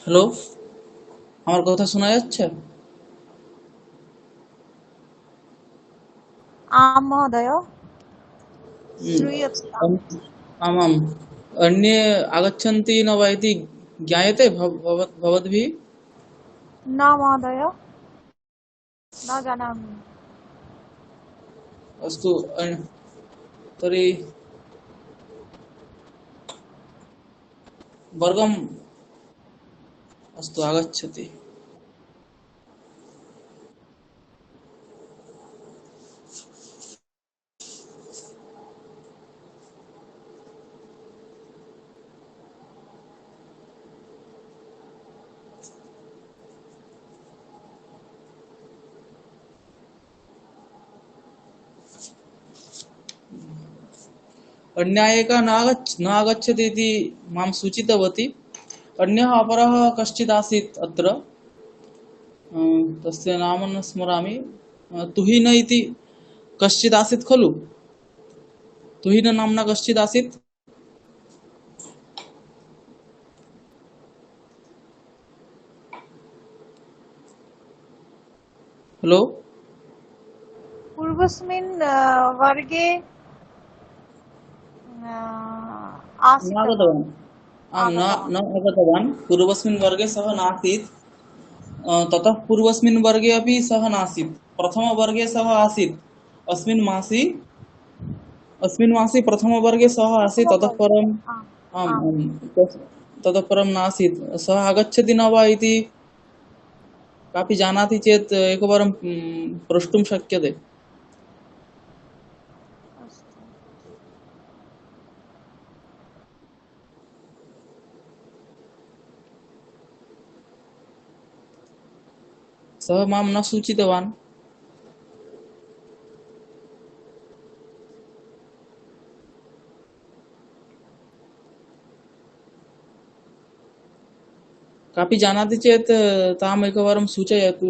Hello, আমার কথা শোনা যাচ্ছে? आं महोदय उम्, श्रूयते वा? आमाम्। अन्ये आगच्छन्ति न वा इति ज्ञायते भवद्भिः? न महोदय, न जानामि। अस्तु। तर्हि वर्गम् अस्तु आगच्छति। अन्या एका न आगच्छति इति मां सूचितवती। अन्यः अपरः कश्चित् आसीत् अत्र। तस्य नाम न स्मरामि। तुहिन इति कश्चित् आसीत् खलु? तुहिन नाम्ना कश्चित् आसीत्। हेलो। पूर्वस्मिन् वर्गे न आसीत् वा? आगतवान्। आं न आगतवान्। न आगतवान्। पूर्वस्मिन् वर्गे सः नासीत्। ततः पूर्वस्मिन् वर्गे अपि सः नासीत्। प्रथमवर्गे सः आसीत्। अस्मिन् मासि प्रथमवर्गे सः आसीत्। ततः प्रथमवर्गे परम् आम् आम् आम् आम् ततः परं नासीत्। सः आगच्छति न वा इति कापि जानाति चेत् एकवारं प्रष्टुं शक्यते। अस्तु। सः मां न सूचितवान्। कापि जानाति चेत् ताम् एकवारं सूचयतु।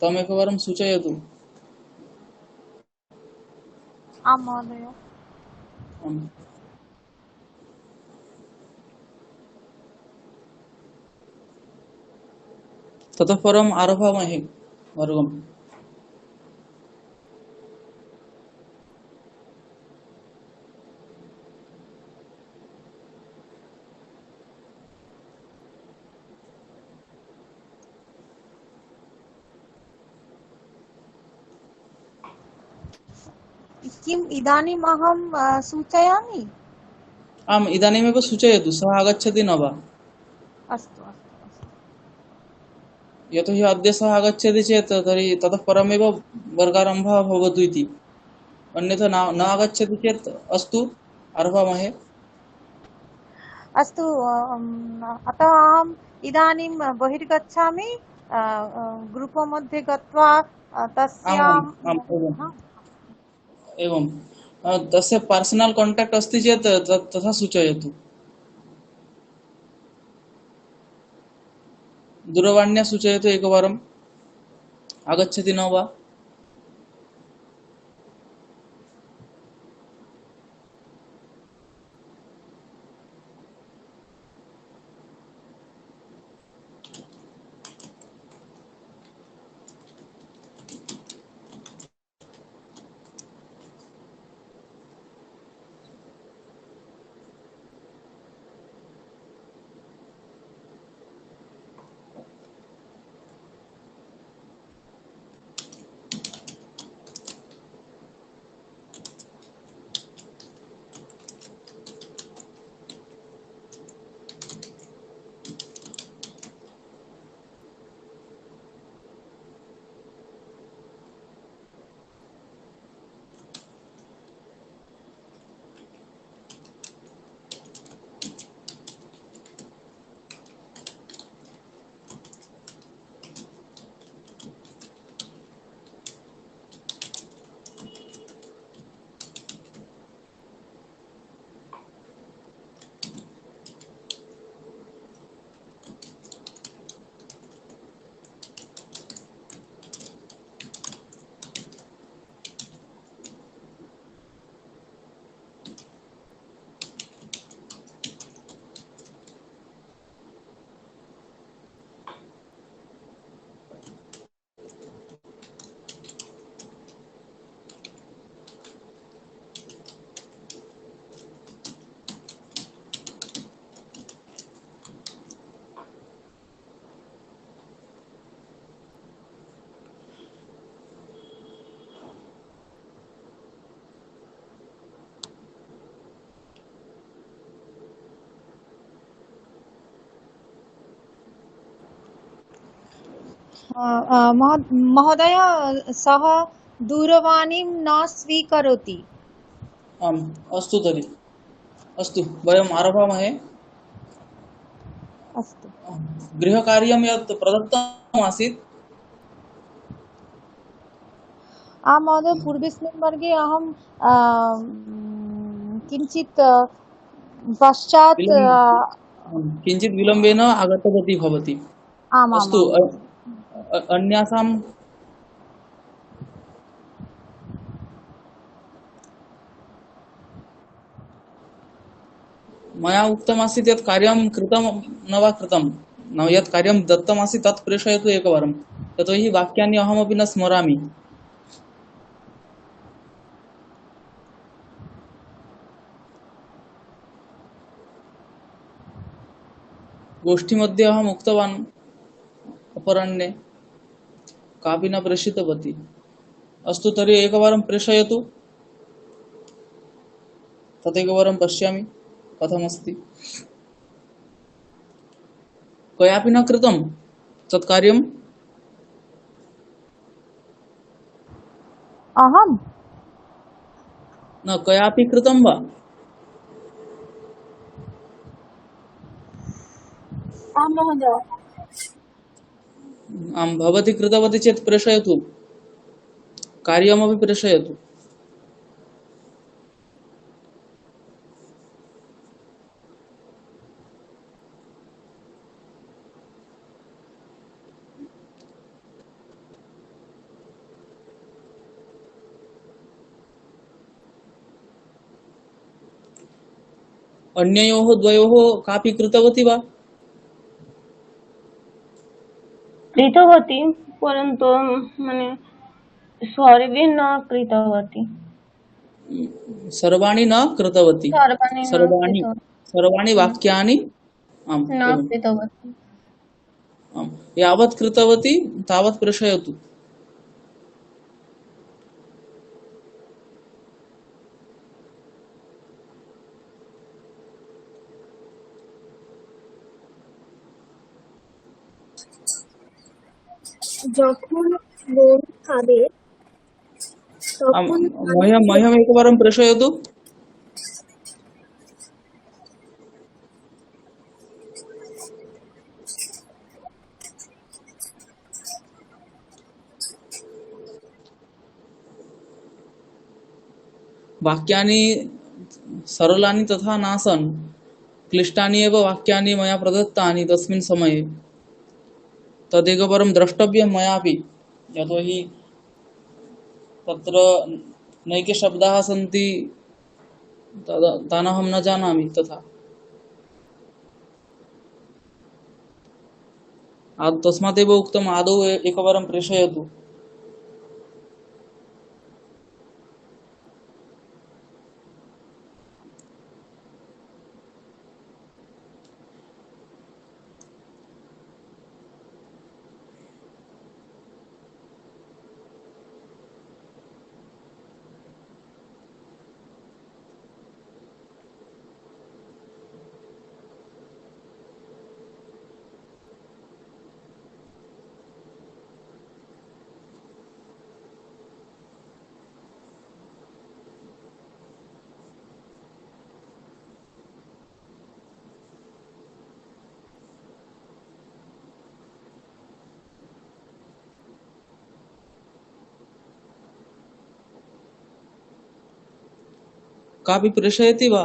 तम् एकवारं सूचयतु। आं महोदय। आम्। ततः परम् आरभामहे वर्गम्। किम् इदानीम् अहं सूचयामि? आम्, इदानीमेव सूचयतु सः आगच्छति न वा। अस्तु अस्तु अस्तु। यतोहि अद्य सः आगच्छति चेत् तर्हि ततः परमेव वर्गारम्भः भवतु इति। अन्यथा न आगच्छति चेत् अस्तु, आरभामहे। अस्तु अतः अहम् इदानीं बहिर्गच्छामि। ग्रूप मध्ये गत्वा आम् तस्यां आम् आम् एवम् एवं। तस्य पर्सनल् काण्टाक्ट् अस्ति चेत् तथा सूचयतु। दूरवाण्या सूचयतु एकवारम्। आगच्छति न वा। महोदय सः दूरवाणीं न स्वीकरोति। आम् अस्तु तर्हि अस्तु वयम् आरभामहे। अस्तु। गृहकार्यं यत् प्रदत्तम् आसीत् महोदय पूर्वस्मिन् वर्गे अहं किञ्चित् पश्चात् किञ्चित् विलम्बेन आगतवती भवति। अस्तु आमामाम् अन्यासां मया उक्तमासीत् यत् कार्यं कृतं न वा कृतं न यत् कार्यं दत्तमासीत् तत् प्रेषयतु एकवारं, यतोहि वाक्यानि अहमपि न स्मरामि। गोष्ठीमध्ये अहम् उक्तवान् अपराह्ने कापि न प्रेषितवती। अस्तु तर्हि एकवारं प्रेषयतु, तदेकवारं पश्यामि कथमस्ति। कयापि न कृतं तत् कार्यं। अहं न कयापि कृतं वा? आं महोदय। आं भवती कृतवती चेत् प्रेषयतु, कार्यमपि प्रेषयतु। अन्ययोः द्वयोः कापि कृतवती वा? कृतवती परन्तु মানে सर्वे न कृतवती। सर्वाणि न कृतवती। सर्वाणि न सर्वाणि कृतवती। सर्वाणि वाक्यानि आम् न एवम् कृतवती। आम् यावत् कृतवती तावत् प्रेषयतु। যখন মন খাবে आम् তখন मह्यं মানুষের मह्यम् एकवारं प्रेषयतु। वाक्यानि सरलानि तथा नासन्, क्लिष्टानि एव वाक्यानि मया प्रदत्तानि तस्मिन् समये। तदेकवारं द्रष्टव्यं मयापि, यतोहि तत्र नैके शब्दाः सन्ति, तान् अहं न जानामि तथा। तस्मादेव उक्तम् आदौ एकवारं प्रेषयतु। कापि प्रेषयति वा?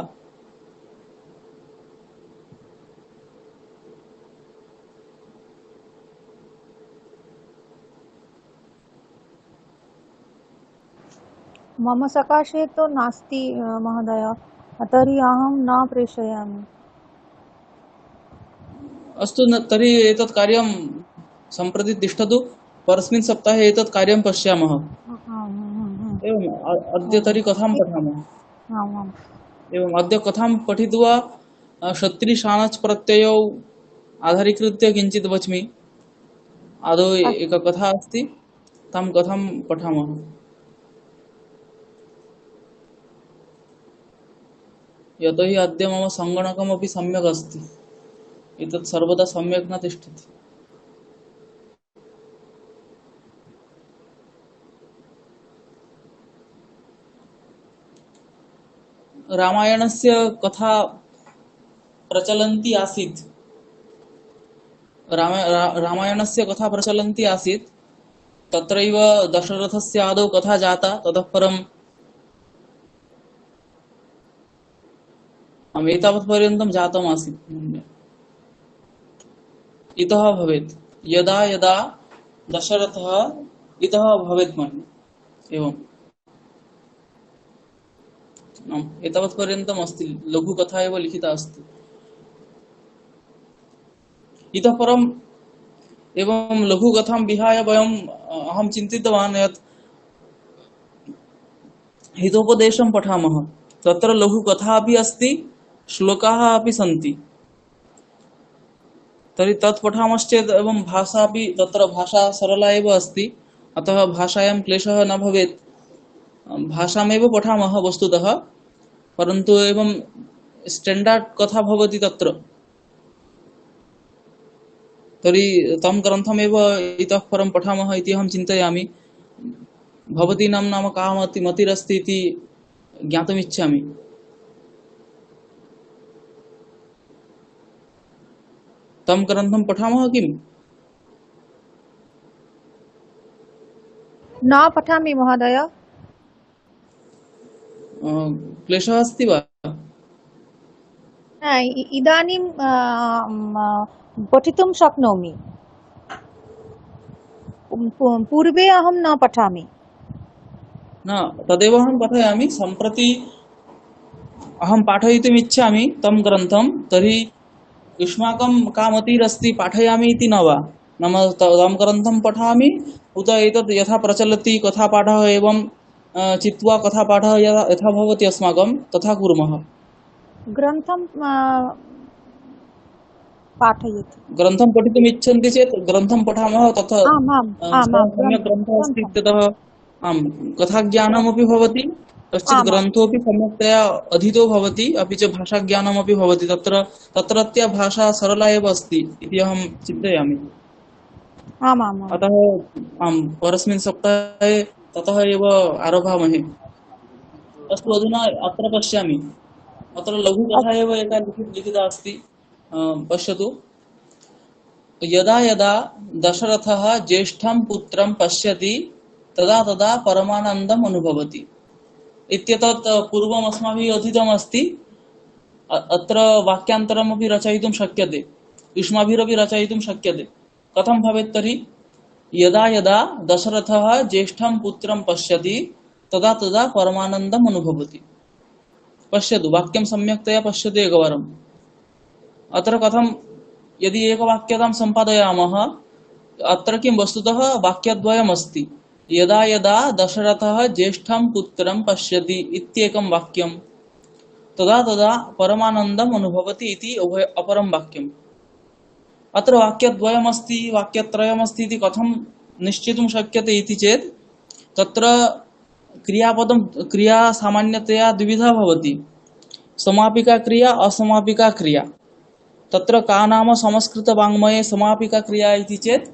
मम सकाशे तो नास्ति महोदय, तर्हि अहं न प्रेषयामि। अस्तु न तर्हि एतत् कार्यं सम्प्रति तिष्ठतु। परस्मिन् सप्ताहे एतत् कार्यं पश्यामः। एवम् अद्य तर्हि कथां पठामः। आम् आम् एवम् अद्य कथां पठित्वा शत्रिशानच् प्रत्ययौ आधारीकृत्य किञ्चित् वच्मि। आदौ एका कथा अस्ति, तां कथां पठामः। यतोहि अद्य मम सङ्गणकमपि सम्यक् अस्ति, एतत् सर्वदा सम्यक् न तिष्ठति। रामायणस्य कथा प्रचलन्ती आसीत्। रामायणस्य कथा प्रचलन्ती आसीत्। तत्रैव दशरथस्य आदौ कथा जाता, ततः परम् एतावत् पर्यन्तं जातम् आसीत्। इतः भवेत्, यदा यदा दशरथः इतः भवेत् मन्ये। एवम् एतावत् पर्यन्तम् अस्ति, लघुकथा एव लिखिता अस्ति। इतः परम् एवं लघुकथां विहाय अहं चिन्तितवान् यत् हितोपदेशं पठामः। तत्र लघुकथा अपि अस्ति, श्लोकाः अपि सन्ति। तर्हि तत् पठामश्चेत् एवं भाषा अपि, तत्र भाषा सरला एव अस्ति, अतः भाषायां क्लेशः न भवेत्। भाषामेव पठामः वस्तुतः, परन्तु एवं स्टैण्डर्ड् कथा भवति तत्र। तर्हि तं ग्रन्थमेव इतः परं पठामः इति अहं चिन्तयामि। भवतीनां नाम का मतिरस्ति इति ज्ञातुमिच्छामि। तं ग्रन्थं पठामः किम्? न पठामि महोदय। क्लेशः अस्ति वा? न, इदानीं पठितुं शक्नोमि। पूर्वे अहं न पठामि। न, तदेव अहं कथयामि। सम्प्रति अहं पाठयितुम् इच्छामि तं ग्रन्थं। तर्हि युष्माकं का मतिरस्ति, पाठयामि इति न वा? नाम तं ग्रन्थं पठामि उत एतत् यथा प्रचलति कथापाठः एवं चित्वा कथापाठः यथा भवति अस्माकं, तथा कुर्मः। ग्रन्थं पाठयति। ग्रन्थं पठितुम् इच्छन्ति चेत् ग्रन्थं पठामः। तथा आम् आम् आम् आम्, सम्यक् ग्रन्थः अस्ति ग्रन्थं। इत्यतः आम्, कथाज्ञानमपि भवति, कश्चित् आम् आम् ग्रन्थोऽपि सम्यक्तया अधीतो भवति, अपि च भाषाज्ञानमपि भवति। तत्रत्य भाषा सरला एव अस्ति इति अहं चिन्तयामि। आम् आम् आम्। अतः आम्, परस्मिन् सप्ताहे ततः एव आरभामहे। अस्तु, अधुना अत्र पश्यामि। अत्र लघुकथा एव एका लिखिता अस्ति। पश्यतु। यदा यदा दशरथः ज्येष्ठं पुत्रं पश्यति तदा तदा परमानन्दम् अनुभवति इत्येतत् पूर्वम् अस्माभिः अधीतम् अस्ति। अत्र वाक्यान्तरमपि रचयितुं शक्यते, युष्माभिरपि रचयितुं शक्यते। कथं भवेत् तर्हि? यदा यदा दशरथः ज्येष्ठं पुत्रं पश्यति तदा तदा परमानन्दम् अनुभवति। पश्यतु, वाक्यं सम्यक्तया पश्यतु एकवारम्। अत्र कथं, यदि एकवाक्यतां सम्पादयामः, अत्र किं वस्तुतः वाक्यद्वयम् अस्ति। यदा यदा दशरथः ज्येष्ठं पुत्रं पश्यति इत्येकं वाक्यं, तदा तदा परमानन्दम् अनुभवति इति अपरं वाक्यम्। अत्र वाक्यद्वयमस्ति, वाक्यत्रयमस्ति इति कथं निश्चेतुं शक्यते इति चेत्, तत्र क्रिया सामान्यतया द्विविधा भवति, समापिका क्रिया, असमापिका क्रिया। तत्र का नाम संस्कृतवाङ्मये समापिका क्रिया इति चेत्,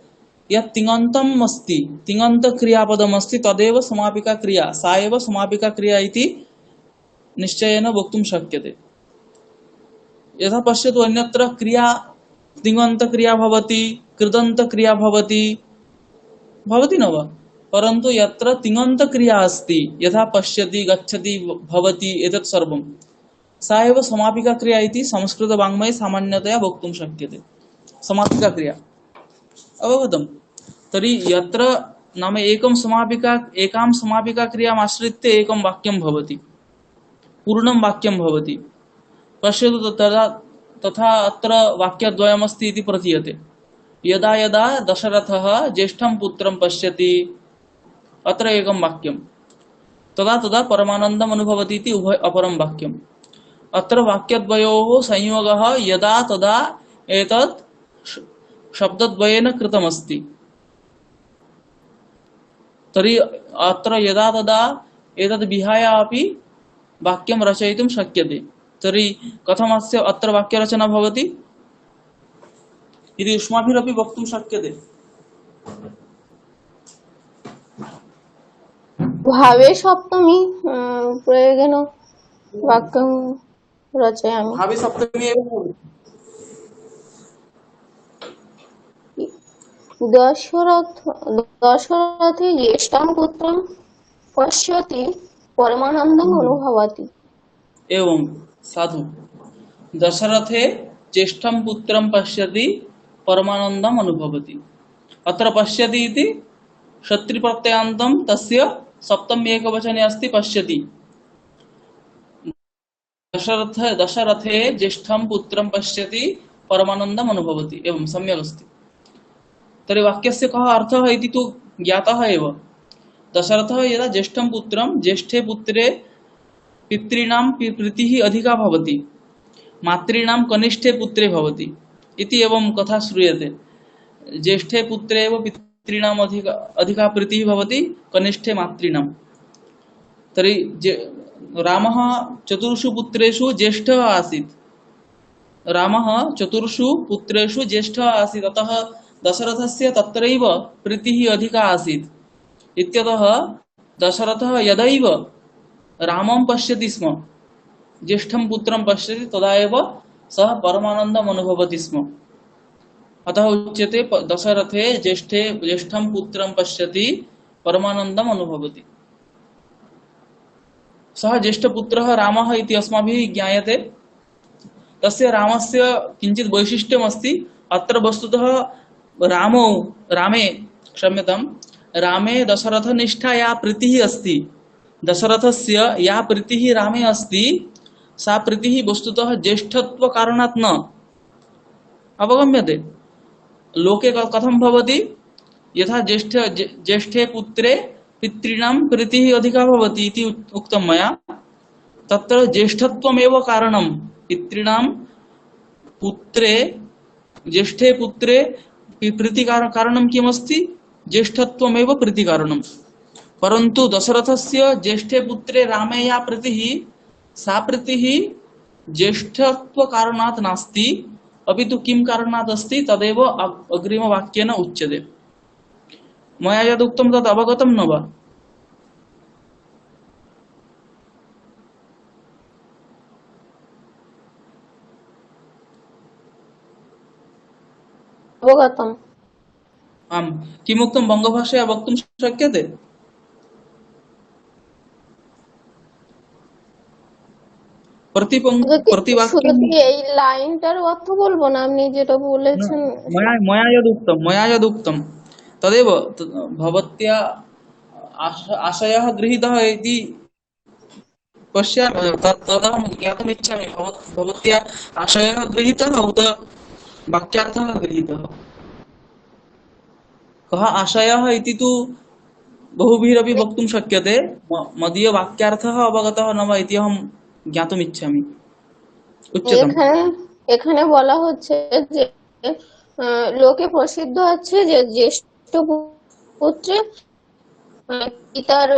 यत् तिङन्तम् अस्ति, तिङन्त क्रियापदम् अस्ति, तदेव समापिका क्रिया, सा एव समापिका क्रिया इति निश्चयेन वक्तुं शक्यते। यथा पश्यतु, अन्यत्र क्रिया तिङन्त क्रिया भवति, कृदन्त क्रिया भवति न वा? परन्तु यत्र तिङन्त क्रिया अस्ति, यथा पश्यति, गच्छति, भवति, एतत् सर्वं, सा एव समापिका क्रिया इति संस्कृतवाङ्मये सामान्यतया वक्तुं शक्यते। समापिका क्रिया अवगतम्? तर्हि यत्र नाम एकां समापिका क्रियाम् आश्रित्य एकं वाक्यं भवति, पूर्णं वाक्यं भवति। पश्यतु, तथा अत्र वाक्यद्वयमस्ति इति प्रतीयते। यदा यदा दशरथः ज्येष्ठं पुत्रं पश्यति, अत्र एकं वाक्यं, तदा तदा परमानन्दम् अनुभवति इति अपरं वाक्यम्। अत्र वाक्यद्वयोः संयोगः यदा तदा एतत् शब्दद्वयेन कृतमस्ति। तर्हि अत्र यदा तदा एतद् विहाय अपि वाक्यं रचयितुं शक्यते। तर्हि कथमस्य अत्र वाक्यरचना भवति इति युष्माभिरपि वक्तुं शक्यते। भावे सप्तमी प्रयोगेन वाक्यं रचयामि। भावी सप्तमी एव भवति। दशरथे ज्येष्ठं पुत्रं पश्यति परमानन्दम् अनुभवति। एवं साधु। दशरथे ज्येष्ठं पुत्रं पश्यति परमानन्दम् अनुभवति। अत्र पश्यति इति शत्रुप्रत्ययान्तं तस्य सप्तमी एकवचने अस्ति पश्यति। दशरथे ज्येष्ठं पुत्रं पश्यति परमानन्दम् अनुभवति। एवं सम्यक् अस्ति। तर्हि वाक्यस्य कः अर्थः इति तु ज्ञातः एव। दशरथः यदा ज्येष्ठं पुत्रं, ज्येष्ठे पुत्रे पितॄणां प्रीतिः अधिका भवति, मातॄणां कनिष्ठे पुत्रे भवति इति एवं कथा श्रूयते। ज्येष्ठे पुत्रे एव पितॄणाम् अधिका प्रीतिः भवति, कनिष्ठे मातॄणां। तर्हि रामः चतुर्षु पुत्रेषु ज्येष्ठः आसीत्। रामः चतुर्षु पुत्रेषु ज्येष्ठः आसीत्, अतः दशरथस्य तत्रैव प्रीतिः अधिका आसीत्। इत्यतः दशरथः यदैव रामं पश्यति स्म, ज्येष्ठं पुत्रं पश्यति, तदा एव सः परमानन्दम् अनुभवति स्म। अतः उच्यते दशरथे ज्येष्ठं पुत्रं पश्यति परमानन्दम् अनुभवति। सः ज्येष्ठपुत्रः रामः इति अस्माभिः ज्ञायते। तस्य रामस्य किञ्चित् वैशिष्ट्यम् अस्ति। अत्र वस्तुतः रामे दशरथनिष्ठा या प्रीतिः अस्ति, दशरथस्य या प्रीतिः रामे अस्ति, सा प्रीतिः वस्तुतः ज्येष्ठत्वकारणात् न अवगम्यते। लोके कथं भवति, यथा ज्येष्ठे पुत्रे पितॄणां प्रीतिः अधिका भवति इति उक्तं मया। तत्र ज्येष्ठत्वमेव कारणं। पितॄणां पुत्रे, ज्येष्ठे पुत्रे प्रीतिकारणं किमस्ति? ज्येष्ठत्वमेव प्रीतिकारणं। परन्तु दशरथस्य ज्येष्ठे पुत्रे रामे या प्रीतिः, सा प्रीतिः ज्येष्ठत्वकारणात् नास्ति, अपि तु किं कारणात् अस्ति तदेव अग्रिमवाक्येन उच्यते। मया यद् उक्तं तद् अवगतं न वा? अवगतम्। आम्, किमुक्तं बङ्गभाषया वक्तुं शक्यते? प्रतिवाक्यं শুধু কি এই লাইনটার অর্থ বলবো না, আপনি যেটা বলেছেন? मया यदुक्तं तदेव भवत्या आशयः गृहीतः इति पश्यामि। तदहं ज्ञातुमिच्छामि, भवत्या आशयः गृहीतः उत वाक्यार्थः गृहीतः? कः आशयः इति तु बहुभिरपि वक्तुं शक्यते। मदीयवाक्यार्थः अवगतः न वा इति अहं ज्ञातुमिच्छामि। उच्यताम्। এখানে বলা হচ্ছে যে লোকে প্রসিদ্ধ আছে যে জ্যেষ্ঠ পুত্রে পিতার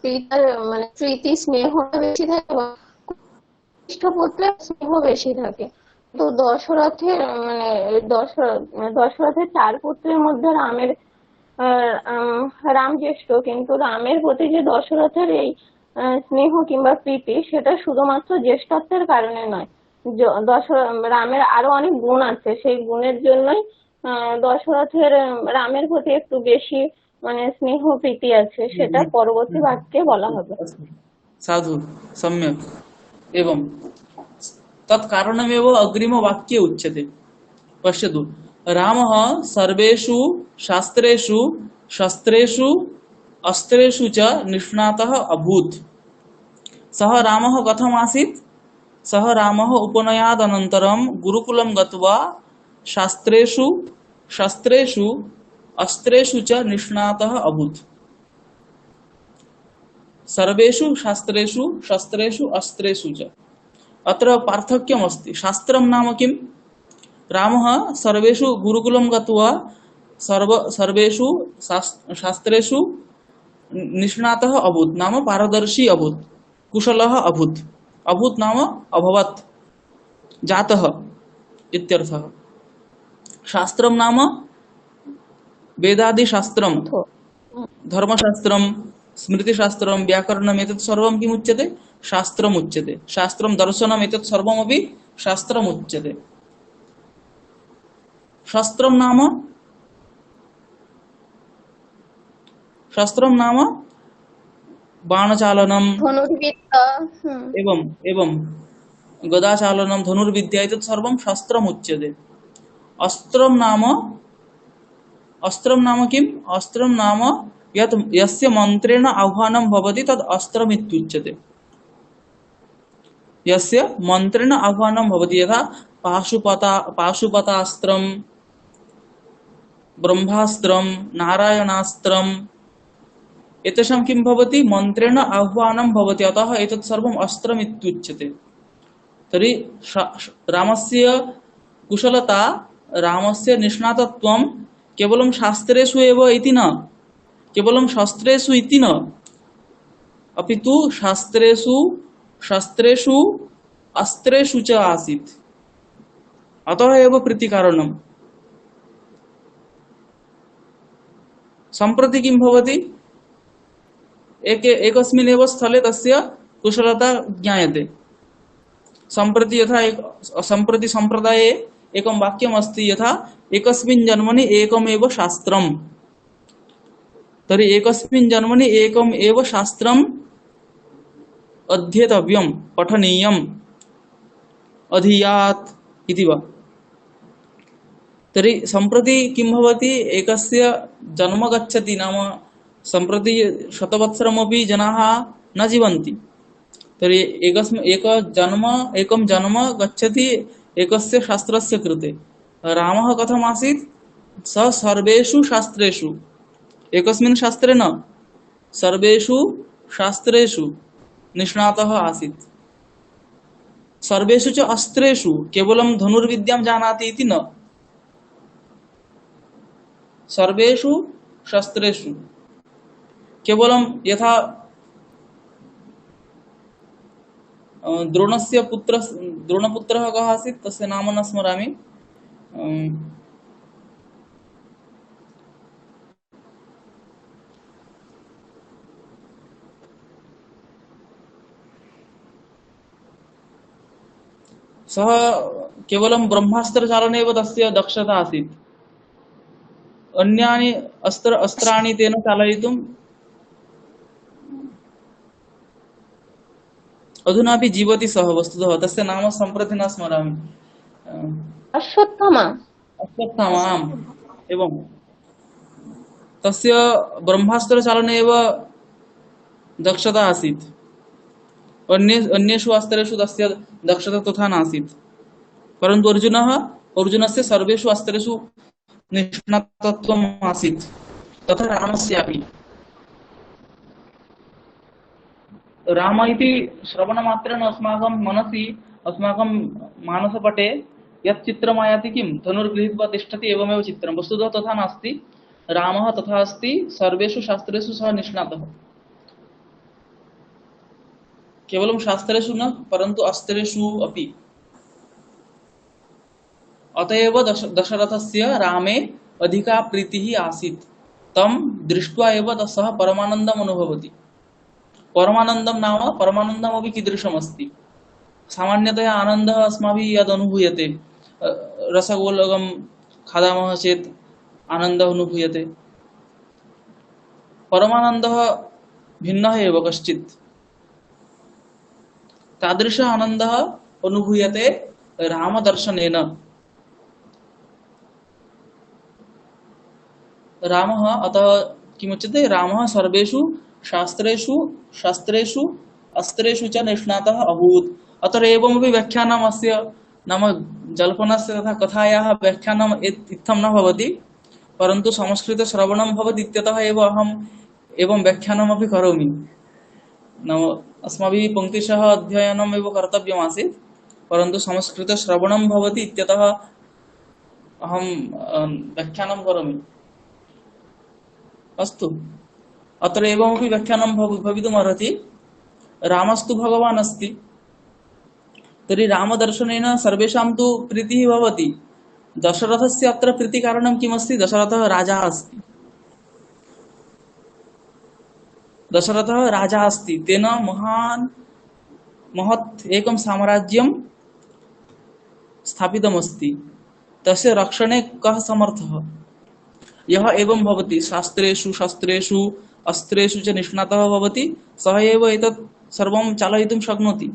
পিতার মানে প্রীতি স্নেহ বেশি থাকে, জ্যেষ্ঠ পুত্রের স্নেহ বেশি থাকে। তো দশরথের 4 পুত্রের মধ্যে রাম জ্যেষ্ঠ, কিন্তু রামের প্রতি যে দশরথের এই স্নেহ কিংবা প্রীতি, সেটা শুধুমাত্র জ্যেষ্ঠত্বের কারণে নয়। রামের আরো অনেক গুণ আছে, সেই গুণের জন্যই দশরথের রামের প্রতি একটু বেশি মানে স্নেহ প্রীতি আছে, সেটা পরবর্তী বাক্যে বলা হবে। साधु, सम्यक्। एवं तत्कारणमेव अग्रिमवाक्ये उच्यते। पश्यतु, रामः सर्वेषु शास्त्रेषु शस्त्रेषु अस्त्रेषु च निष्णातः अभूत्। सः रामः कथम् आसीत्? सः रामः उपनयनादनन्तरं गुरुकुलं गत्वा शास्त्रेषु शस्त्रेषु अस्त्रेषु च निष्णातः अभूत्। सर्वेषु शास्त्रेषु शस्त्रेषु अस्त्रेषु च। अत्र पार्थक्यम् अस्ति। शास्त्रं नाम किम्? रामः सर्वेषु गुरुकुलं गत्वा सर्वेषु शास्त्रेषु निष्णातः अभूत्, नाम पारदर्शी अभूत्, कुशलः अभूत्। अभूत् नाम अभवत्, जातः इत्यर्थः। शास्त्रं नाम वेदादिशास्त्रं, धर्मशास्त्रं, स्मृतिशास्त्रं व्याकरणम् एतत् सर्वं किम् उच्यते? शास्त्रम् उच्यते। शास्त्रं दर्शनम् एतत् सर्वमपि शास्त्रम् उच्यते। शास्त्रं नाम शास्त्रं नाम बाणचालनम् धनुर्विद्या। हम्म। एवं एवं गदाचालनं धनुर्विद्या एतत् सर्वं शास्त्रम् उच्यते। अस्त्रं नाम अस्त्रं नाम किम्? अस्त्रं नाम यत् यस्य मन्त्रेण आह्वानं भवति तद् अस्त्रमित्युच्यते। यस्य मन्त्रेण आह्वानं भवति, यथा पाशुपतास्त्रं, ब्रह्मास्त्रं, नारायणास्त्रम्, एतेषां किं भवति? मन्त्रेण आह्वानं भवति, अतः एतत् सर्वम् अस्त्रमित्युच्यते। तर्हि रामस्य कुशलता, रामस्य निष्णातत्वं केवलं शास्त्रेषु एव इति न, केवलं शास्त्रेषु इति न, अपितु शास्त्रेषु शास्त्रेषु अस्त्रेषु च आसीत्। अतः एव प्रीतिकारणम्। सम्प्रति किं भवति? एकस्मिन् एव स्थले तस्य कुशलता ज्ञायते। सम्प्रति यथा सम्प्रति सम्प्रदाये एकं वाक्यम् अस्ति, यथा एकस्मिन् जन्मनि एकमेव शास्त्रम्। तर्हि एकस्मिन् जन्मनि एकम् एव शास्त्रम् अध्येतव्यं, पठनीयम्, अधियात् इति वा। तर्हि सम्प्रति किं भवति? एकस्य जन्म गच्छति, नाम सम्प्रति शतवत्सरमपि जनाः न जीवन्ति। तर्हि एकं जन्म गच्छति एकस्य शास्त्रस्य कृते। रामः कथम् आसीत्? सः सर्वेषु शास्त्रेषु, एकस्मिन् शास्त्रे न, सर्वेषु शास्त्रेषु निष्णातः आसीत्। सर्वेषु च अस्त्रेषु, केवलं धनुर्विद्यां जानाति इति न, सर्वेषु शास्त्रेषु। केवलं यथा द्रोणपुत्रः कः आसीत्? तस्य नाम न स्मरामि। सः केवलं ब्रह्मास्त्रचालने एव तस्य दक्षता आसीत्। अन्यानि अस्त्राणि तेन चालयितुं अधुनापि जीवति सः, वस्तुतः तस्य नाम सम्प्रति न स्मरामि। अश्वत्थामा। अश्वत्थामा, आम्, एवं तस्य ब्रह्मास्त्रचालने एव दक्षता आसीत्। अन्येषु अस्त्रेषु तस्य दक्षता तथा नासीत्। परन्तु अर्जुनस्य सर्वेषु अस्त्रेषु निष्णातत्वम् आसीत्, तथा रामस्यापि। राम इति श्रवणमात्रेण अस्माकं मनसि, अस्माकं मानसपटे यत् चित्रम् आयाति, किं? धनुर्गृहीत्वा तिष्ठति, एवमेव चित्रं। वस्तुतः तथा नास्ति। रामः तथा अस्ति, सर्वेषु शास्त्रेषु सः निष्णातः। केवलं शास्त्रेषु न, परन्तु अस्त्रेषु अपि। अतएव दशरथस्य रामे अधिका प्रीतिः आसीत्। तं दृष्ट्वा एव सः परमानन्दम् अनुभवति। परमानन्दं नाम, परमानन्दमपि कीदृशम् अस्ति? सामान्यतया आनन्दः अस्माभिः यद् अनुभूयते, रसगोलकं खादामः चेत् आनन्दः अनुभूयते। परमानन्दः भिन्नः एव कश्चित्। तादृश आनन्दः अनुभूयते रामदर्शनेन। रामः, अतः किमुच्यते? रामः सर्वेषु शास्त्रेषु अस्त्रेषु च निष्णातः अभूत्। अतः एवमपि व्याख्यानम् अस्य, नाम जल्पनस्य तथा कथायाः व्याख्यानम् इत्थं न भवति, परन्तु संस्कृतश्रवणं भवति इत्यतः एव अहम् एवं व्याख्यानमपि करोमि। नाम अस्माभिः पङ्क्तिशः अध्ययनम् एव कर्तव्यमासीत्, परन्तु संस्कृतश्रवणं भवति इत्यतः अहं व्याख्यानं करोमि। अस्तु, अत्र एवमपि व्याख्यानं भवितुमर्हति। रामस्तु भगवान् अस्ति, तर्हि रामदर्शनेन सर्वेषां तु प्रीतिः भवति। दशरथस्य अत्र प्रीतिकारणं किमस्ति? दशरथः राजा अस्ति। दशरथः राजा अस्ति, तेन महान् महत् एकं साम्राज्यं स्थापितमस्ति, तस्य रक्षणे कः समर्थः? यः एवं भवति, शास्त्रेषु शस्त्रेषु अस्त्रेषु च निष्णातः भवति, सः एव एतत् सर्वं चालयितुं शक्नोति।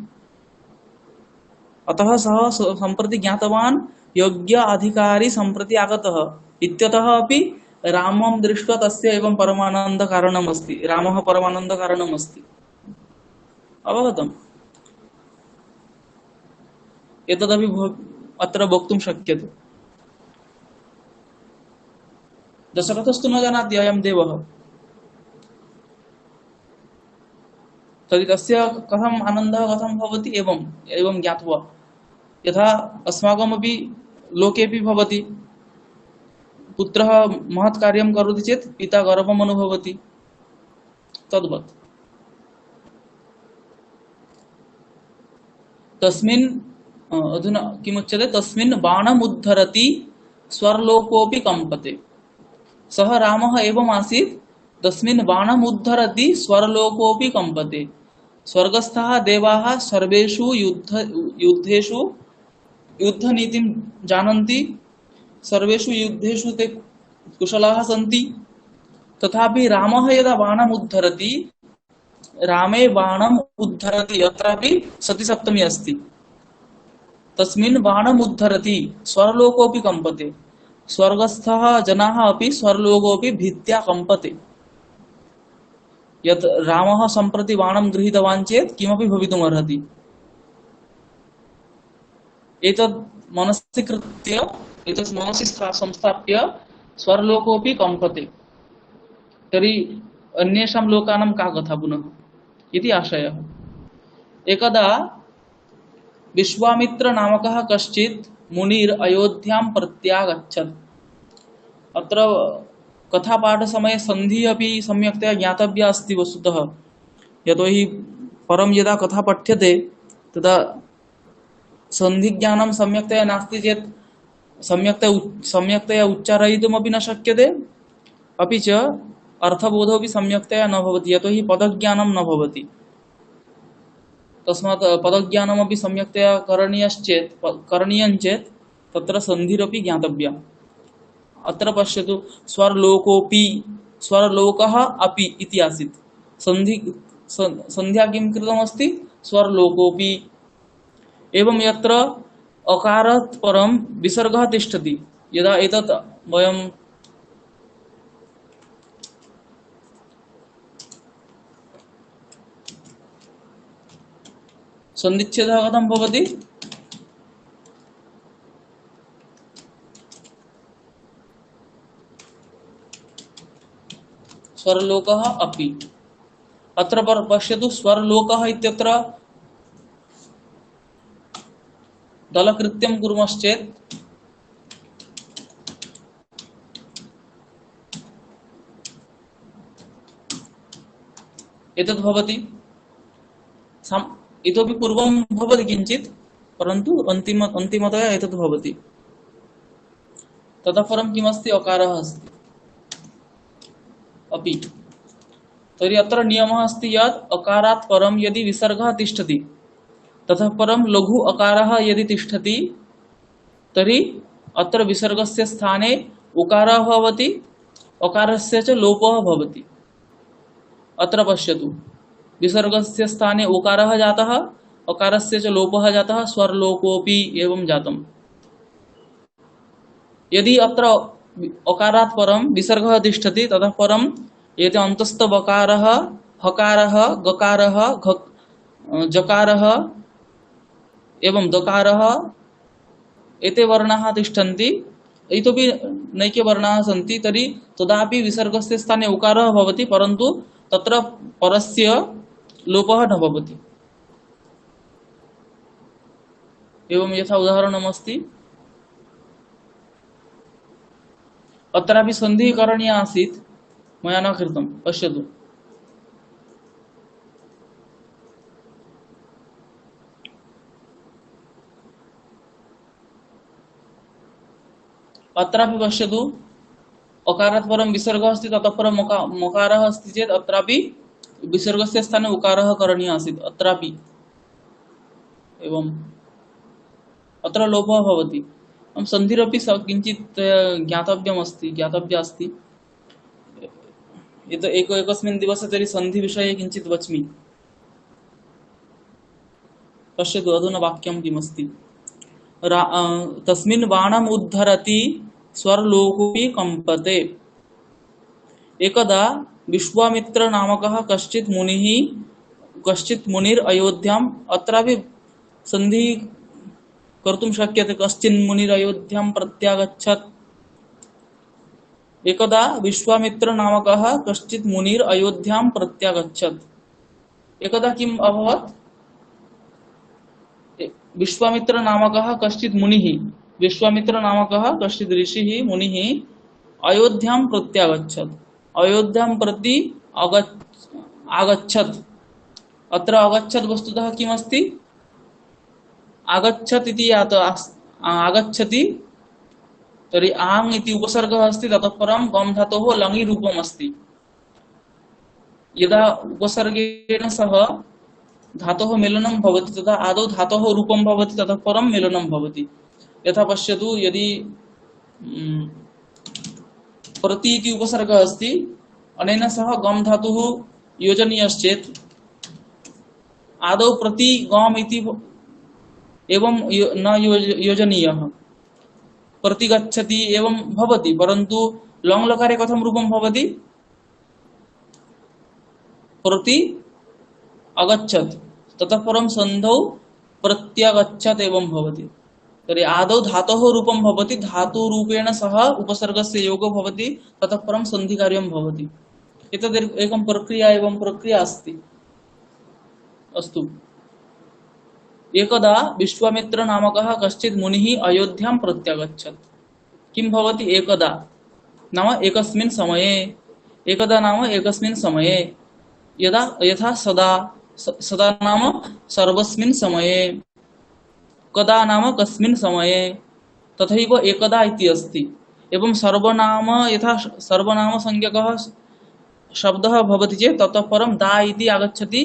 अतः सः सम्प्रति ज्ञातवान् योग्य अधिकारी सम्प्रति आगतः इत्यतः अपि रामं दृष्ट्वा तस्य एवं परमानन्द कारणम् अस्ति, रामः परमानन्द कारणम् अस्ति। अवगतम्? एतदपि अत्र वक्तुं शक्यते। दशरथस्तु न जानाति अयं देवः, तर्हि तस्य कथम् आनन्दः कथं भवति? एवं ज्ञात्वा, यथा अस्माकमपि लोकेपि भवति, पुत्रः महत् कार्यं करोति चेत् पिता गर्वम् अनुभवति, तद्वत्। तस्मिन् अधुना किमुच्यते? तस्मिन् बाणमुद्धरति स्वर्लोकोऽपि कम्पते। सः रामः एवम् आसीत्, तस्मिन् बाणमुद्धरति स्वर्लोकोऽपि कम्पते। स्वर्गस्थाः देवाः सर्वेषु युद्धेषु युद्धनीतिं जानन्ति, सर्वेषु युद्धेषु ते कुशलाः सन्ति। तथापि रामः यदा बाणम् उद्धरति, रामे बाणम् उद्धरति, अत्रापि सतिसप्तमी अस्ति। तस्मिन् बाणम् उद्धरति स्वर्लोकोऽपि कम्पते। स्वर्गस्थः जनाः अपि स्वर्लोकोऽपि भीत्या कम्पते। यत् रामः सम्प्रति बाणं गृहीतवान् चेत् किमपि भवितुमर्हति। एतत् मनसि कृत्य, एतत् मनसि संस्थाप्य स्वर्लोकोऽपि कम्पते। तर्हि अन्येषां लोकानां का कथा पुनः इति आशयः। एकदा विश्वामित्र नामकः कश्चित् मुनिर् अयोध्यां प्रत्यागच्छत्। अत्र कथापाठसमये सन्धिः अपि सम्यक्तया ज्ञातव्या अस्ति वस्तुतः। यतोहि परं यदा कथा पठ्यते तदा सन्धिज्ञानं सम्यक्तया नास्ति चेत् सम्यक्तया उच्चारयितुमपि न शक्यते, अपि च अर्थबोधोऽपि सम्यक्तया न भवति, यतोहि पदज्ञानं न भवति। तस्मात् पदज्ञानमपि सम्यक्तया करणीयं चेत् तत्र सन्धिरपि ज्ञातव्या। अत्र पश्यतु, स्वर्लोकोऽपि, स्वर्लोकः अपि इति आसीत्। संध्या किं कृतमस्ति? स्वर्लोकोऽपि। एवं यत्र अकारात् परं विसर्गः तिष्ठति, यदा एतत् वयं सन्धिच्छेदः कथं भवति? स्वर्लोकः अपि। अत्र पश्यतु, स्वर्लोकः इत्यत्र दलकृत्यं कुर्मश्चेत् एतद् भवति। इतोपि पूर्वं भवति किञ्चित्, परन्तु अन्तिमतया एतद् भवति। ततः परं किमस्ति? अकारः अस्ति, अपि। तर्हि अत्र नियमः अस्ति यत् अकारात् परं यदि विसर्गः तिष्ठति, ततः परं लघु अकारः यदि तिष्ठति, तर्हि अत्र विसर्गस्य स्थाने उकारः भवति, अकारस्य च लोपः भवति। अत्र पश्यतु, विसर्गस्य स्थाने उकारः जातः, अकारस्य च लोपः जातः, स्वर्लोकोऽपि एवं जातम्। यदि अत्र अकारात् परं विसर्गः तिष्ठति, ततः परं एते अन्तस्थ वकारः, हकारः, गकारः, जकारः एवं दकारः, एते वर्णाः तिष्ठन्ति। इतोपि नैके वर्णाः सन्ति। तर्हि तदापि विसर्गस्य स्थाने उकारः भवति, परन्तु तत्र परस्य लोपः न भवति। एवं यथा उदाहरणमस्ति, अत्रापि सन्धिः करणीया आसीत्, मया न कृतं। पश्यतु, अत्रापि पश्यतु, अकारात् परं विसर्गः अस्ति, ततः परं मकारः अस्ति चेत् अत्रापि विसर्गस्य स्थाने उकारः करणीयः आसीत् अत्रापि एवं अत्र लोपः भवति। सन्धिरपि किञ्चित् ज्ञातव्या अस्ति। एकस्मिन् दिवसे तर्हि सन्धिविषये किञ्चित् वच्मि। पश्यतु अधुना वाक्यं किमस्ति। तस्मिन् बाणम् उद्धरति स्वर्लोकोऽपि कम्पते। एकदा विश्वामित्र नामकः कश्चित् मुनिर् अयोध्याम्, अत्रापि सन्धि कर्तुं शक्यते। कश्चिन् मुनिर् अयोध्यां प्रत्यागच्छत्। एकदा विश्वामित्र नामकः कश्चित् मुनिर् अयोध्यां प्रत्यागच्छत्। एकदा किम् अभवत्? विश्वामित्र नामकः कश्चित् ऋषिः मुनिः अयोध्यां प्रत्यागच्छत्। अयोध्यां प्रति आगच्छत्। अत्र आगच्छत् वस्तुतः किमस्ति? आगच्छत् इति आगच्छति, तर्हि आङ् इति उपसर्गः अस्ति, ततः परं गम् धातोः लङि रूपम् अस्ति। यदा उपसर्गेण सह धातोः मेलनं भवति तदा आदौ धातोः रूपं भवति, ततः परं मेलनं भवति। यथा पश्यतु, यदि प्रति इति उपसर्गः अस्ति, अनेन सह गम् धातुः योजनीयश्चेत् आदौ प्रति गम् इति एवं न योजनीयः, प्रतिगच्छति एवं भवति। परन्तु लङ् लकारे कथं रूपं भवति? प्रति अगच्छत्, ततः परं सन्धौ प्रत्यागच्छत् एवं भवति। तर्हि आदौ धातोः रूपं भवति, धातुरूपेण सह उपसर्गस्य योगो भवति, ततः परं सन्धिकार्यं भवति। एतद् एकं प्रक्रिया अस्ति। अस्तु, एकदा विश्वामित्र नामकः कश्चित् मुनिः अयोध्यां प्रत्यागच्छत्। किं भवति? एकदा नाम एकस्मिन् समये, एकदा नाम एकस्मिन् समये, यथा सदा, सदा नाम सर्वस्मिन् समये, कदा नाम कस्मिन् समये, तथैव एकदा इति अस्ति। एवं सर्वनाम, यथा सर्वनाम संज्ञकः शब्दः भवति चेत् ततः परं दा इति आगच्छति।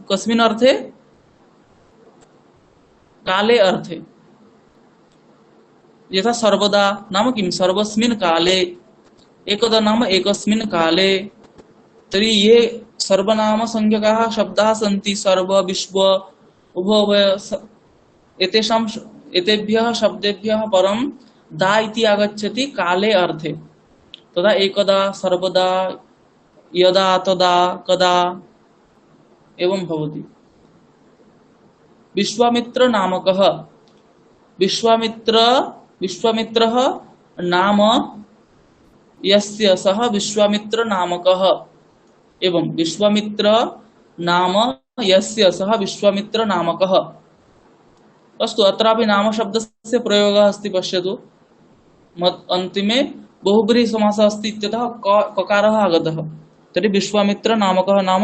कस्मिन् अर्थे? काले अर्थे। यथा सर्वदा नाम किं? सर्वस्मिन् काले। एकदा नाम एकस्मिन् काले। तर्हि ये सर्वनाम संज्ञकाः शब्दाः सन्ति, सर्व, विश्व, उभय, एतेभ्यः शब्देभ्यः परं दा इति आगच्छति काले अर्थे। तदा एकदा, सर्वदा, यदा, तदा, कदा एवं भवति। विश्वामित्र नामकः, विश्वामित्रः नाम यस्य सः विश्वामित्र नामकः। एवं विश्वामित्र नाम यस्य सः विश्वामित्र नामकः। अस्तु, अत्रापि नाम शब्दस्य प्रयोगः अस्ति। पश्यतु, अन्तिमे बहुब्रीहि समासः अस्ति इत्यतः ककारः आगतः। तर्हि विश्वामित्र नामकः नाम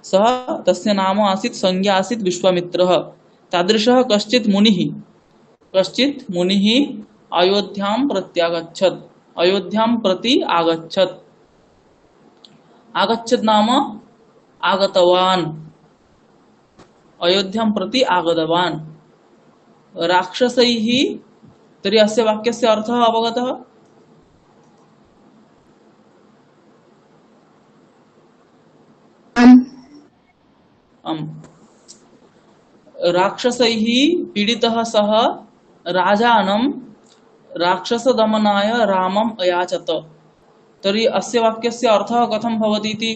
सः, तस्य नाम आसीत्, संज्ञा आसीत् विश्वामित्रः। तादृशः कश्चित् मुनिः अयोध्यां प्रत्यागच्छत्, अयोध्यां प्रति आगच्छत्। आगच्छत् नाम आगतवान्, अयोध्यां प्रति आगतवान्। राक्षसैः, तर्हि अस्य वाक्यस्य अर्थः अवगतः? राक्षसैः पीडितः सः राजानं राक्षसदमनाय रामम् अयाचत। तर्हि अस्य वाक्यस्य अर्थः कथं भवति इति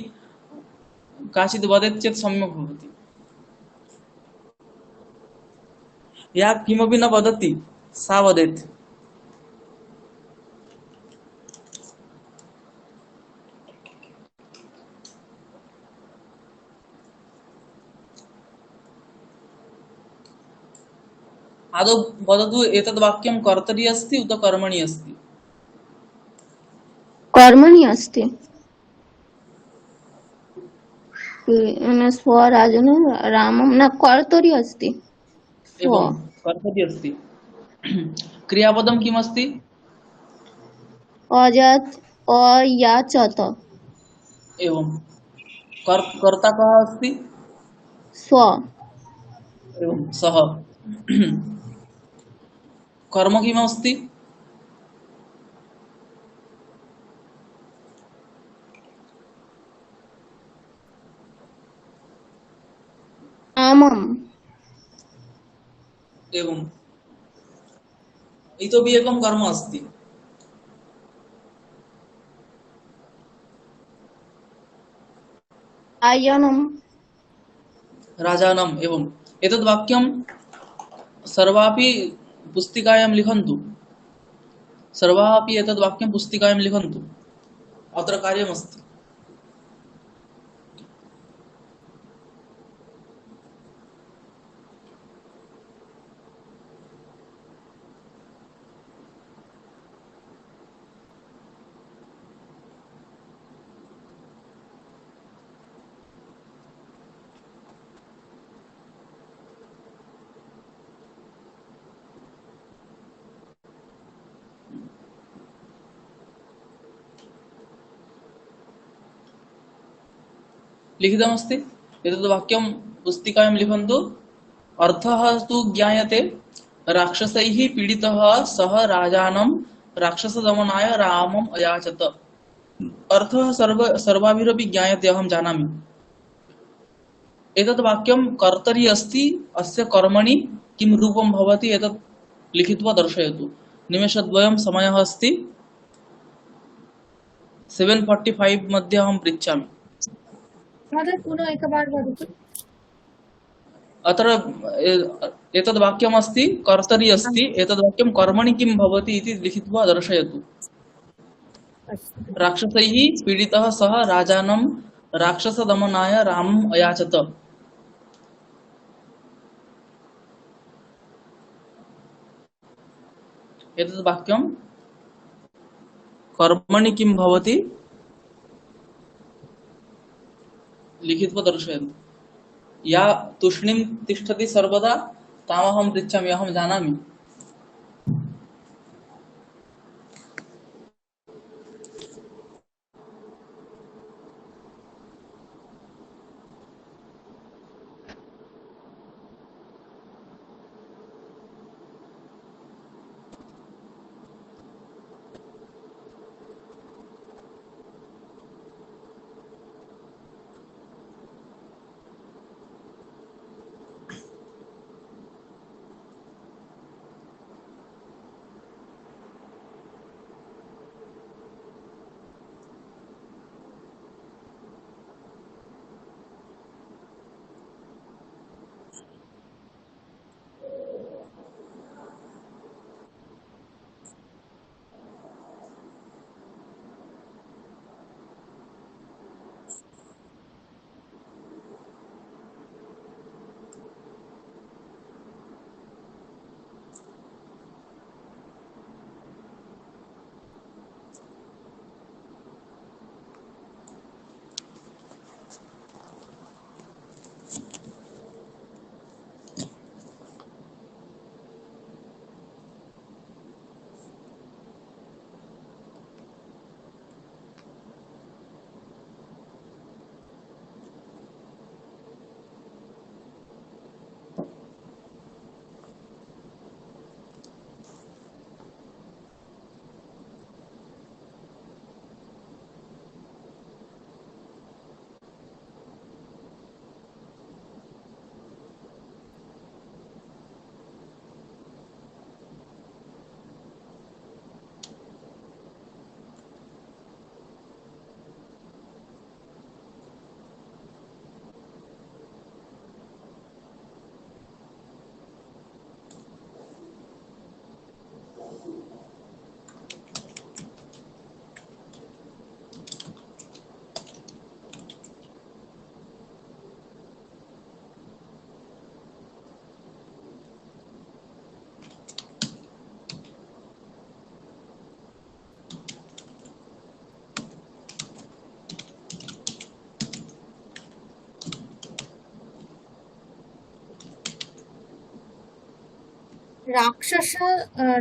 काचित् वदेत् चेत् सम्यक् भवति। या किमपि न वदति सा वदेत्। आदौ वदतु, एतद् वाक्यं कर्तरि अस्ति उत कर्मणि अस्ति? कर्मणि अस्ति। स्वराजन रामं न कर्तरि अस्ति। एवं कर्तरि अस्ति। क्रियापदं किमस्ति? अयाचत। एवं कर्ता कः अस्ति? स्व एवं सः। कर्म किमस्ति? आमम् एवं इतोपि एकं कर्म अस्ति। आयनम् राजानम्। एवं एतद् वाक्यं सर्वापि पुस्तिकायां लिखन्तु। सर्वाः अपि एतद् वाक्यं पुस्तिकायां लिखन्तु। अत्र कार्यमस्ति। लिखितमस्ति। एतद् वाक्यं पुस्तिकायां लिखन्तु। अर्थः तु ज्ञायते। राक्षसैः पीडितः सः राजानं राक्षसदमनाय रामम् अयाचत। अर्थः सर्वाभिरपि ज्ञायते, अहं जानामि। एतद् वाक्यं कर्तरि अस्ति। अस्य कर्मणि किं रूपं भवति एतत् लिखित्वा दर्शयतु। निमेषद्वयं समयः अस्ति। 7:45 मध्ये अहं पृच्छामि। महोदय पुनः एकवार वदतु। अत्र एतद् वाक्यम् अस्ति, कर्तरि अस्ति। एतद् वाक्यं कर्मणि किं भवति इति लिखित्वा दर्शयतु। राक्षसैः पीडितः सः राजानं राक्षसदमनाय रामम् अयाचत। एतद् वाक्यं कर्मणि किं भवति लिखित्वा दर्शयन्तु। या तूष्णीं तिष्ठति सर्वदा तामहं पृच्छामि, अहं जानामि।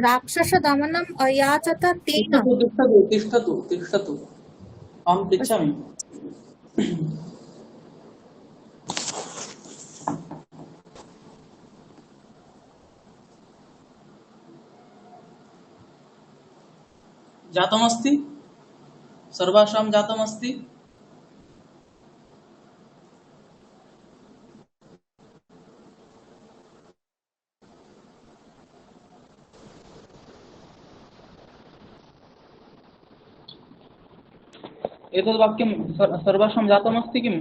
राक्षसदमनम् अयाचत तेन। तिष्ठतु तिष्ठतु तिष्ठतु तिष्ठतु, अहं पृच्छामि। जातमस्ति, सर्वासां जातमस्ति। एतद् वाक्यं सर्वासां जातमस्ति किम्?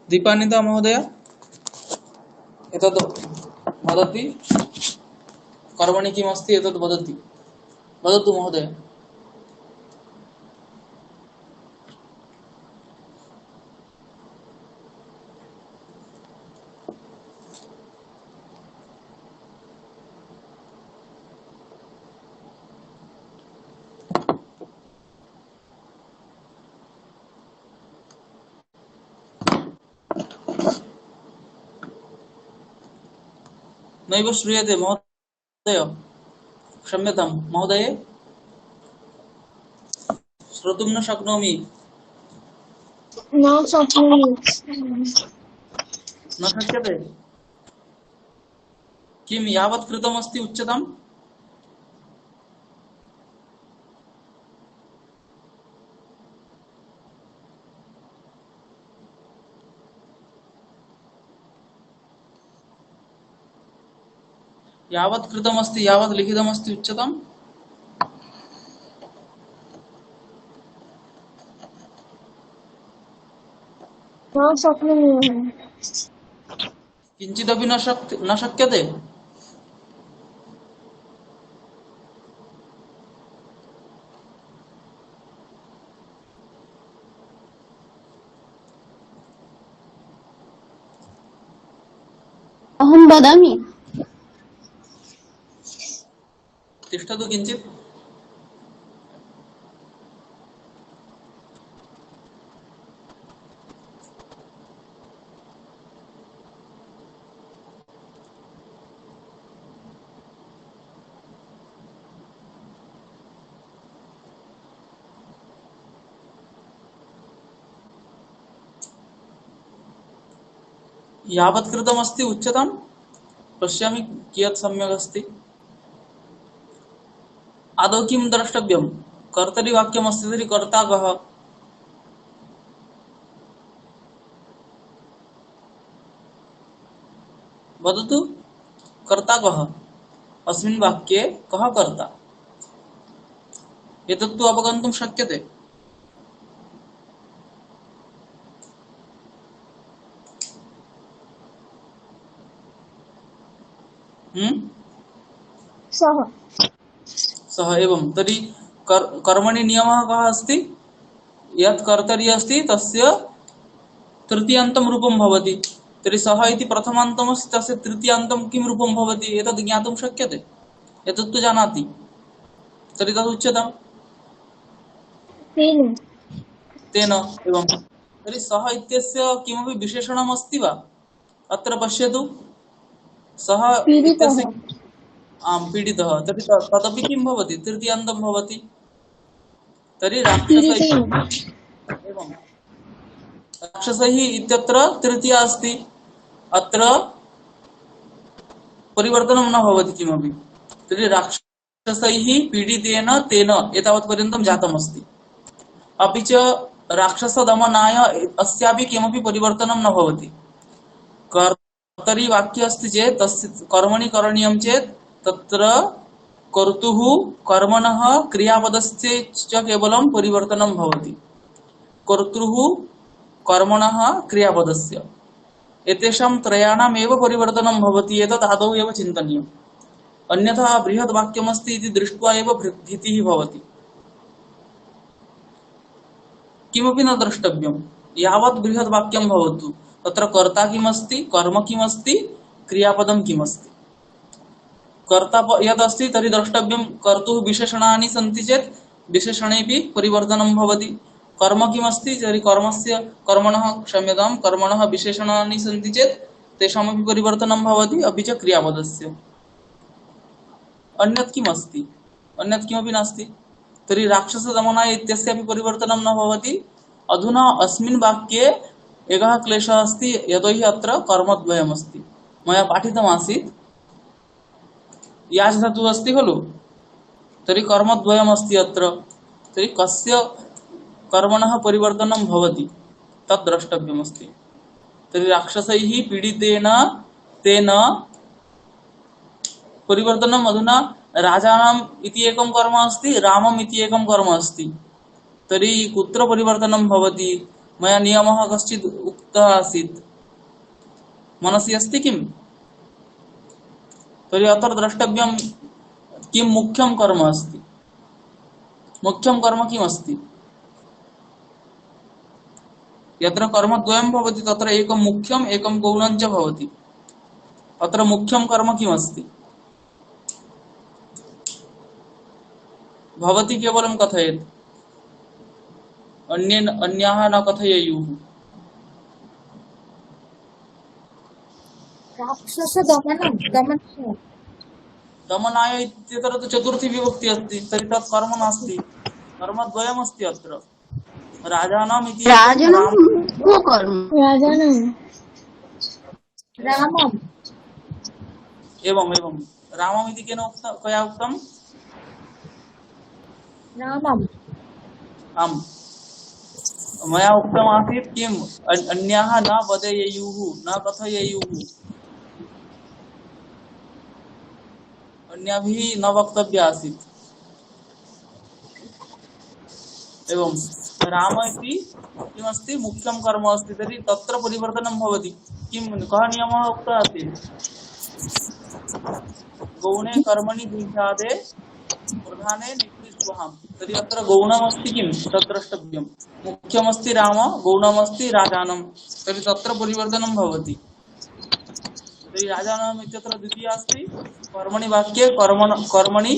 दीपानिता महोदय एतद् वदति, कर्मणि किम् अस्ति एतद् वदति, वदतु महोदय। नैव श्रूयते महोदय, क्षम्यतां महोदय, श्रोतुं न शक्नोमि। न शक्नोमि। न शक्यते? किं यावत् कृतमस्ति उच्यताम्? यावत् कृतमस्ति, यावत् लिखितमस्ति उच्यताम्? न शक्नोमि। किञ्चिदपि न शक्यते? अहं वदामि। तिष्ठतु किञ्चित्। यावत् कृतमस्ति उच्यताम्? पश्यामि कियत् सम्यक् अस्ति। आदौ किं द्रष्टव्यं? कर्तरि वाक्यमस्ति तर्हि कर्ता कः? वदतु, कर्ता कः? अस्मिन् वाक्ये कः कर्ता? एतत्तु अवगन्तुं शक्यते। सः। सः एवं तर्हि कर्मणि नियमः कः अस्ति? यत् कर्तरि अस्ति तस्य तृतीयान्तं रूपं भवति। तर्हि सः इति प्रथमान्तमस्ति, तस्य तृतीयान्तं किं रूपं भवति एतद् ज्ञातुं शक्यते? एतत्तु जानाति, तर्हि तद् उच्यताम्। तेन। तेन एवं तर्हि सः इत्यस्य किमपि विशेषणम् अस्ति वा? अत्र पश्यतु, सः पीडितः। इत्यस्य आम् पीडितः, तर्हि तदपि किं भवति? तृतीयान्तं भवति। तर्हि राक्षसः पीडितेन। एवं राक्षसैः इत्यत्र तृतीया अस्ति, अत्र परिवर्तनं न भवति किमपि। तर्हि राक्षसैः पीडितेन तेन एतावत्पर्यन्तं जातमस्ति। अपि च राक्षसदमनाय अस्यापि किमपि परिवर्तनं न भवति। कर्तरि वाक्य अस्ति चेत् तस्य कर्मणि करणीयं चेत् तत्र कर्तुः कर्मणः क्रियापदस्य च केवलं परिवर्तनं भवति। कर्तुः कर्मणः क्रियापदस्य एतेषां त्रयाणाम् एव परिवर्तनं भवति। एतत् आदौ एव चिन्तनीयम्, अन्यथा बृहत् वाक्यमस्ति इति दृष्ट्वा एव भीतिः भवति। किमपि न द्रष्टव्यं, यावत् बृहत् वाक्यं भवतु तत्र कर्ता किमस्ति, कर्म किमस्ति, क्रियापदं किमस्ति। कर्ता यदस्ति तर्हि द्रष्टव्यं कर्तुः विशेषणानि सन्ति चेत् विशेषणेऽपि परिवर्तनं भवति। कर्म किमस्ति तर्हि कर्मस्य कर्मणः क्षम्यतां कर्मणः विशेषणानि सन्ति चेत् तेषामपि परिवर्तनं भवति अपि च क्रियापदस्य अन्यत् किमस्ति अन्यत् किमपि नास्ति तर्हि राक्षसदमनाय इत्यस्यापि परिवर्तनं न भवति अधुना अस्मिन् वाक्ये एकः क्लेशः अस्ति यतोहि अत्र कर्मद्वयमस्ति मया पाठितमासीत् याज् धातुः अस्ति खलु तर्हि कर्मद्वयमस्ति अत्र तर्हि कस्य कर्मणः परिवर्तनं भवति तत् द्रष्टव्यमस्ति तर्हि राक्षसैः पीडितेन तेन परिवर्तनम् अधुना राजानाम् इति एकं कर्म अस्ति रामम् इति एकं कर्म अस्ति तर्हि कुत्र परिवर्तनं भवति मया नियमः कश्चित् उक्तः आसीत् मनसि अस्ति किम् तर्हि अत्र द्रष्टव्यं किं मुख्यं कर्म अस्ति मुख्यं कर्म किमस्ति यत्र कर्मद्वयं भवति तत्र एकं मुख्यम् एकं गौणं च भवति अत्र मुख्यं कर्म किमस्ति भवती केवलं कथयेत् अन्याः न कथयेयुः राक्षसदमनं दमनं दमनाय इत्यत्र तु चतुर्थी विभक्ति अस्ति तर्हि तत् कर्म नास्ति कर्मद्वयमस्ति अत्र राजानाम् इति राजनं को कर्म राजानं रामम् एवम् एवं रामम् इति केन उक्तं कया उक्तं रामम् आम् मया उक्तमासीत् किम् अन्याः न वदेयुः न कथयेयुः अन्याभिः न वक्तव्या आसीत् एवं राम इति किमस्ति मुख्यं कर्म अस्ति तर्हि तत्र परिवर्तनं भवति किं कः नियमः उक्तः आसीत् गौणे कर्मणि द्विजादे प्रधाने निकृष्टः तर्हि अत्र गौणमस्ति किं तत् द्रष्टव्यं मुख्यमस्ति राम गौणमस्ति राजानं तर्हि तत्र परिवर्तनं भवति तर्हि राजानम् इत्यत्र द्वितीया अस्ति कर्मणि वाक्ये कर्मणि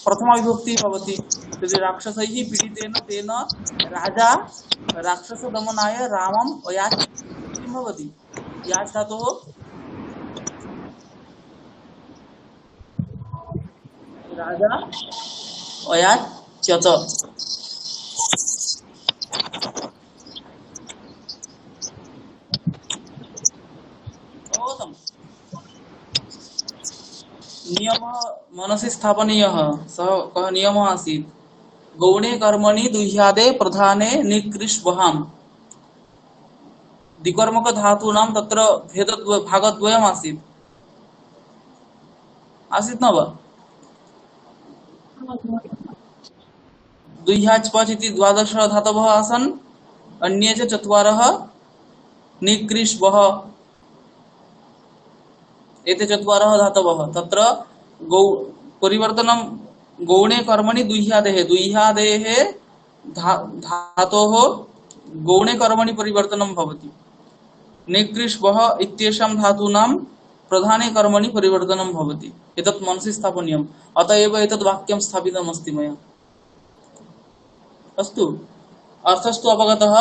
प्रथमा विभक्ति भवति तर्हि राक्षसैः पीडितेन तेन राजा राक्षसदमनाय रामम् अयाच किं भवति याच धातोः राजा अयाच्यत नियमः मनसि स्थापनीयः सः कः नियमः आसीत् गौणे कर्मणि दुह्यादे प्रधाने निकृष्वहाम् द्विकर्मक धातूनां तत्र भागद्वयम् आसीत् आसीत् न वा दुह्याच् पच् इति 12 धातवः आसन् अन्ये च 4 निकृष्वः एते 4 धातवः तत्र परिवर्तनं गौणे कर्मणि दुह्यादेः धातोः गौणे कर्मणि परिवर्तनं भवति निकृष्वः इत्येषां धातूनां प्रधाने कर्मणि परिवर्तनं भवति एतत् मनसि स्थापनीयम् अतः एव एतत् वाक्यं स्थापितमस्ति मया अस्तु अर्थस्तु अवगतः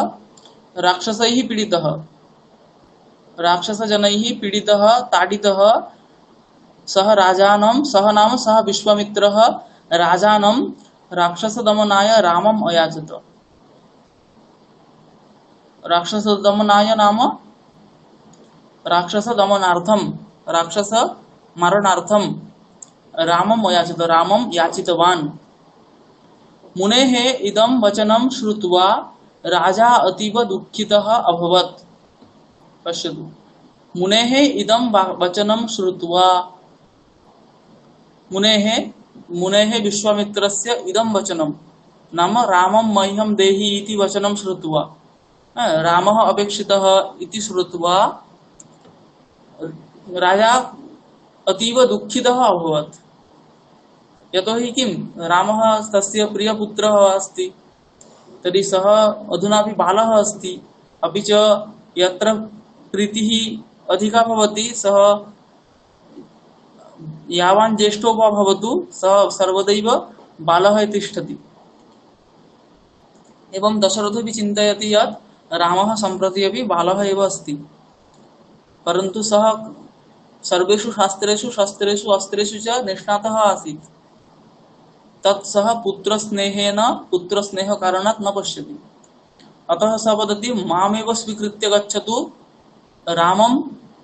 राक्षसैः पीडितः राक्षसजनैः पीडितः ताडितः सः राजानं सः नाम सः विश्वामित्रः राजानं राक्षसदमनाय रामम् अयाचत राक्षसदमनाय नाम राक्षसदमनार्थं राक्षसमारणार्थं रामम् अयाचत रामं याचितवान् मुनेः इदं वचनं श्रुत्वा राजा अतीव दुःखितः अभवत् पश्यतु मुनेः इदं वचनं श्रुत्वा मुनेः विश्वामित्रस्य इदं वचनं नाम रामं मह्यं देहि इति वचनं श्रुत्वा रामः अपेक्षितः इति श्रुत्वा राजा अतीव दुःखितः अभवत् यतोहि किं रामः तस्य प्रियपुत्रः अस्ति तर्हि सः अधुनापि बालः अस्ति अपि च यत्र प्रीतिः अधिका भवति सः यावान् ज्येष्ठो वा भवतु सः सर्वदैव बालः तिष्ठति एवं दशरथोऽपि चिन्तयति यत् रामः सम्प्रति अपि बालः एव अस्ति, परन्तु सः सर्वेषु शास्त्रेषु शस्त्रेषु अस्त्रेषु च निष्णातः आसीत्। तत् सः पुत्रस्नेहकारणात् न पश्यति। अतः सः वदति मामेव स्वीकृत्य गच्छतु, रामं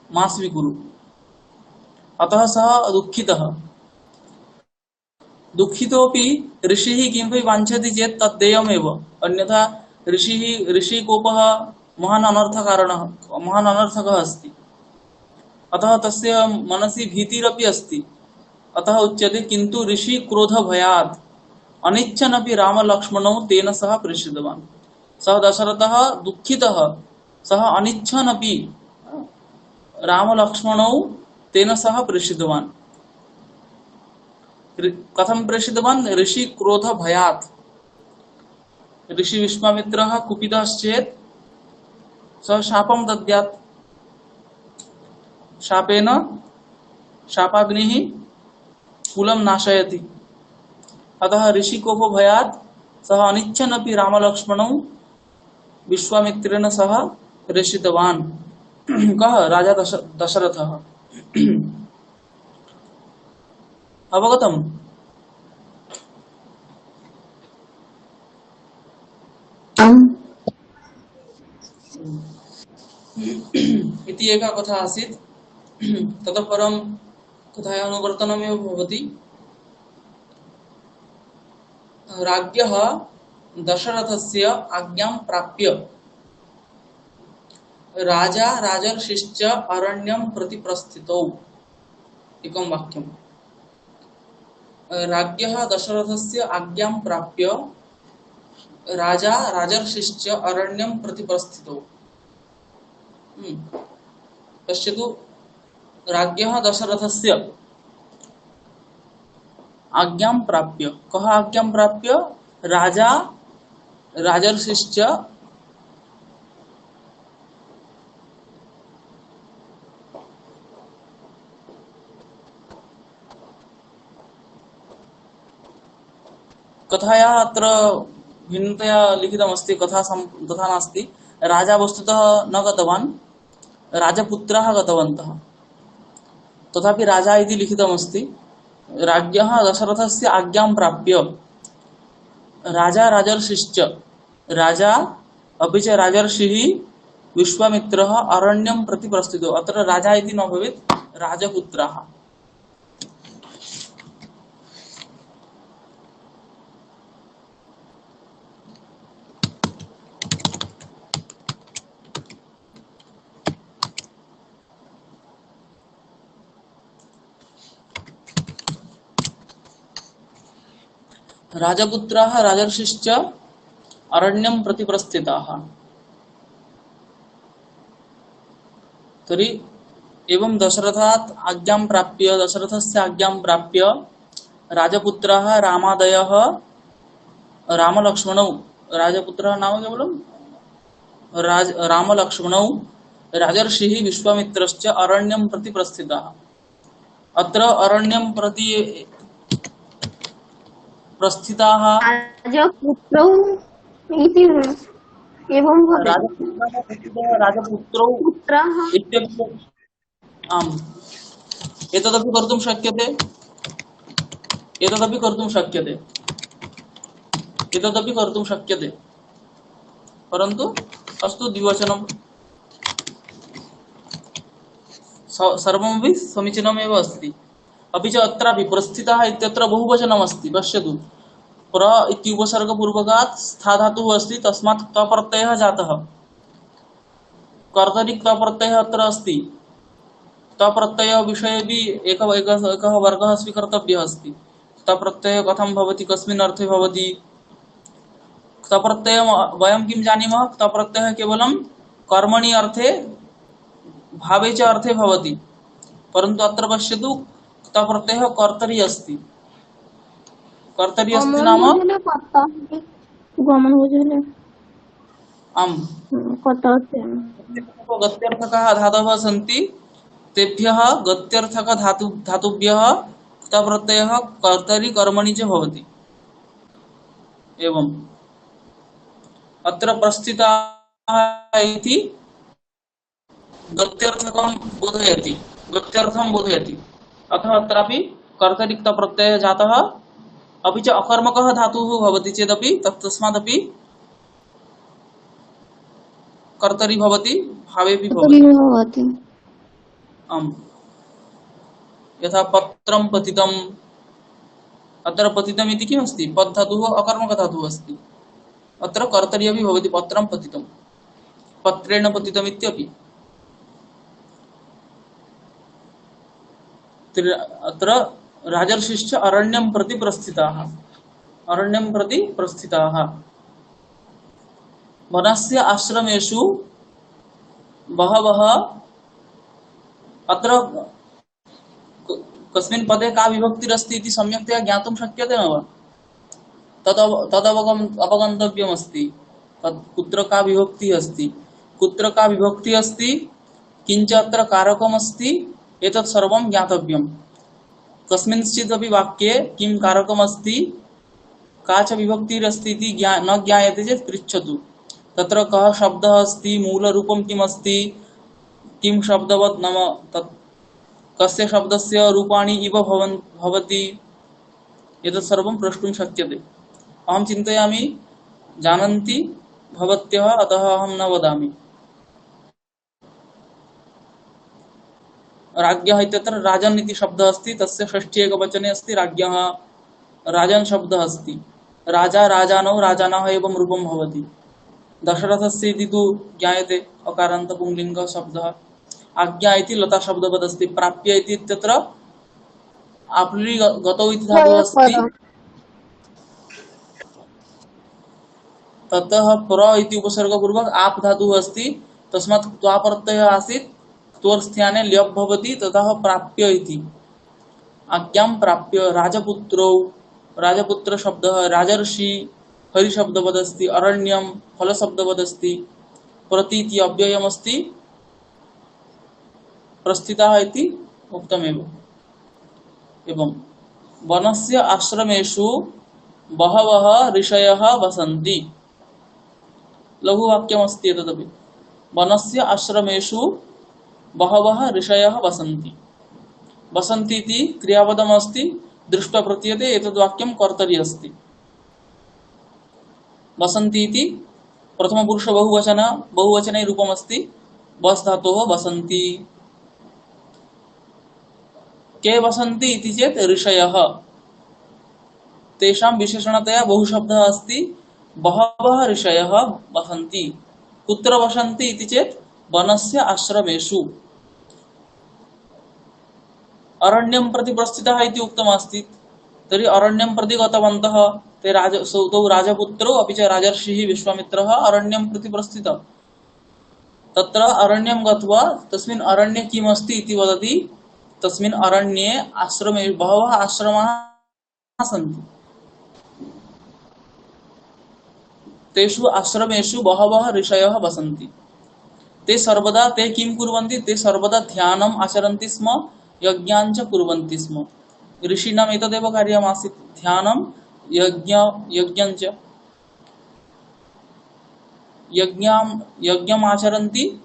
मा स्वीकुरु। अतः सः दुःखितः। दुःखितोऽपि ऋषिः किमपि वाञ्छति चेत् तत् देयमेव, अन्यथा ऋषिकोपः महान् अनर्थकः अस्ति। अतः तस्य मनसि भीतिरपि अस्ति। अतः उच्यते किन्तु ऋषि क्रोधभयात् अनिच्छन्नपि रामलक्ष्मणौ तेन सह प्रेषितवान्। सः दशरथः दुःखितः, सः अनिच्छन्नपि रामलक्ष्मणौ तेन सह प्रेषितवान्। कथं प्रेषितवान्? ऋषि क्रोधभयात्। ऋषि विश्वामित्रः कुपितश्चेत् सः शापं दद्यात्। शापेन शापाग्निः कुलं नाशयति। अतः ऋषिकोपभयात् सः अनिच्छन्नपि रामलक्ष्मणौ विश्वामित्रेण सह प्रेषितवान्। कः? राजा दशरथः। अवगतम्? इति एका कथा आसीत्। ततः परं कथायाः अनुवर्तनमेव भवति। राज्ञः दशरथस्य आज्ञां प्राप्य राजा राजर्षिश्च अरण्यं प्रति प्रस्थितौ। एकं वाक्यम्। राज्ञः दशरथस्य आज्ञां प्राप्य राजा राजर्षिश्च अरण्यं प्रति प्रस्थितौ। पश्यतु, राज्ञः दशरथस्य आज्ञां प्राप्य, कः आज्ञां प्राप्य? राजा राजर्षिश्च कथायाः अत्र भिन्नतया लिखितमस्ति। कथा तथा नास्ति। राजा वस्तुतः न गतवान्, राजपुत्राः गतवन्तः। तथापि राजा इति लिखितमस्ति। राज्ञः दशरथस्य आज्ञां प्राप्य राजा राजर्षिश्च, राजा अपि च राजर्षिः विश्वामित्रः अरण्यं प्रति प्रस्थितौ। अत्र राजा इति न भवेत्, राजपुत्राः। राजपुत्राः राजर्षिश्च अरण्यं प्रति प्रस्थिताः। तर्हि एवं दशरथस्य आज्ञां प्राप्य राजपुत्राः रामादयः रामलक्ष्मणौ, राजपुत्रः नाम केवलं रामलक्ष्मणौ राजर्षिः विश्वामित्रश्च अरण्यं प्रति प्रस्थिताः। अत्र अरण्यं प्रति प्रस्थिताः राजपुत्रौ इति एवं राजपुत्रौ पुत्रः इत्यपि आम्, एतदपि कर्तुं शक्यते, एतदपि कर्तुं शक्यते, परन्तु अस्तु, द्विवचनं सर्वमपि समीचीनमेव अस्ति। अपि च अत्रापि प्रस्थिताः इत्यत्र बहुवचनमस्ति। पश्यतु, प्र इति उपसर्गपूर्वकात् स्था धातुः अस्ति, तस्मात् क्त प्रत्ययः जातः। कर्तरि क्त प्रत्ययः अत्र अस्ति। क्त प्रत्यय विषये अपि एकः वर्गः स्वीकर्तव्यः अस्ति। क्त प्रत्ययः कथं भवति, कस्मिन् अर्थे भवति। क्त प्रत्ययं वयं किं जानीमः? क्त प्रत्ययः केवलं कर्मणि अर्थे, भावे च अर्थे भवति, परन्तु अत्र पश्यतु, क्त प्रत्ययः कर्तरि अस्ति। कर्तरि अस्ति नाम गमन बुझले आम्, गत्यर्थकाः धातवः सन्ति, तेभ्यः गत्यर्थक धातुभ्यः क्त प्रत्ययः कर्तरि कर्मणि च भवति। एवं अत्र प्रस्थिताः इति गत्यर्थं बोधयति अतः अत्रापि कर्तरिक्तप्रत्ययः जातः अपि च अकर्मकः धातुः भवति चेदपि तस्मादपि कर्तरि भवति भावेपि भवति भवति आम् यथा पत्रं पतितम् अत्र पतितम् इति किमस्ति पद् धातुः अकर्मकधातुः अस्ति अत्र कर्तरि अपि भवति पत्रं पतितं पत्रेण पतितम् इत्यपि अत्र राजर्षिश्च अरण्यं प्रति प्रस्थिताः वनस्य आश्रमेषु बहवः अत्र कस्मिन् पदे का विभक्तिरस्ति इति सम्यक्तया ज्ञातुं शक्यते न वा अवगन्तव्यमस्ति कुत्र का विभक्तिः अस्ति किञ्च अत्र कारकमस्ति एतत् सर्वं ज्ञातव्यं कस्मिंश्चित् अपि वाक्ये किं कारकमस्ति का च विभक्तिरस्ति इति न ज्ञायते चेत् पृच्छतु तत्र कः शब्दः अस्ति मूलरूपं किमस्ति किं शब्दवत् नाम तत् कस्य शब्दस्य रूपाणि इव भवति एतत् सर्वं प्रष्टुं शक्यते अहं चिन्तयामि जानन्ति भवत्यः अतः अहं न वदामि राज्ञः इत्यत्र राजन् इति शब्दः अस्ति तस्य षष्ठी एकवचने अस्ति राज्ञः राजन् शब्दः अस्ति राजा राजानौ राजानः एवं रूपं भवति दशरथस्य इति तु ज्ञायते अकारान्त पुंलिङ्ग शब्दः आज्ञा इति लता शब्दवत् अस्ति प्राप्य इति इत्यत्र आप्लुरि गतौ इति धातुः अस्ति ततः प्र इति उपसर्गपूर्वक आप धातुः अस्ति तस्मात् त्वा प्रत्ययः आसीत् त्वर्स्थाने ल्यप् भवति ततः प्राप्य इति आज्ञां प्राप्य राजपुत्र शब्दः राजर्षि हरि शब्दवदस्ति अरण्यं फल शब्दवदस्ति प्रति इति अव्ययमस्ति प्रस्थितः इति उक्तमेव एवं वनस्य आश्रमेषु बहवः ऋषयः वसन्ति लघुवाक्यमस्ति एतदपि वनस्य आश्रमेषु बहवः ऋषयः वसन्ति वसन्ति इति क्रियापदमस्ति दृष्ट्वा प्रतीयते एतद् वाक्यं कर्तरि अस्ति वसन्ति इति प्रथमपुरुष बहुवचने रूपमस्ति वस् धातोः वसन्ति के वसन्ति इति चेत् ऋषयः तेषां विशेषणतया बहुशब्दः अस्ति बहवः ऋषयः वसन्ति कुत्र वसन्ति इति चेत् वनस्य आश्रमेषु अरण्यं प्रति प्रस्थितः इति उक्तमस्ति तर्हि अरण्यं प्रति गतवन्तः ते तौ राजपुत्रौ अपि च राजर्षिः विश्वामित्रः अरण्यं प्रति प्रस्थितः तत्र अरण्यं गत्वा तस्मिन् अरण्ये किमस्ति इति वदति तस्मिन् अरण्ये आश्रमे बहवः आश्रमाः सन्ति तेषु आश्रमेषु बहवः ऋषयः वसन्ति ते किं कुर्वन्ति ते सर्वदा ध्यानम् आचरन्ति स्म यज्ञाञ्च कुर्वन्ति स्म ऋषीणाम् एतदेव कार्यमासीत् ध्यानं यज्ञञ्च यज्ञम् आचरन्ति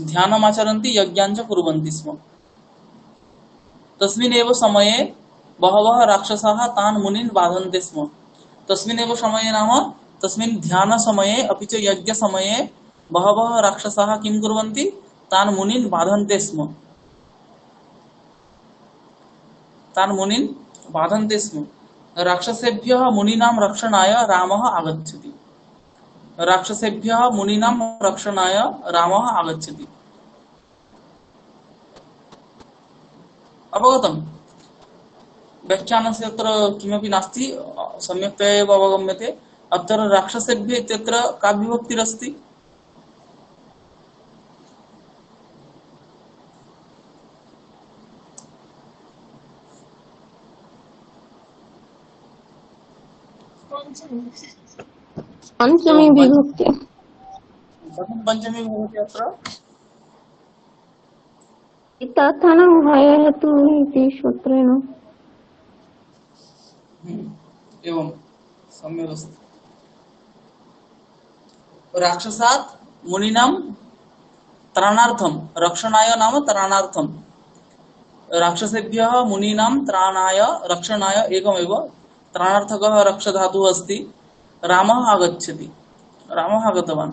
ध्यानम् आचरन्ति यज्ञाञ्च कुर्वन्ति स्म तस्मिन्नेव समये बहवः राक्षसाः तान् मुनीन् बाधन्ते स्म तस्मिन्नेव समये नाम तस्मिन् ध्यानसमये अपि च यज्ञसमये बहवः राक्षसाः किं कुर्वन्ति तान् मुनीन् बाधन्ते स्म राक्षसेभ्यः मुनीनां रक्षणाय रामः आगच्छति अवगतम् व्याख्यानस्य अत्र किमपि नास्ति सम्यक्तया एव अवगम्यते अत्र राक्षसेभ्यः इत्यत्र का विभक्तिरस्ति पंचमी विभक्ति पंचमी विभक्ति अत्र तथानं भयहेतु इति सूत्रेण एवं सम्यक् अस्ति राक्षसात् मुनिनां त्राणार्थम रक्षणाय नाम त्राणार्थम राक्षसेभ्यः मुनीनां त्राणाय रक्षणाय एकमेव त्राणार्थकः रक्षधातुः अस्ति रामः आगच्छति रामः आगतवान्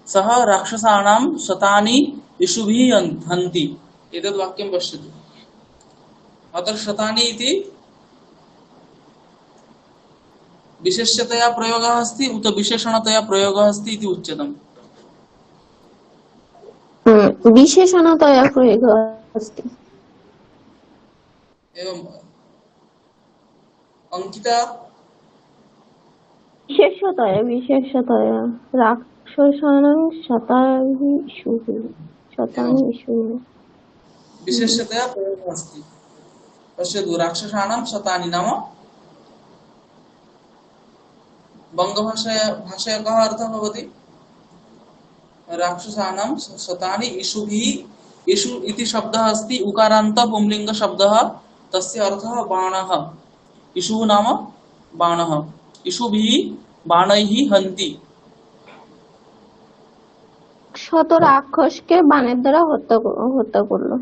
सः राक्षसाणां शतानि इषुभिः हन्ति एतद् वाक्यं पश्यतु अत्र शतानि इति विशेष्यतया प्रयोगः अस्ति उत विशेषणतया प्रयोगः अस्ति इति उच्यतम् विशेषणतया प्रयोगः अस्ति। एवं अंकिता विशेषतया राक्षसानां शतानि इषुः विशेषतया प्रयोगः अस्ति पश्यतु राक्षसानां शतानि नाम बंगभाषया कः अर्थः भवति राक्षसानां शतानि इषुभिः इषु इति शब्दः अस्ति उकारान्त पुंलिङ्ग शब्दः तस्य अर्थः बाणः इषुः नाम बाणः इषुभिः बाणैः हन्ति শত রাক্ষসকে বাণের দ্বারা হত্যা করলো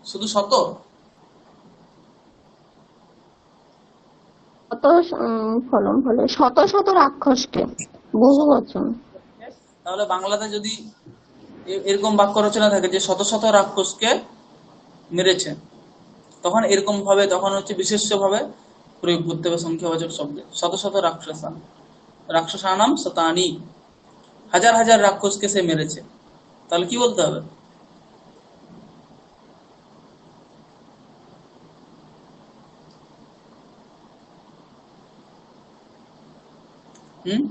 শুধু শত ফলন ফলে শত শত রাক্ষসকে বহু বচন। তাহলে বাংলাতে যদি এরকম বাক্য রচনা থাকে যে শত শত রাক্ষসকে মেরেছে তখন এরকম ভাবে তখন হচ্ছে বিশেষ্য ভাবে প্রয়োগ করতে হবে সংখ্যাবাচক শব্দে শত শত রাক্ষসানাম শতানি হাজার হাজার রাক্ষসকে সে মেরেছে তাহলে কি বলতে হবে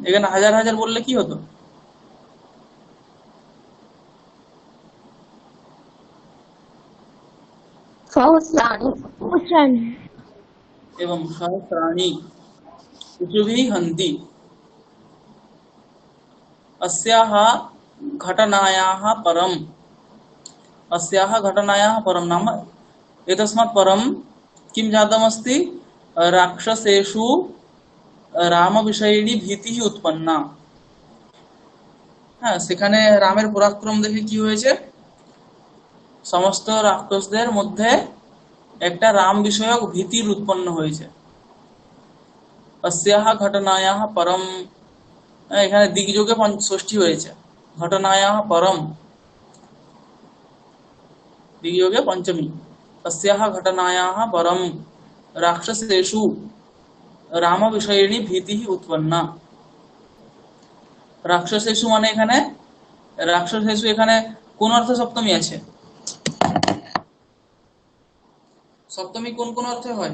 এখানে হাজার হাজার বললে কি হতো সহস্রাণী एवं सहस्राणि इषुभिः हन्ति अस्याः घटनायाः परं नाम एतस्मात् परं किं जातमस्ति राक्षसेषु रामविषयिणी भीतिः उत्पन्ना হ্যাঁ সেখানে রামের পরাক্রম দেখে কি হয়েছে সমস্ত রাক্ষসদের মধ্যে একটা রাম বিষয়ক ভীতির উৎপন্ন হয়েছে अस्याः घटनायाः परम এখানে দিগযোগে ষষ্ঠী হয়েছে ঘটনাयाः परम दिग्योगे पंचमी अस्याः घटनायाः परम राक्षसेषु राम विषयिणी भीतिः उत्पन्ना राक्षसेषु মানে এখানে রাক্ষসেষু এখানে কোন অর্থ সপ্তমী আছে সপ্তমী কোন কোন অর্থে হয়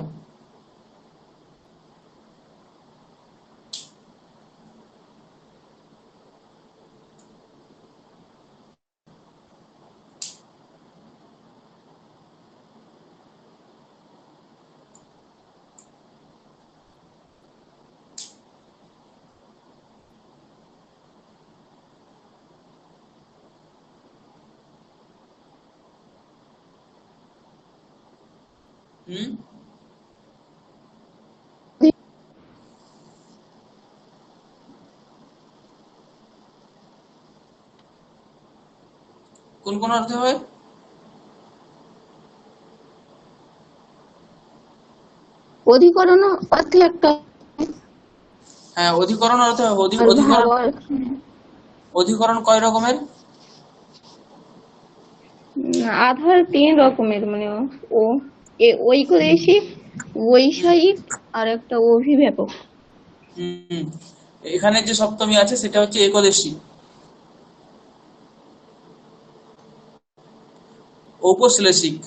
কোন কোন অর্থে হয় অধিকরণ অর্থে একটা হ্যাঁ অধিকরণ অর্থে হয় অধিকরণ কয় রকমের আধার 3 রকমের মানে ও ঐকদেশিক বৈষয়িক আর একটা অভিব্যাপক এখানে যে সপ্তমী আছে সেটা হচ্ছে একদেশী औपश्लेषिक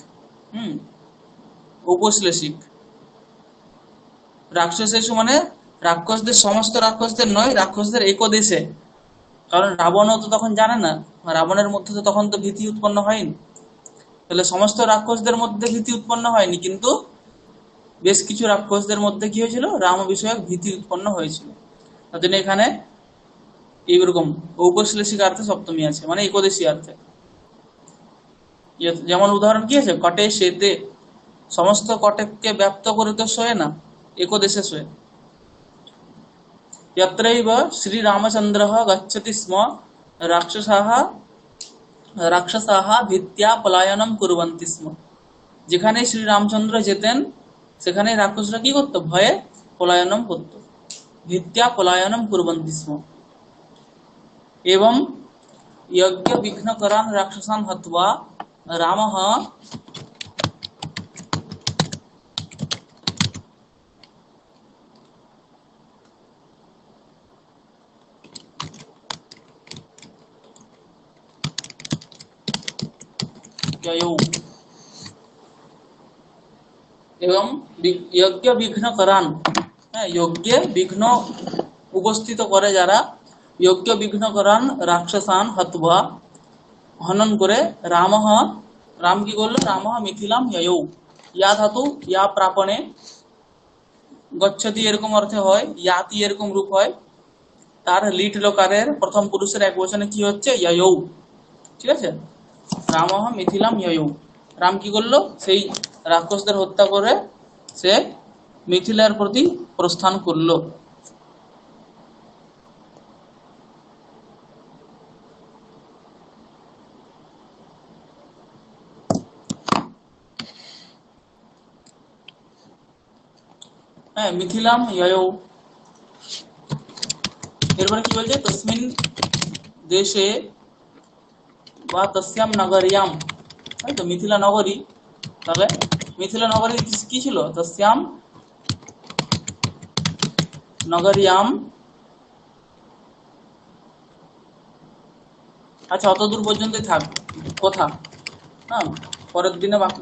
औपश्लेषिक রাক্ষসেষু মানে রাক্ষসদের সমস্ত রাক্ষসদের নয় রাক্ষসদের একদেশে কারণ রাবণও তো তখন জানে না রাবণের মধ্যে তো তখন তো ভীতি উৎপন্ন হয়নি তাহলে সমস্ত রাক্ষসদের মধ্যে ভীতি উৎপন্ন হয়নি কিন্তু বেশ কিছু রাক্ষসদের মধ্যে কি হয়েছিল রাম বিষয়ক ভীতি উৎপন্ন হয়েছিল তার জন্য এখানে এইরকম ঔপশ্লেষিক অর্থে সপ্তমী আছে মানে একদেশী অর্থে যেমন উদাহরণ কি আছে কটে সেতে সমস্ত কটেককে ব্যাপ্ত করে তো শোয়ে না একদেশে শোয়ে यत्रैव श्रीरामचन्द्रः गच्छति स्म রাক্ষসাः ভীত্যা পলায়নম কুর্বন্তি স্ম। যেখানে শ্রী রামচন্দ্র যেতেন সেখানে রাক্ষসরা কি করতো? ভয়ে পলায়নম করত। ভীত্যা পলায়নম কুর্বন্তি স্ম। এবং যজ্ঞ বিঘ্নকরান রাক্ষসান হত্বা রামঃ এবং যজ্ঞ বিঘ্ন করান, হ্যাঁ, যজ্ঞে বিঘ্ন উপস্থিত করে যারা, যজ্ঞ বিঘ্ন করান রাক্ষসান হত্বা হনন করে রাম কি করলো? রামঃ মিথিলাম যয়ৌ। ইয়া ধাতু ইয়া প্রাপণে, গচ্ছতি এরকম অর্থে হয়, ইয়াতি এরকম রূপ হয়, তার লিট লকারের প্রথম পুরুষের এক বচনে কি হচ্ছে? যয়ৌ। ঠিক আছে, রামঃ মিথিলাম যয়ৌ। রাম কি করলো? সেই রাক্ষসদের হত্যা করে সে মিথিলার প্রতি প্রস্থান করলো। হ্যাঁ, মিথিলাম যয়ৌ। এরপরে কি বলছে? তস্মিন দেশে বা তস্যাম নগরিয়াম, তাই তো, মিথিলা নগরী। তাহলে মিথিলা নগরী কি ছিল? তস্যাম নগরিয়াম। আচ্ছা, অতদূর পর্যন্তই থাক কথা, হ্যাঁ, পরের দিনে বাকি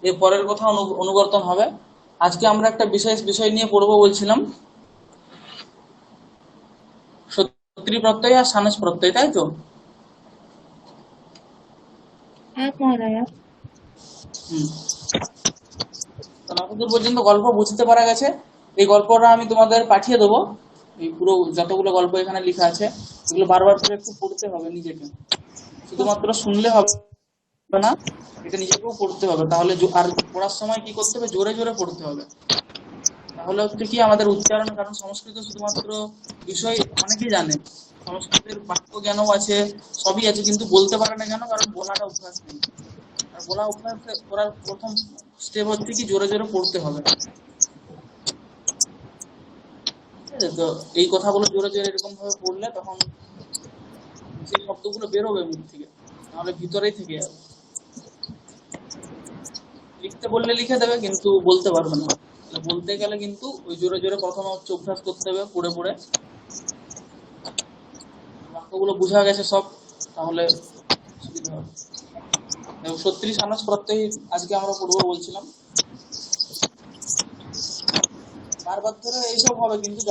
এর পরের কথা অনুবর্তন হবে। আজকে আমরা একটা বিশেষ বিষয় নিয়ে পড়বো বলছিলাম, সত্যি প্রত্যয় আর সানস প্রত্যয়, তাই তো? হ্যাঁ মহারায়া। অতদূর পর্যন্ত গল্প বুঝতে পারা গেছে। এই গল্পটা আমি তোমাদের পাঠিয়ে দেবো, এই পুরো যতগুলো গল্প এখানে লেখা আছে এগুলো বারবার করে একটু পড়তে হবে নিজেকে, শুধুমাত্র শুনলে হবে না, এটা নিজেকেও পড়তে হবে। তাহলে আর পড়ার সময় কি করতে হবে? জোরে জোরে পড়তে হবে। তাহলে হচ্ছে কি আমাদের উচ্চারণ, কারণ সংস্কৃত শুধুমাত্র বিষয় অনেকেই জানে, সংস্কৃতের বাক্য জ্ঞানও আছে, সবই আছে, কিন্তু বলতে পারে না কেন? কারণ বলাটা অভ্যাস নেই। আর বলা অভ্যাস করার প্রথম স্টেপ হচ্ছে কি জোরে জোরে পড়তে হবে। তো এই কথাগুলো জোরে জোরে এরকম ভাবে পড়লে তখন সেই শব্দগুলো বেরোবে মুখ থেকে, নাহলে ভিতরেই থেকে যাবে। লিখতে বললে লিখে দেবে, কিন্তু বলতে পারবে না। বলতে গেলে কিন্তু ওই জোরে জোরে প্রথমে হচ্ছে অভ্যাস করতে হবে, পড়ে পড়ে। বাক্যগুলো বোঝা গেছে সব, তাহলে সুবিধা হবে। সত্যি সানস প্রত্যয় আজকে আমরা পড়বো বলছিলাম। বারবার ধরে এইসব হবে, কিন্তু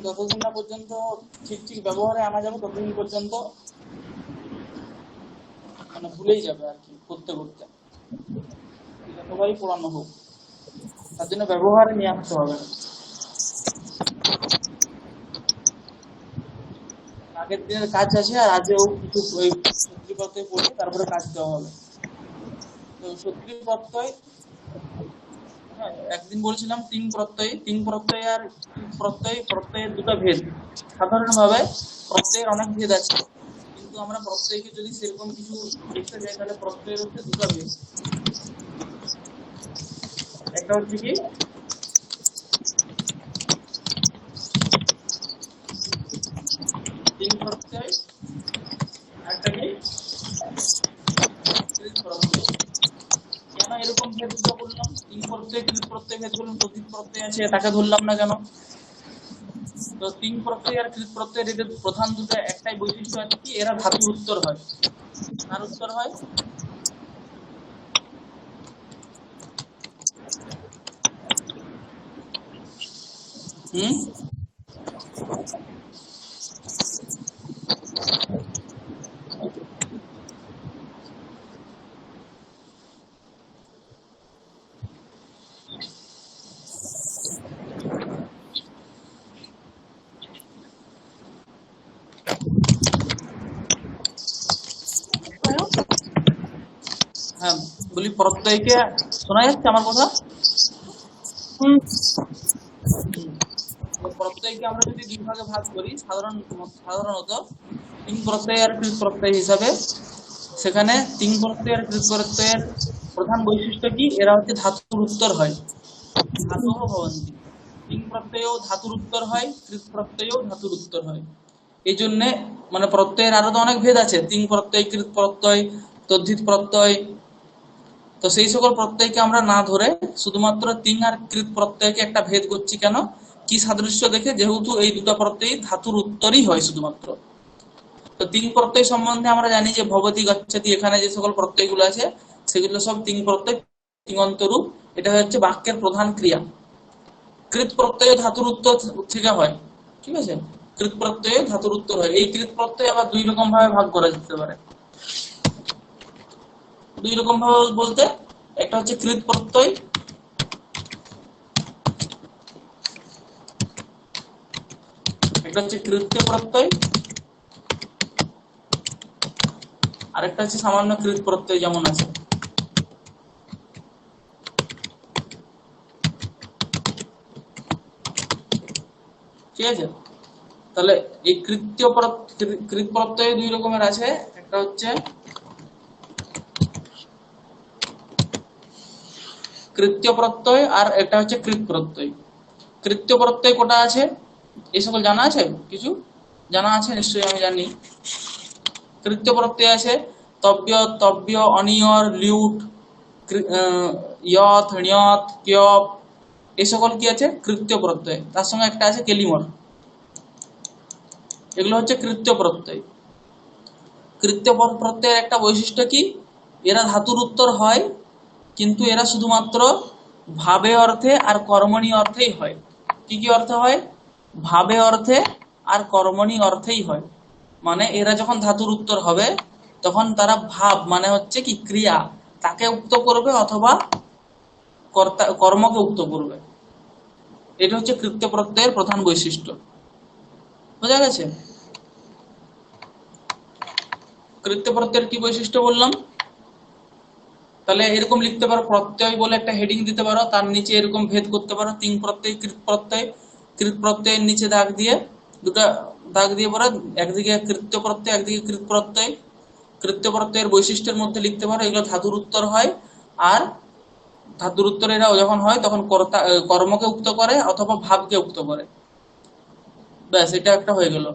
যতদিন না পর্যন্ত ঠিক ঠিক ব্যবহারে আনা যাবে ততদিন পর্যন্ত মানে ভুলেই যাবে আর কি, করতে করতে। যতবারই পড়ানো হোক, তার জন্য ব্যবহারে নিয়ে আসতে হবে। আগের দিনের কাজ আছে, আর আজও কিছু ওই সত্যি প্রত্যয় পড়ে তারপরে কাজ দেওয়া হবে। তো সত্যি প্রত্যয়, হ্যাঁ, একদিন বলছিলাম তিন প্রত্যয় আর প্রত্যয়ের দুটো ভেদ। সাধারণভাবে প্রত্যয়ের অনেক ভেদ আছে, কিন্তু আমরা প্রত্যয়কে যদি সেরকম কিছু দেখতে যাই তাহলে প্রত্যয়ের হচ্ছে দুটো ভেদ। একটা হচ্ছে কি তিন প্রত্যয়, একটা কি কৃৎ প্রত্যয়। কেন এরকম ভেদ দুটো বললাম? তিন প্রত্যয় কৃৎ প্রত্যয় ভেদ বললাম, তদ্ধিত প্রত্যয় আছে তাকে ধরলাম না কেন? তো তিন প্রত্যয় আর কৃৎ প্রত্যয়ের এদের প্রধান দুটো একটাই বৈশিষ্ট্য আছে কি, এরা ধাতুর উত্তর হয়। কার উত্তর হয়? হ্যাঁ, বলি প্রত্যয়কে শোনা যাচ্ছে আমার কথা? তো প্রত্যয়কে আমরা যদি দুই ভাগে ভাগ করি সাধারণত তিন প্রত্যয় আর কৃত প্রত্যয় হিসাবে, সেখানে তিন প্রত্যয় আর কৃত প্রত্যয়ের প্রধান বৈশিষ্ট্য কি, এরা হচ্ছে ধাতুর উত্তর হয়, ধাতু ভবন্তি। তিন প্রত্যয়ও ধাতুর উত্তর হয়, কৃত প্রত্যয়ও ধাতুর উত্তর হয়। এই জন্য মানে প্রত্যয়ের আরো তো অনেক ভেদ আছে, তিন প্রত্যয়, কৃত প্রত্যয়, তদ্ধিত প্রত্যয়। তো সেই সকল প্রত্যয়কে আমরা না ধরে শুধুমাত্র তিন আর কৃত প্রত্যয়কে একটা ভেদ করছি কেন, কি সাদৃশ্য দেখে, যেহেতু এই দুটো প্রত্যয় ধাতুর উত্তরই হয় শুধুমাত্র। তো তিন প্রত্যয় সম্বন্ধে আমরা জানি যে ভবতি, গচ্ছতি, এখানে যে সকল প্রত্যয়গুলো আছে সেগুলো সব তিন প্রত্যয়, তিঙন্ত রূপ। এটা হচ্ছে বাক্যের প্রধান ক্রিয়া। কৃত প্রত্যয় ধাতুর উত্তর থেকে হয়, ঠিক আছে, কৃত প্রত্যয় ধাতুর উত্তর হয়। এই কৃত প্রত্যয় আবার দুই রকম ভাবে ভাগ করা যেতে পারে। দুই রকম ভাবে বলতে, একটা হচ্ছে কৃত প্রত্যয়, একটা হচ্ছে কৃত্য প্রত্যয়, আর একটা হচ্ছে সামান্য কৃত প্রত্যয় যেমন আছে। ঠিক আছে, তাহলে এই কৃত প্রত্যয় দুই রকমের আছে, একটা হচ্ছে কৃত্য প্রত্যয় আর একটা হচ্ছে কৃত প্রত্যয়। কৃত্য প্রত্যয় কোটা আছে এই সকল জানা আছে? কিছু জানা আছে নিশ্চয়ই, আমি জানি। কৃত্য প্রত্যয় আছে তব্য, তব্য, অনিয়র, লিউট, ইয়ত, ণিয়ত, ক্যপ, এই সকল কি আছে কৃত্য প্রত্যয়। তার সঙ্গে একটা আছে কেলিমর। এগুলো হচ্ছে কৃত্য প্রত্যয়। কৃত্য প্রত্যয়ের একটা বৈশিষ্ট্য কি, এরা ধাতুর উত্তর হয়, কিন্তু এরা শুধুমাত্র ভাবে অর্থে আর কর্মণী অর্থেই হয়। কি কি অর্থে হয়? ভাবে অর্থে আর কর্মণী অর্থেই হয়। মানে এরা যখন ধাতুর উত্তর হবে তখন তারা ভাব মানে হচ্ছে কি ক্রিয়া, তাকে উক্ত করবে অথবা কর্মকে উক্ত করবে। এটা হচ্ছে কৃত্য প্রত্যয়ের প্রধান বৈশিষ্ট্য। বোঝা গেছে? কৃত্য প্রত্যয়ের কি বৈশিষ্ট্য বললাম? তাহলে এরকম লিখতে পারো, প্রত্যয় বলে একটা হেডিং দিতে পারো, তার নিচে এরকম ভেদ করতে পারো, তিন প্রত্যয়, কৃত প্রত্যয়। কৃত প্রত্যয়ের নিচে দাগ দিয়ে, দুটা দাগ দিয়ে পরে একদিকে কৃত্য প্রত্যয়, একদিকে কৃত প্রত্যয়। কৃত্য প্রত্যয়ের বৈশিষ্ট্যের মধ্যে লিখতে পারো এগুলো ধাতুর উত্তর হয়, আর ধাতুর উত্তর এরা যখন হয় তখন কর্মকে উক্ত করে অথবা ভাবকে উক্ত করে। ব্যাস, এটা একটা হয়ে গেল।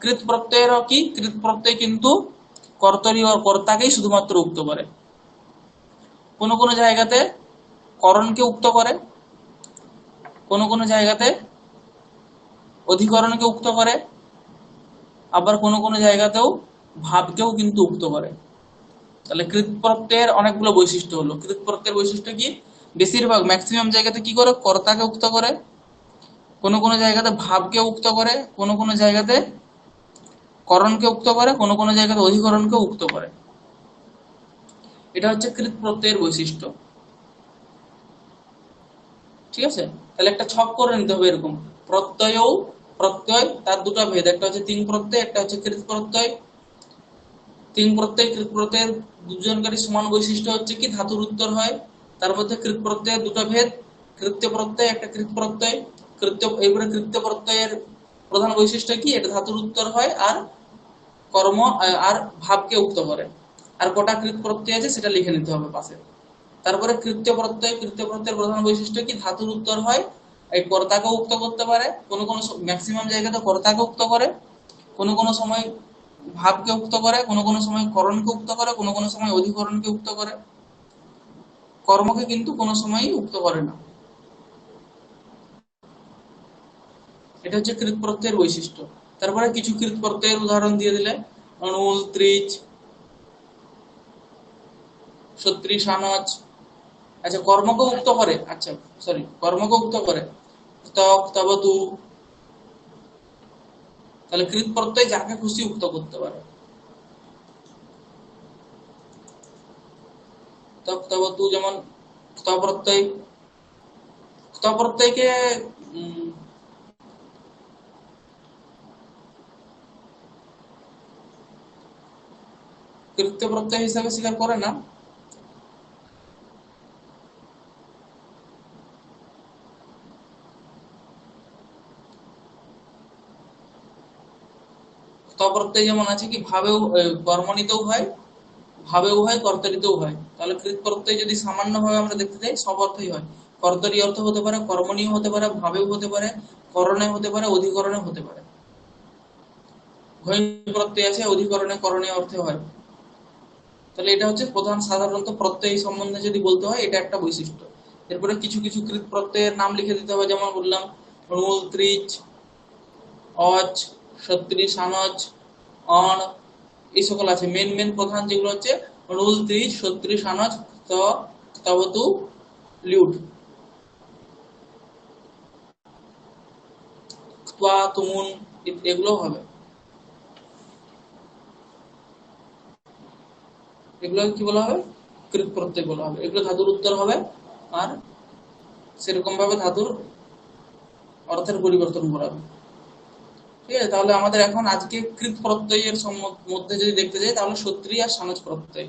কৃত প্রত্যয়েরও কি, কৃত প্রত্যয় কিন্তু কর্তরি ও কর্তাকেই শুধুমাত্র উক্ত করে। কোন কোন জায়গাতে করণকে উক্ত করে, কোন কোন জায়গাতে অধিকরণকে উক্ত করে, আবার কোন কোন জায়গাতেও ভাবকেও কিন্তু উক্ত করে। তাহলে কৃত প্রত্যয়ের অনেকগুলো বৈশিষ্ট্য হলো। কৃত প্রত্যয়ের বৈশিষ্ট্য কি, বেশিরভাগ ম্যাক্সিমাম জায়গাতে কি করে, কর্তাকে উক্ত করে, কোন কোন জায়গাতে ভাবকে উক্ত করে, কোন কোন জায়গাতে করণকে উক্ত করে, কোন কোন জায়গাতে অধিকরণকে উক্ত করে। এটা হচ্ছে কৃত প্রত্যয়ের বৈশিষ্ট্য। ঠিক আছে, তাহলে একটা ছক করে নিতে হবে এরকম, প্রত্যয় তার দুটো ভেদ, একটা হচ্ছে তিন প্রত্যয়, একটা হচ্ছে কৃত প্রত্যয়। তিন প্রত্যয় কৃত প্রত্যয়ের দুজনকারী সমান বৈশিষ্ট্য হচ্ছে কি ধাতুর উত্তর হয়। তার মধ্যে কৃত প্রত্যয়ের দুটো ভেদ, কৃত্য প্রত্যয়, একটা কৃত প্রত্যয়। এইবারে কৃত্য প্রত্যয়ের প্রধান বৈশিষ্ট্য কি, এটা ধাতুর উত্তর হয় আর কর্ম আর ভাবকে উক্ত করে। আর কটা কৃত প্রত্যয় আছে সেটা লিখে নিতে হবে পাশে। তারপরে কৃত্য প্রত্যয়ের প্রধান বৈশিষ্ট্য কি, ধাতুর উত্তর হয়, এই কর্তাকে উক্ত করতে পারে, কোন কোন ম্যাক্সিমাম জায়গাতে কর্তাকে উক্ত করে, কোন কোন সময় ভাবকে উক্ত করে, কোন কোন সময় করণকে উক্ত করে, কোন কোন সময় অধিকরণকে উক্ত করে, কর্মকে কিন্তু কোন সময়ই উক্ত করে না। এটা হচ্ছে কৃত প্রত্যয়ের বৈশিষ্ট্য। তারপরে কিছু কৃত প্রত্যয়ের উদাহরণ দিয়ে দিলে, অনুল, ত্রিচ, সত্রিশ, আনচ। আচ্ছা, কর্মকে উক্ত করে, আচ্ছা সরি, কর্মকে উক্ত করে স্তক, তবতু। তাহলে কৃত প্রত্যয় যাকে খুশি উক্ত করতে পারে। স্তক, তবতু যেমন স্থ প্রত্যয়, স্থ প্রত্যয়কে কৃত্য প্রত্যয় হিসাবে স্বীকার করে না। ত প্রত্যয় যেমন আছে কি ভাবেও কর্মণিতেও হয়, ভাবেও হয়, কর্তরিতেও হয়। তাহলে কৃত প্রত্যয় যদি সামান্য ভাবে আমরা দেখতে যাই সব অর্থই হয়। কর্তরি অর্থ হতে পারে, কর্মণীয় হতে পারে, ভাবেও হতে পারে, করণে হতে পারে, অধিকরণে হতে পারে। ঘই প্রত্যয় আছে অধিকরণে করণীয় অর্থে হয়। তাহলে এটা হচ্ছে প্রধান সাধারণত প্রত্যয় সম্বন্ধে যদি বলতে হয় এটা একটা বৈশিষ্ট্য। এরপরে কিছু কিছু কৃত প্রত্যয়ের নাম লিখে দিতে হবে, যেমন বললাম মূল, ত্রিচ, অজ, সত্রি, সানজ, অণ, এই সকল আছে। মেন মেন প্রধান যেগুলো হচ্ছে রুল, ত্রিচ, সত্রি, সানজ, তবতু, লিউট, ত্বা, তুমুন, এগুলো হবে। এগুলো কি বলা হবে? কৃত প্রত্যয় বলা হবে। এগুলো ধাতুর উত্তর হবে আর সেরকম ভাবে ধাতুর অর্থের পরিবর্তন করা হবে। ঠিক আছে, তাহলে আমাদের এখন আজকে কৃত প্রত্যয়ের মধ্যে যদি দেখতে যাই তাহলে সত্রি আর সানজ প্রত্যয়।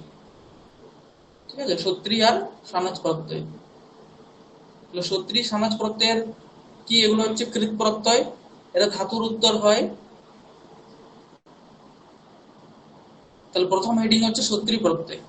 ঠিক আছে, সত্রি আর সানজ প্রত্যয়। সত্রি সানজ প্রত্যয়ের কি, এগুলো হচ্ছে কৃত প্রত্যয়, এরা ধাতুর উত্তর হয়। তাহলে প্রথম হেডিং হচ্ছে সত্রি প্রত্যয়।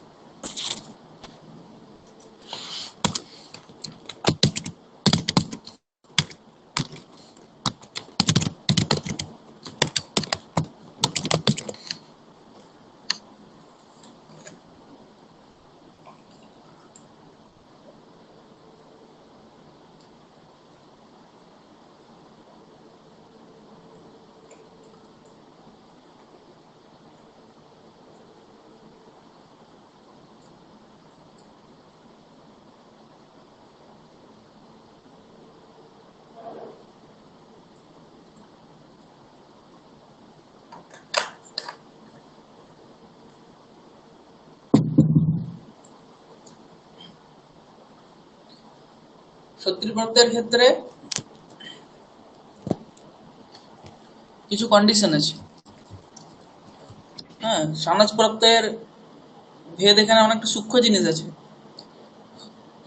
সত্রি প্রত্যয়ের ক্ষেত্রে কিছু কন্ডিশন আছে। হ্যাঁ, সানজ প্রত্যয়ের ভেদ এখানে অনেকটা সূক্ষ্ম জিনিস আছে।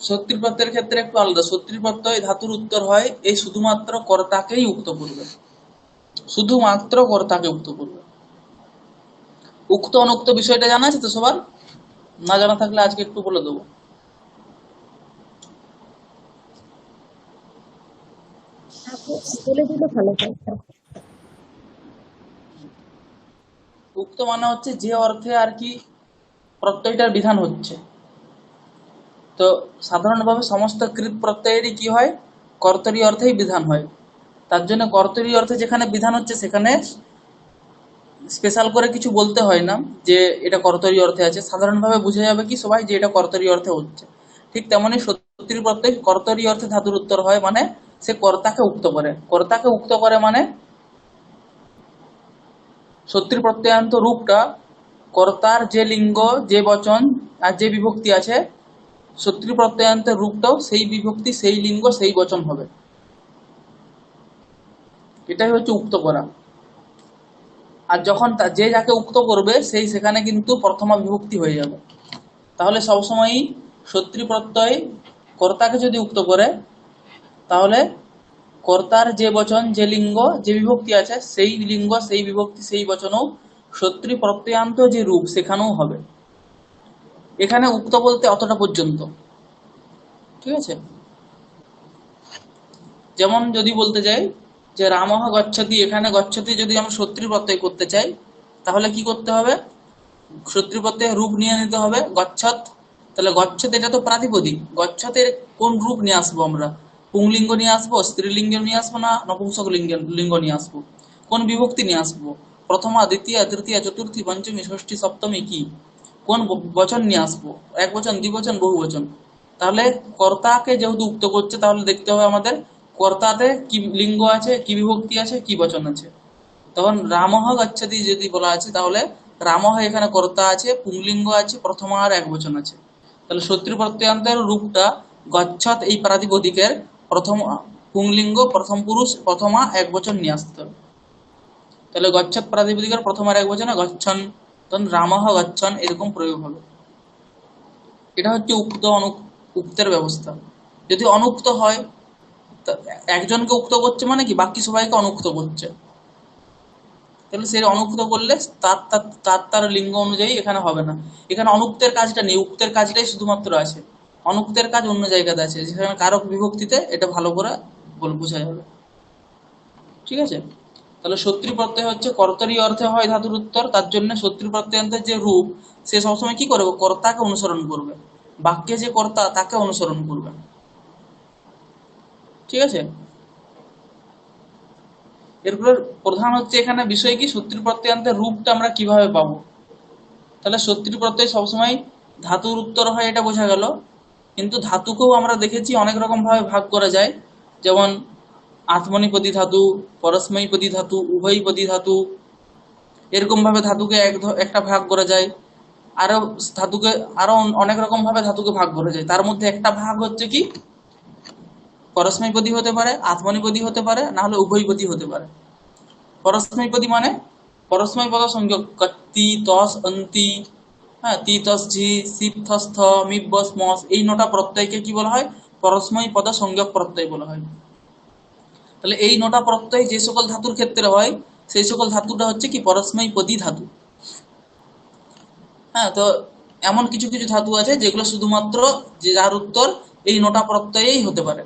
সত্রি প্রত্যয়ের ক্ষেত্রে একটু আলাদা। সত্রি প্রত্যয় ধাতুর উত্তর হয়, এই শুধুমাত্র কর্তাকেই উক্ত করবে, শুধুমাত্র কর্তাকে উক্ত করবে। উক্ত অনুক্ত বিষয়টা জানা আছে তো সবার? না জানা থাকলে আজকে একটু বলে দেবো। বলে দিলে ভালো হয় স্যার। উক্ত মানে হচ্ছে যে অর্থে আর কি প্রত্যয়টার বিধান হচ্ছে। তো সাধারণভাবে সমস্ত কৃত প্রত্যয়েরই কি হয়, কর্তরি অর্থেই বিধান হয়। তার জন্য কর্তরি অর্থে যেখানে বিধান হচ্ছে সেখানে স্পেশাল করে কিছু বলতে হয় না যে এটা কর্তরি অর্থে আছে, সাধারণভাবে বুঝে যাবে কি সবাই যে এটা কর্তরি অর্থে হচ্ছে। ঠিক তেমনি সত্রি প্রত্যয় কর্তরি অর্থে ধাতুর উত্তর হয়, মানে সে কর্তাকে উক্ত করে। কর্তাকে উক্ত করে মানে সত্রি প্রত্যয়ান্ত রূপটা কর্তার যে লিঙ্গ, যে বচন আর যে বিভক্তি আছে, সত্রি প্রত্যয়ান্তের রূপটাও সেই বিভক্তি, সেই লিঙ্গ, সেই বচন হবে। এটাই হচ্ছে উক্ত করা। আর যখন যে যাকে উক্ত করবে সেই সেখানে কিন্তু প্রথমা বিভক্তি হয়ে যাবে। তাহলে সবসময়ই সত্রি প্রত্যয় কর্তাকে যদি উক্ত করে তাহলে কর্তার যে বচন, যে লিঙ্গ, যে বিভক্তি আছে সেই লিঙ্গ, সেই বিভক্তি, সেই বচনও সত্রি প্রত্যয়ান্ত যে রূপ সেখানেও হবে। এখানে উক্ত বলতে অতটা পর্যন্ত। ঠিক আছে, যেমন যদি বলতে যাই যে রামহ গচ্ছতি, এখানে গচ্ছতি যদি আমরা সত্রি প্রত্যয় করতে চাই তাহলে কি করতে হবে? সত্রি প্রত্যয়ের রূপ নিয়ে নিতে হবে গচ্ছত। তাহলে গচ্ছত এটা তো প্রাতিপদিক, গচ্ছতের কোন রূপ নিয়ে আসবো আমরা? পুংলিঙ্গ নিয়ে আসবো, স্ত্রীলিঙ্গ নিয়ে আসবো, না নপুংসক লিঙ্গ নিয়ে আসবো? কোন বিভক্তি নিয়ে আসবো? প্রথমা, দ্বিতীয়, তৃতীয়, চতুর্থী, পঞ্চমী, ষষ্ঠী, সপ্তমী, কি কোন বচন নিয়ে আসবো? এক বচন, দ্বিবচন, বহু বচন? তাহলে কর্তাকে যেহেতু উক্ত করছে তাহলে দেখতে হবে আমাদের কর্তাতে কি লিঙ্গ আছে, কি বিভক্তি আছে, কি বচন আছে। তখন রামহ গচ্ছতি যদি বলা আছে তাহলে রামহ এখানে কর্তা আছে, পুংলিঙ্গ আছে, প্রথমা আর এক বচন আছে। তাহলে সত্রি প্রত্যয়ান্তের রূপটা গচ্ছত এই প্রাতিপদিকের প্রথম পুংলিঙ্গ, প্রথম পুরুষ, প্রথমা এক বচন নিয়ে আসতে হবে। তাহলে গচ্ছত প্রাতিপদিকের প্রথম আর এক বচনে গচ্ছন, তখন রামহ গচ্ছন, এরকম প্রয়োগ হবে। এটা হচ্ছে উক্ত উক্তের ব্যবস্থা। যদি অনুক্ত হয়, একজনকে উক্ত করছে মানে কি বাকি সবাইকে অনুক্ত করছে। তাহলে সেই অনুক্ত করলে তার তার তার তার লিঙ্গ অনুযায়ী এখানে হবে না। এখানে অনুক্তের কাজটা নেই, উক্তের কাজটাই শুধুমাত্র আছে। অনুক্তের কাজ অন্য জায়গাতে আছে, যেখানে কারক বিভক্তিতে এটা ভালো করে বোঝা যাবে। ঠিক আছে, তাহলে শত্রু প্রত্যয় হচ্ছে কর্তরি অর্থে হয় ধাতুর উত্তর, তার জন্য শত্রু প্রত্যয়ান্তের যে রূপ সে সবসময় কি করবে, কর্তাকে অনুসরণ করবে, বাক্যে যে কর্তা তাকে অনুসরণ করবে। ঠিক আছে, এরপর প্রধান হচ্ছে এখানে বিষয় কি, শত্রু প্রত্যয়ান্তের রূপটা আমরা কিভাবে পাবো। তাহলে শত্রু প্রত্যয় সবসময় ধাতুর উত্তর হয়, এটা বোঝা গেল। কিন্তু ধাতুকেও আমরা দেখেছি অনেক রকম ভাবে ভাগ করা যায়, যেমন আত্মনিপদী ধাতু, পরস্মৈপদী ধাতু, উভয়পদী ধাতু, এরকম ভাবে ধাতুকে একটা ভাগ করা যায়। আরো ধাতুকে আরো অনেক রকম ভাবে ধাতুকে ভাগ করা যায়। তার মধ্যে একটা ভাগ হচ্ছে কি, পরস্মৈপদী হতে পারে, আত্মনিপদী হতে পারে, না হলে উভয়পদী হতে পারে। পরস্মৈপদী মানে পরস্ময় পদ সংযোগ, কত্তি তস অন্তি, হ্যাঁ, তি তস ঝি সিপ থস থ মিপ বস মস, এই নটা প্রত্যয়কে কি বলা হয়, পরস্ময় পদ সংযোগ প্রত্যয় বলা হয়। তাহলে এই নটা প্রত্যয় যে সকল ধাতুর ক্ষেত্রে হয় সেই সকল ধাতুটা হচ্ছে কি পরস্মৈপদী ধাতু। হ্যাঁ, তো এমন কিছু কিছু ধাতু আছে যেগুলো শুধুমাত্র যে যার উত্তর এই নটা প্রত্যয়েই হতে পারে।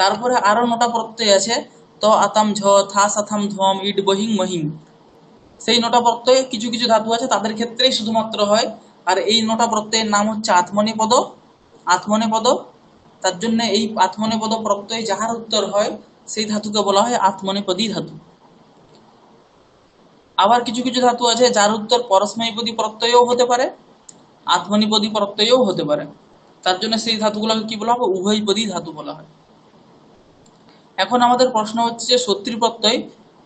তারপরে আরো নটা প্রত্যয় আছে, তো আতাম ঝ থা সাথাম ধম ইট বহিং মহিং, সেই নটা প্রত্যয় কিছু কিছু ধাতু আছে তাদের ক্ষেত্রেই শুধুমাত্র হয়। আর এই নটা প্রত্যয়ের নাম হচ্ছে আত্মনেপদ। আত্মনেপদ, তার জন্য এই আত্মনেপদ প্রত্যয় যাহার উত্তর হয় সেই ধাতুকে বলা হয় আত্মনেপদী ধাতু। আবার কিছু কিছু ধাতু আছে যার উত্তর পরস্মৈপদী প্রত্যয়ও হতে পারে, আত্মনিপদী প্রত্যয়ও হতে পারে, তার জন্য সেই ধাতুগুলোকে কি বলা হবে, উভয়পদী ধাতু বলা হয়। এখন আমাদের প্রশ্ন হচ্ছে যে শত্রু প্রত্যয়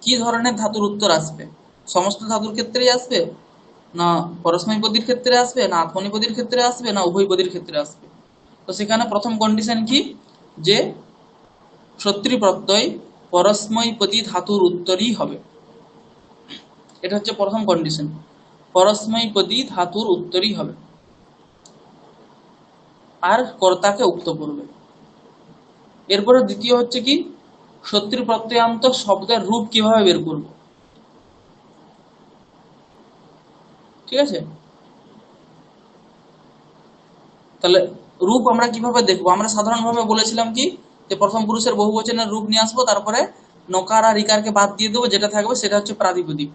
কি ধরনের ধাতুর উত্তর আসবে, সমস্ত ধাতুর ক্ষেত্রেই আসবে, না পরস্মৈপদীর ক্ষেত্রে আসবে, না আত্মনিপদীর ক্ষেত্রে আসবে, না উভয়পদীর ক্ষেত্রে আসবে। তো সেখানে প্রথম কন্ডিশন কি, যে শত্রু প্রত্যয় পরস্মৈপদী ধাতুর উত্তরই হবে। এটা হচ্ছে প্রথম কন্ডিশন, পরস্মৈপদী ধাতুর উত্তরই হবে আর কর্তাকে উক্ত করবে। এরপরে দ্বিতীয় হচ্ছে কি, শত্রু প্রত্যয়ান্ত শব্দের রূপ কিভাবে বের করব। ঠিক আছে, তাহলে রূপ আমরা কিভাবে দেখবো, আমরা সাধারণভাবে বলেছিলাম কি, যে প্রথম পুরুষের বহুবচনের রূপ নিয়ে আসবো, তারপরে নকার আর ইকারকে বাদ দিয়ে দেবো, যেটা থাকবে সেটা হচ্ছে প্রাতিপদিক।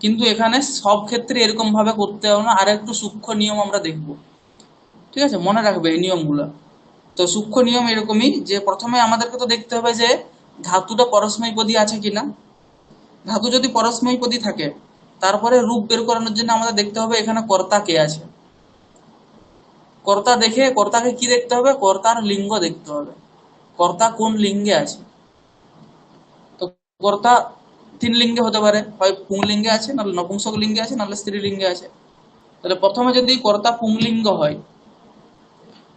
কিন্তু এখানে সব ক্ষেত্রে এরকম ভাবে করতে হবে না, আর একটু সূক্ষ্ম নিয়ম আমরা দেখবো। ঠিক আছে, মনে রাখবে এই নিয়মগুলো। তো সূক্ষ্ম নিয়ম এরকমই, যে প্রথমে আমাদেরকে তো দেখতে হবে যে ধাতুটা পরস্মৈপদী আছে কিনা। ধাতু যদি পরস্মৈপদী থাকে, তারপরে রূপ বের করানোর জন্য আমাদের দেখতে হবে এখানে কর্তা কে আছে। কর্তা দেখে, কর্তাকে কি দেখতে হবে, কর্তার লিঙ্গ দেখতে হবে, কর্তা কোন লিঙ্গে আছে। তো কর্তা তিন লিঙ্গে হতে পারে, হয় পুংলিঙ্গে আছে, নাহলে নপুংসক লিঙ্গে আছে, নাহলে স্ত্রীলিঙ্গে আছে। তাহলে প্রথমে যদি কর্তা পুংলিঙ্গ হয়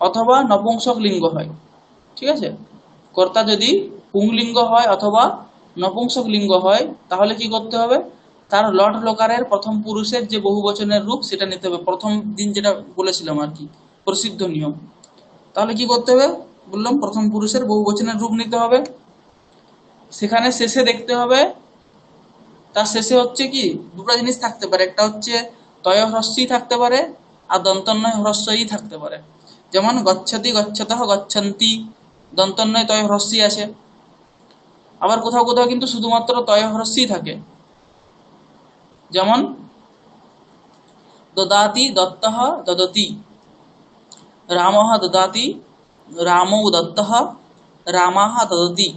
অথবা নপুংসক লিঙ্গ হয়, ঠিক আছে, কর্তা যদি পুংলিঙ্গ হয় অথবা নপুংসক লিঙ্গ হয়, তাহলে কি করতে হবে, তার লট লকারের প্রথম পুরুষের যে বহুবচনের রূপ সেটা নিতে হবে। প্রথম দিন যেটা বলেছিলাম আর কি, প্রসিদ্ধ নিয়ম। তাহলে কি করতে হবে বললাম, প্রথম পুরুষের বহুবচনের রূপ নিতে হবে। সেখানে শেষে দেখতে হবে, তার শেষে হচ্ছে কি দুটো জিনিস থাকতে পারে, একটা হচ্ছে তয় হ্রস্বই থাকতে পারে আর দন্তন্বয় হ্রস্বই থাকতে পারে। যেমন গচ্ছতি গচ্ছতঃ গচ্ছন্তি, দন্তন্বয় তয় হ্রস্বই আছে। আবার কোথাও কোথাও কিন্তু শুধুমাত্র তয় হ্রস্বই থাকে, যেমন দদাতি দত্তঃ দদতি, রামঃ দদাতি রামৌ দত্তঃ রামাঃ দদতি,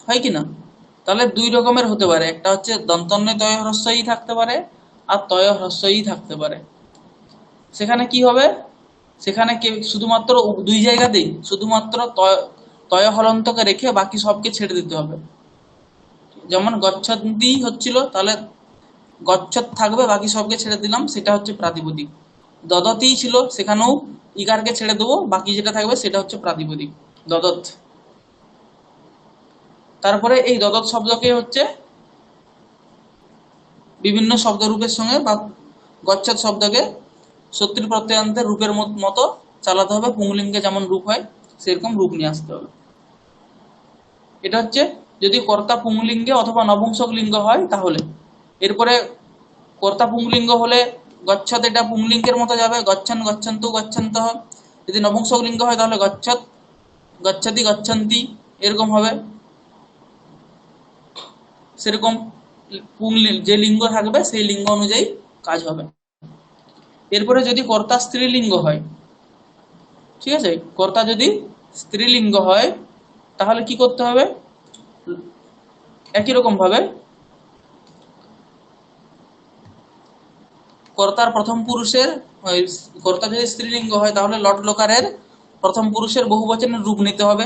হয় কি না। তাহলে দুই রকমের হতে পারে, একটা হচ্ছে দন্তন্বয় তয় হ্রস্বই থাকতে পারে আর তয় হ্রস্বই থাকতে পারে। সেখানে কি হবে, সেখানে শুধুমাত্র দুই জায়গাতেই শুধুমাত্র তয় হলন্তকে রেখে বাকি সবকে ছেড়ে দিতে হবে। যেমন গচ্ছন্তি হচ্ছিল, তাহলে গচ্ছত থাকবে, বাকি সবকে ছেড়ে দিলাম, সেটা হচ্ছে প্রাতিপদিক। দদতি ছিল, সেখানেও ইকারকে ছেড়ে দেবো, বাকি যেটা থাকবে সেটা হচ্ছে প্রাতিপদিক, দদত। তারপরে এই দদত শব্দকে হচ্ছে বিভিন্ন শব্দরূপের সঙ্গে বা গচ্ছত শব্দকে শত্রু প্রত্যয়ান্তের রূপের মতো চালাতে হবে, পুংলিঙ্গে যেমন রূপ হয় সেরকম রূপ নিয়ে আসতে হবে। এটা হচ্ছে যদি কর্তা পুংলিঙ্গে অথবা নপুংসক লিঙ্গ হয় তাহলে। এরপরে কর্তা পুংলিঙ্গ হলে গচ্ছত, এটা পুংলিঙ্গের মতো যাবে, গচ্ছন গচ্ছন্তু গচ্ছন্তঃ। যদি নপুংসক লিঙ্গ হয় তাহলে গচ্ছত গচ্ছতি গচ্ছন্তি এরকম হবে। সেরকম যে লিঙ্গ থাকবে সেই লিঙ্গ অনুযায়ী কাজ হবে। এরপরে যদি কর্তা স্ত্রীলিঙ্গ হয়, ঠিক আছে, কর্তা যদি স্ত্রীলিঙ্গ হয় তাহলে কি করতে হবে, একই রকম ভাবে কর্তার প্রথম পুরুষের, কর্তা যদি স্ত্রীলিঙ্গ হয় তাহলে লট লকারের প্রথম পুরুষের বহুবচনের রূপ নিতে হবে।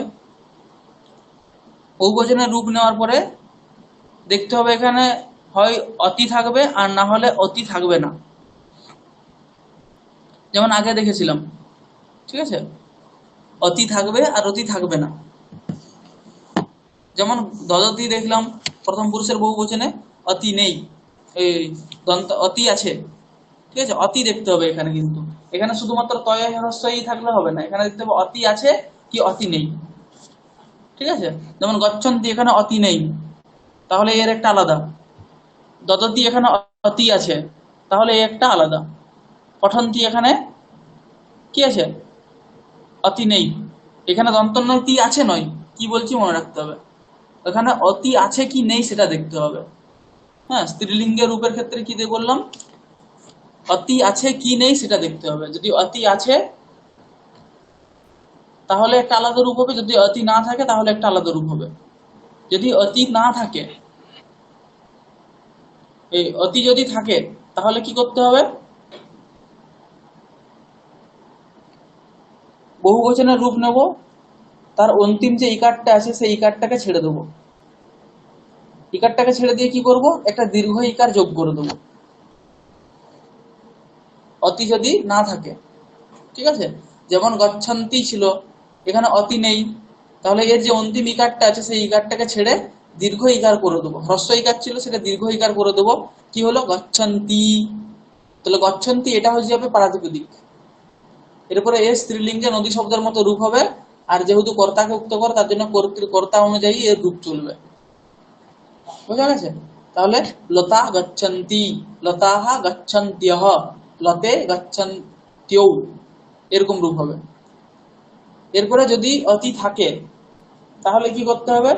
বহুবচনের রূপ নেওয়ার পরে দেখতে হবে এখানে হয় অতি থাকবে আর না হলে অতি থাকবে না, যেমন আগে দেখেছিলাম, ঠিক আছে, অতি থাকবে আর অতি থাকবে না। যেমন দদতি দেখলাম প্রথম পুরুষের বহুবচনে অতি নেই, এই দন্ত অতি আছে, ঠিক আছে, অতি দেখতে হবে এখানে। কিন্তু এখানে শুধুমাত্র তয় হ্রস্বই থাকলে হবে না, এখানে দেখতে হবে অতি আছে কি অতি নেই, ঠিক আছে। যেমন গচ্ছন্তি, এখানে অতি নেই, তাহলে এর একটা আলাদা। দদতি এখানে অতি আছে, তাহলে এর একটা আলাদা। পঠন্তি এখানে কি আছে, অতি নেই, এখানে দন্তন্য তি আছে নয়, কি বলছি মনে রাখতে হবে, এখানে অতি আছে কি নেই সেটা দেখতে হবে। হ্যাঁ, স্ত্রীলিঙ্গের রূপের ক্ষেত্রে কি দিয়ে বললাম, অতি আছে কি নেই সেটা দেখতে হবে। যদি অতি আছে তাহলে একটা আলাদা রূপ হবে, যদি অতি না থাকে তাহলে একটা আলাদা রূপ হবে। যদি অতি না থাকে, এই অতি যদি থাকে তাহলে কি করতে হবে, বহুবচনের রূপ নেব, তার অন্তিম যে ইকারটা আছে সেই ইকারটাকে ছেড়ে দেবো। ইকারটাকে ছেড়ে দিয়ে কি করব, একটা দীর্ঘ ইকার যোগ করে দেবো, অতি যদি না থাকে, ঠিক আছে। যেমন গচ্ছন্তি ছিল, এখানে অতি নেই, তাহলে এর যে অন্তিম ইকারটা আছে সেই ইকারটাকে ছেড়ে দীর্ঘ ইকার করে দেবো। হ্রস্ব ইকার ছিল সেটা দীর্ঘ ইকার করে দেবো, কি হলো গচ্ছন্তি। তাহলে গচ্ছন্তি এটা হয়ে যাবে প্রাতিপদিক। এরপরে এর স্ত্রীলিঙ্গে নদী শব্দের মতো রূপ হবে, আর যেহেতু কর্তাকে উক্ত করে তার জন্য কর্তা অনুযায়ী এর রূপ চলবে। বোঝা গেছে? তাহলে লতা গচ্ছন্তি, লতাহা গচ্ছন্ত্যঃ, লতে গচ্ছন্ত্যৌ এরকম রূপ হবে। এরপরে যদি অতি থাকে তাহলে কি করতে হবে,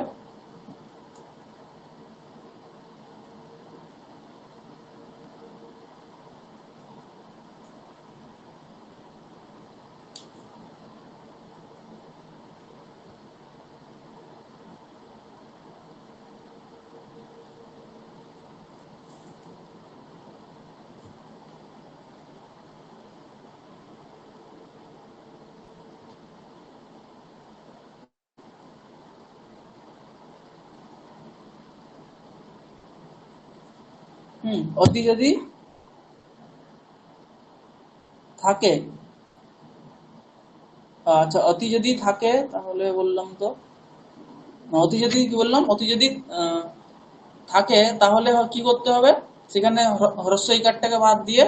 অতি যদি থাকে, আচ্ছা অতি যদি থাকে তাহলে বললাম তো, অতি যদি কি বললাম, অতি যদি থাকে তাহলে কি করতে হবে, সেখানে হ্রস্ব ইকারটাকে বাদ দিয়ে,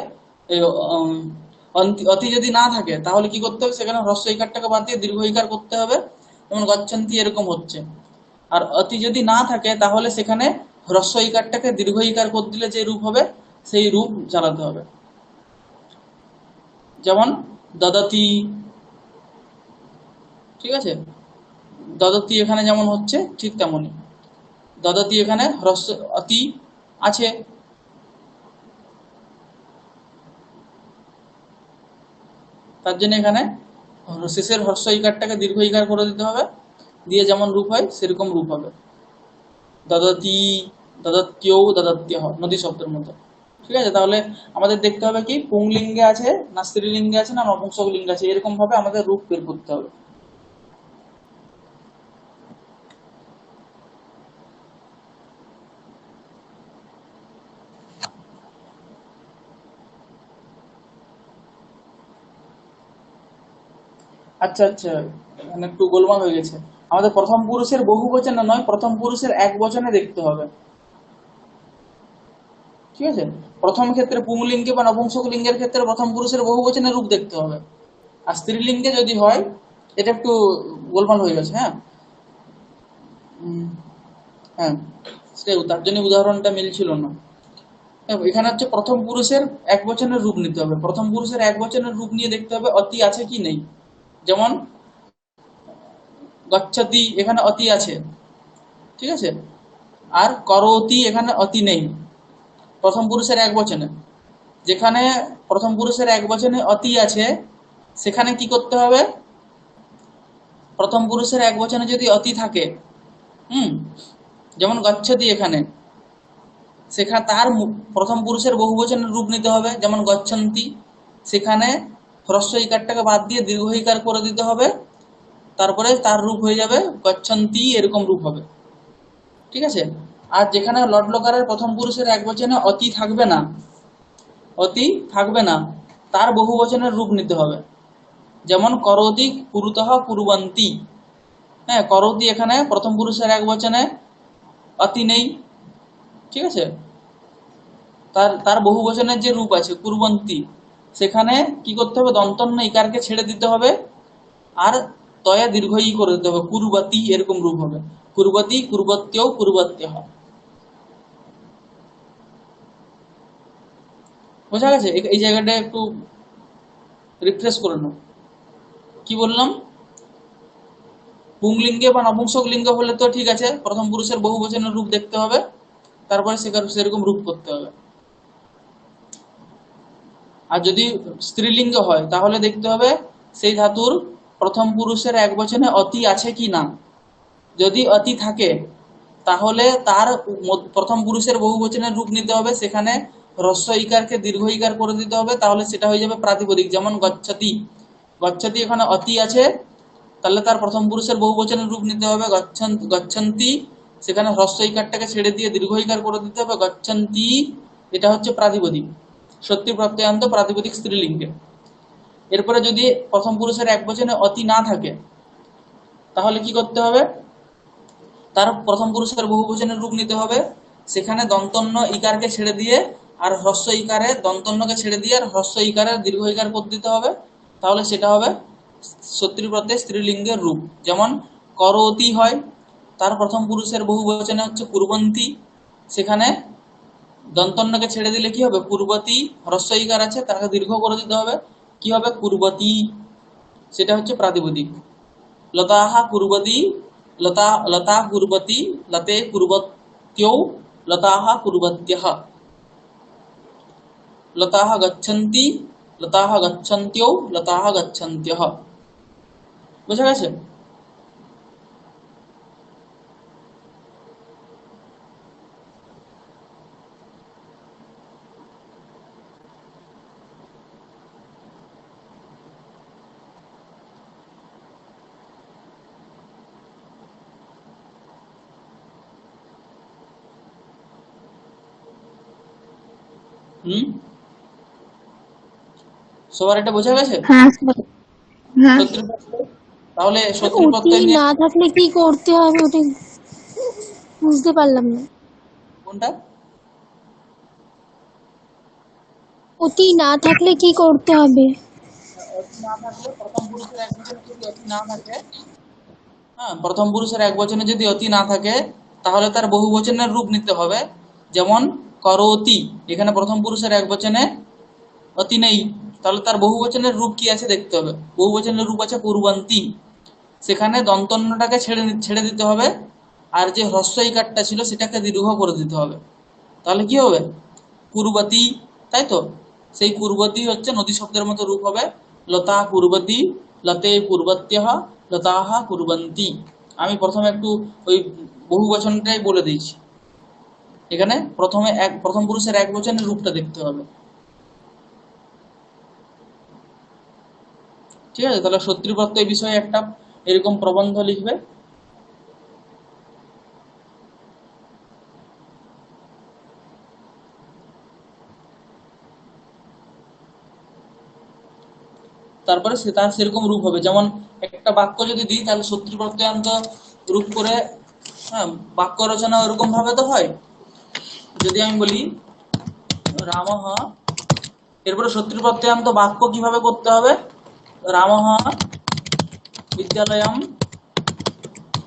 অতি যদি না থাকে তাহলে কি করতে হবে, সেখানে হ্রস্ব ইকারটাকে বাদ দিয়ে দীর্ঘ ইকার করতে হবে, যেমন গচ্ছন্তি এরকম হচ্ছে। আর অতি যদি না থাকে তাহলে সেখানে হ্রস্ব ইকারটাকে দীর্ঘ ইকার করে দিলে যে রূপ হবে সেই রূপ চালাতে হবে। যেমন দদতি, ঠিক আছে, দদতি এখানে যেমন হচ্ছে ঠিক তেমনই, দদতি এখানে হ্রস্ব অতি আছে, তার জন্য এখানে শেষের হ্রস্ব ইকারটাকে দীর্ঘ ইকার করে দিতে হবে, দিয়ে যেমন রূপ হয় সেরকম রূপ হবে, দদতি দদত্যৌ দদত্যঃ, নদী শব্দের মতো। ঠিক আছে, তাহলে আমাদের দেখতে হবে কি পুংলিঙ্গে আছে না স্ত্রীলিঙ্গে আছে না নপুংসক লিঙ্গে আছে, এরকম ভাবে আমাদের রূপ বের করতে হবে। আচ্ছা আচ্ছা, এখানে একটু গোলমাল হয়ে গেছে। আমাদের প্রথম পুরুষের বহু বচনে নয়, প্রথম পুরুষের এক বচনে দেখতে হবে, ঠিক আছে। প্রথম ক্ষেত্রে পুংলিঙ্গে বা নপুংসক লিঙ্গের ক্ষেত্রে প্রথম পুরুষের বহু বচনের রূপ দেখতে হবে, আর স্ত্রীলিঙ্গে যদি হয়, এটা একটু গোলমাল হয়ে গেছে। হ্যাঁ, হ্যাঁ, সেটাই, তার জন্য উদাহরণটা মিলছিল না। এখানে হচ্ছে প্রথম পুরুষের এক বচনের রূপ নিতে হবে। প্রথম পুরুষের এক বচনের রূপ নিয়ে দেখতে হবে অতি আছে কি নেই। যেমন গচ্ছতি, এখানে অতি আছে, ঠিক আছে। আর করোতি, এখানে অতি নেই প্রথম পুরুষের এক বচনে। যেখানে প্রথম পুরুষের এক বচনে অতি আছে সেখানে কি করতে হবে, প্রথম পুরুষের এক বচনে যদি অতি থাকে, যেমন গচ্ছতি, এখানে সেখানে তার প্রথম পুরুষের বহুবচনের রূপ নিতে হবে, যেমন গচ্ছন্তি। সেখানে হ্রস্ব ইকারটাকে বাদ দিয়ে দীর্ঘ ইকার করে দিতে হবে, তারপরে তার রূপ হয়ে যাবে গচ্ছন্তি, এরকম রূপ হবে, ঠিক আছে। আর যেখানে লটলকারের প্রথম পুরুষের এক বচনে অতি থাকবে না, অতি থাকবে না, তার বহুবচনের রূপ নিতে হবে, যেমন করোতি কুরুতঃ কুরবন্তি। হ্যাঁ, করোতি এখানে প্রথম পুরুষের এক বচনে অতি নেই, ঠিক আছে। তার তার বহুবচনের যে রূপ আছে কুরবন্তি, সেখানে কি করতে হবে, দন্তন্য ইকারকে ছেড়ে দিতে হবে আর তয়া দীর্ঘ ই করে দিতে হবে, কুরবতি, এরকম রূপ হবে, কুরবতি কুরবত্যও কুরবত্যহ। বোঝা গেছে? এই জায়গাটা একটু রিফ্রেশ করে নাও। কি বললাম, পুংলিঙ্গে বা নপুংসক লিঙ্গ হলে তো ঠিক আছে, প্রথম পুরুষের বহুবচনের রূপ দেখতে হবে, তারপরে সেরকম রূপ করতে হবে। আর যদি স্ত্রীলিঙ্গ হয় তাহলে দেখতে হবে সেই ধাতুর প্রথম পুরুষের এক বচনে অতি আছে কি না। যদি অতি থাকে তাহলে তার প্রথম পুরুষের বহুবচনের রূপ নিতে হবে, সেখানে হ্রস্ব ইকারকে দীর্ঘ ইকার করে দিতে হবে, তাহলে সেটা হয়ে যাবে প্রাতিপদিক। যেমন গচ্ছতি, গচ্ছতি এখানে অতি আছে, তাহলে তার প্রথম পুরুষের বহুবচনের রূপ নিতে হবে গচ্ছন্তি, সেখানে হ্রস্ব ইকারটাকে ছেড়ে দিয়ে দীর্ঘ ইকার করে দিতে হবে গচ্ছন্তি, এটা হচ্ছে প্রাতিপদিক, সত্যি প্রত্যয়ান্ত প্রাতিপদিক স্ত্রীলিঙ্গে। এরপরে যদি প্রথম পুরুষের এক বচনে অতি না থাকে তাহলে কি করতে হবে, তার প্রথম পুরুষের বহুবচনের রূপ নিতে হবে, সেখানে দন্তন্য ইকারকে ছেড়ে দিয়ে আর হ্রস্ব ইকারে দন্তন্যকে ছেড়ে দিয়ে আর হ্রস্ব ইকারে দীর্ঘ ইকার করে দিতে হবে, তাহলে সেটা হবে সত্যি প্রত্যয় স্ত্রীলিঙ্গের রূপ। যেমন করোতি হয়, তার প্রথম পুরুষের বহুবচনে হচ্ছে কুরবন্তি, সেখানে দন্তন্যকে ছেড়ে দিলে কি হবে, কুরবতী, হ্রস্ব ইকার আছে তাকে দীর্ঘ করে দিতে হবে, কি হবে, কুরবতী, সেটা হচ্ছে প্রাতিপদিক। লতাহা কুরবতী, লতা লতা কুরবতী, লতে কুরবত্যৌ, লতাহা কুরবত্যহ, লতাহ গচ্ছন্তি, লতাহ গচ্ছন্ত্যৌ, লতাহ গচ্ছন্ত্যহ। বুঝা গেছে? সবার এটা বোঝা গেছে? হ্যাঁ স্যার। হ্যাঁ শত্রু প্রত্যয়, তাহলে শত্রু অতি প্রত্যয় নিয়ে না থাকলে কি করতে হবে ওটা বুঝতে পারলাম না। কোনটা? অতি না থাকলে কি করতে হবে? অতি না থাকলে প্রথম পুরুষের এক বচনে যদি অতি না থাকে, হ্যাঁ, প্রথম পুরুষের এক বচনে যদি অতি না থাকে তাহলে তার বহুবচনের রূপ নিতে হবে। যেমন করোতি, এখানে প্রথম পুরুষের এক বচনে অতি নেই, তাহলে তার বহুবচনের রূপ কি আছে দেখতে হবে। বহুবচনের রূপ আছে কুরবন্তি, সেখানে দন্তন্যটাকে ছেড়ে দিতে হবে আর যে হ্রস্ব ইকারটা ছিল সেটাকে দীর্ঘ করে দিতে হবে, তাহলে কি হবে, কুরবতী, তাই তো। সেই কুরবতী হচ্ছে নদী শব্দের মতো রূপ হবে, লতা কুরবতী, লতে কুরবত্যহ, লতাহা কুরবন্তি। আমি প্রথমে একটু ওই বহুবচনটাই বলে দিয়েছি, এখানে প্রথম পুরুষের এক বচনের রূপটা দেখতে হবে, ঠিক আছে। তাহলে শত্রু প্রত্যয় বিষয়ে একটা এরকম প্রবন্ধ লিখবে। তারপরে তার সেরকম রূপ হবে। যেমন একটা বাক্য যদি দিই তাহলে শত্রু প্রত্যয়ান্ত রূপ করে, হ্যাঁ, বাক্য রচনা ওরকম ভাবে তো হয়। যদি আমি বলি রামঃ, এরপরে শত্রু প্রত্যয়ান্ত বাক্য কিভাবে করতে হবে, রামঃ বিদ্যালয়ম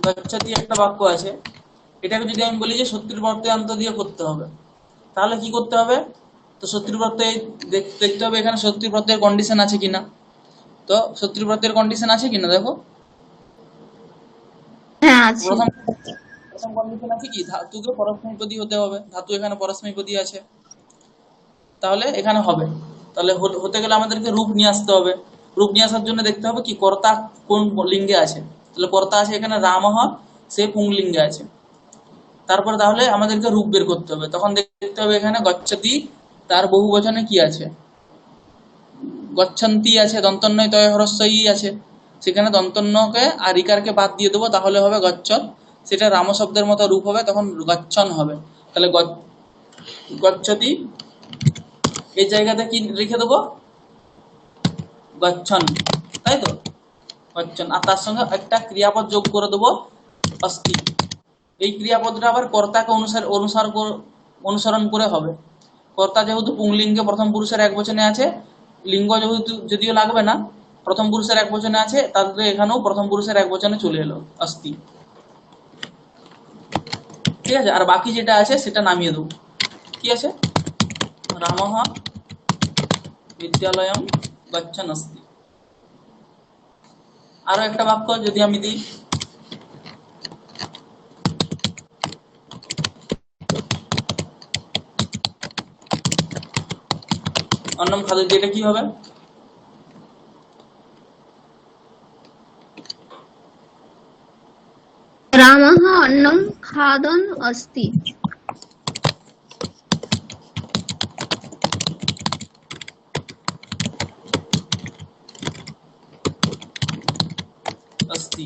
গচ্ছতি একটা বাক্য আছে, এটাকে যদি আমি বলি যে সত্যির প্রত্যয়ান্ত দিয়ে করতে হবে, তাহলে কি করতে হবে? তো সত্যির প্রত্যয় দেখতে হবে এখানে সত্যির প্রত্যয়ের কন্ডিশন আছে কিনা। তো সত্যির প্রত্যয়ের কন্ডিশন আছে কিনা দেখো। হ্যাঁ আছে। প্রথম প্রথম কন্ডিশন আছে কি, ধাতুকে পরস্মৈপদী হতে হবে, ধাতু এখানে পরস্মৈপদী আছে, তাহলে এখানে হবে। তাহলে হতে গেলে আমাদেরকে রূপ নিয়ে আসতে হবে। রূপ নিয়ে আসার জন্য দেখতে হবে কি কর্তা কোন লিঙ্গে আছে। তাহলে কর্তা আছে এখানে রামহ, সে পুংলিঙ্গে আছে। তারপরে তাহলে আমাদেরকে রূপ বের করতে হবে, তখন দেখতে হবে এখানে গচ্ছতি, তার বহু বচনে কি আছে, গচ্ছন্তি আছে, দন্তন্বয় তয় হ্রস্বই আছে, সেখানে দন্তন্যকে আর ইকারকে বাদ দিয়ে দেবো, তাহলে হবে গচ্ছন। সেটা রাম শব্দের মতো রূপ হবে, তখন গচ্ছন হবে। তাহলে গচ্ছতি এই জায়গাতে কি রেখে দেবো, গচ্ছন, তাই তো, গচ্ছন। আর তার সঙ্গে একটা ক্রিয়াপদ যোগ করে দেবো, অস্থি। এই ক্রিয়াপদটা আবার কর্তাকে অনুসরণ করে হবে। কর্তা যেহেতু পুংলিঙ্গে প্রথম পুরুষের এক বচনে আছে, লিঙ্গ যেহেতু যদিও লাগবে না, প্রথম পুরুষের এক বচনে আছে, তাহলে এখানেও প্রথম পুরুষের এক বচনে চলে এলো, অস্থি। ঠিক আছে, আর বাকি যেটা আছে সেটা নামিয়ে দেবো। কি আছে, রামহ বিদ্যালয়ম গচ্ছন অস্তি। আরো একটা বাক্য যদি আমি দিই, অন্নম খাদ্য, এটা কি হবে, রামः अन्नं खादन् अस्ति। অস্তি।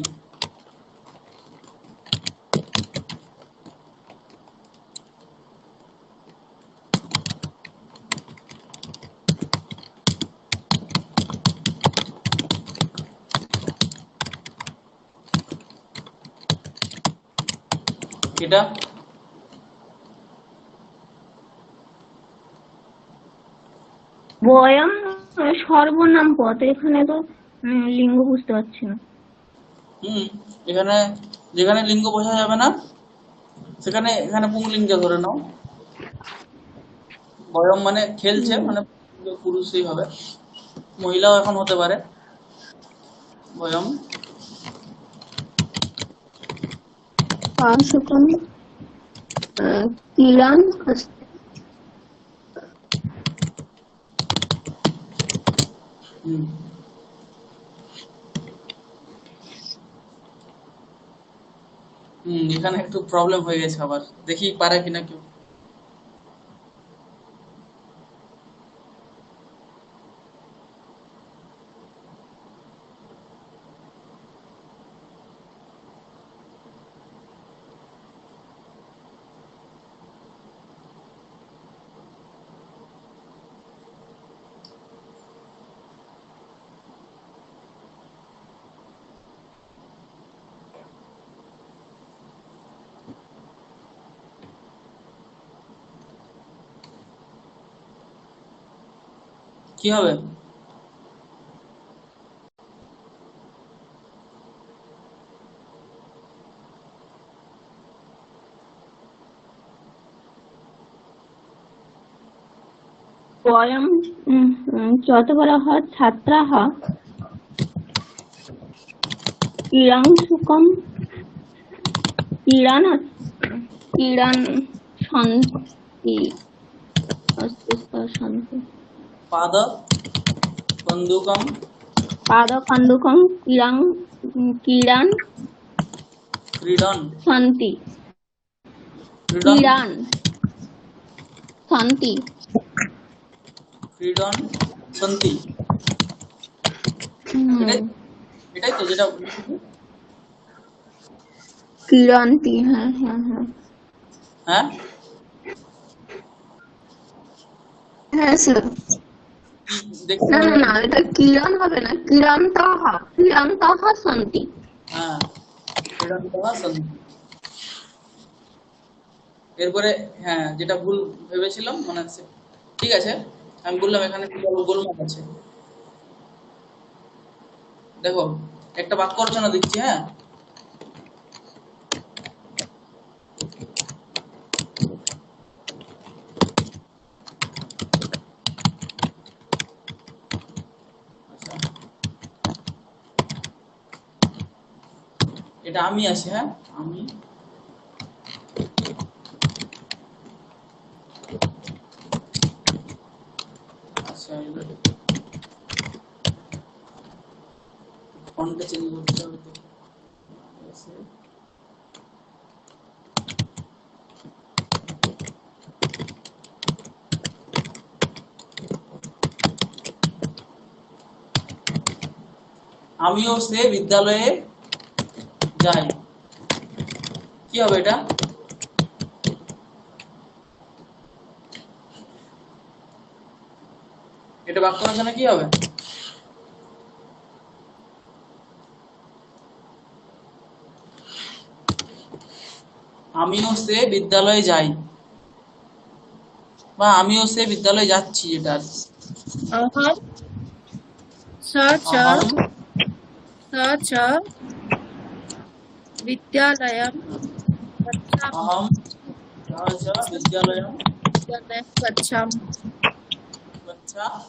এটা বয়ম সর্বনাম পদ, এখানে তো লিঙ্গ বুঝতে পারছি না। এখানে যেখানে লিঙ্গ বোঝা যাবে না সেখানে এখানে পুংলিঙ্গে ধরে নাও। বয়ম মানে খেলছে, মানে পুরুষই হবে, মহিলাও এখন হতে পারে। বয়ম পাশুকম ক্রীড়ান अस्ति। হুম এখানে একটু প্রবলেম হয়ে গেছে, আবার দেখি পারে কিনা কেউ। কি হবে, বয়ম যত বলা হয় ছাত্রাः ক্রীড়াংশুকম ক্রীড়ান সन्ति अस्ति सन्ति। পাদ বন্দুকম पादकन्दुकं क्रीडान ক্রীডন सन्ति। ক্রীডন क्रीडान सन्ति। ক্রীডন সন্তি, এটাই এটাই তো যেটা क्रीडन्ति। হ্যাঁ হ্যাঁ হ্যাঁ হ্যাঁ হ্যাঁ স্যার। দেখতে না হবে। না না, এটা ক্রীড়ান হবে না, ক্রীড়ান্তাः সन्ति। হ্যাঁ, ক্রীডন সন্তি। এরপরে হ্যাঁ, যেটা ভুল ভেবেছিলাম মনে আছে, ঠিক আছে, আমি বললাম এখানে গোলমাল আছে। দেখো একটা বাক্য রচনা দিচ্ছি, হ্যাঁ, এটা আমি আছে, হ্যাঁ আমি, আচ্ছা ফন্টটা চেঞ্জ করতে হবে তো। আমিও সে বিদ্যালয়ে যাই, কি হবে এটা? এটা বাক্য রচনা কি হবে? আমিও সে বিদ্যালয়ে যাই, বা আমিও সে বিদ্যালয়ে যাচ্ছি, এটা अहम स च अहम स च विद्यालयं गच्छामि अहम च विद्यालयं विद्यालयं गच्छामि गच्छामि,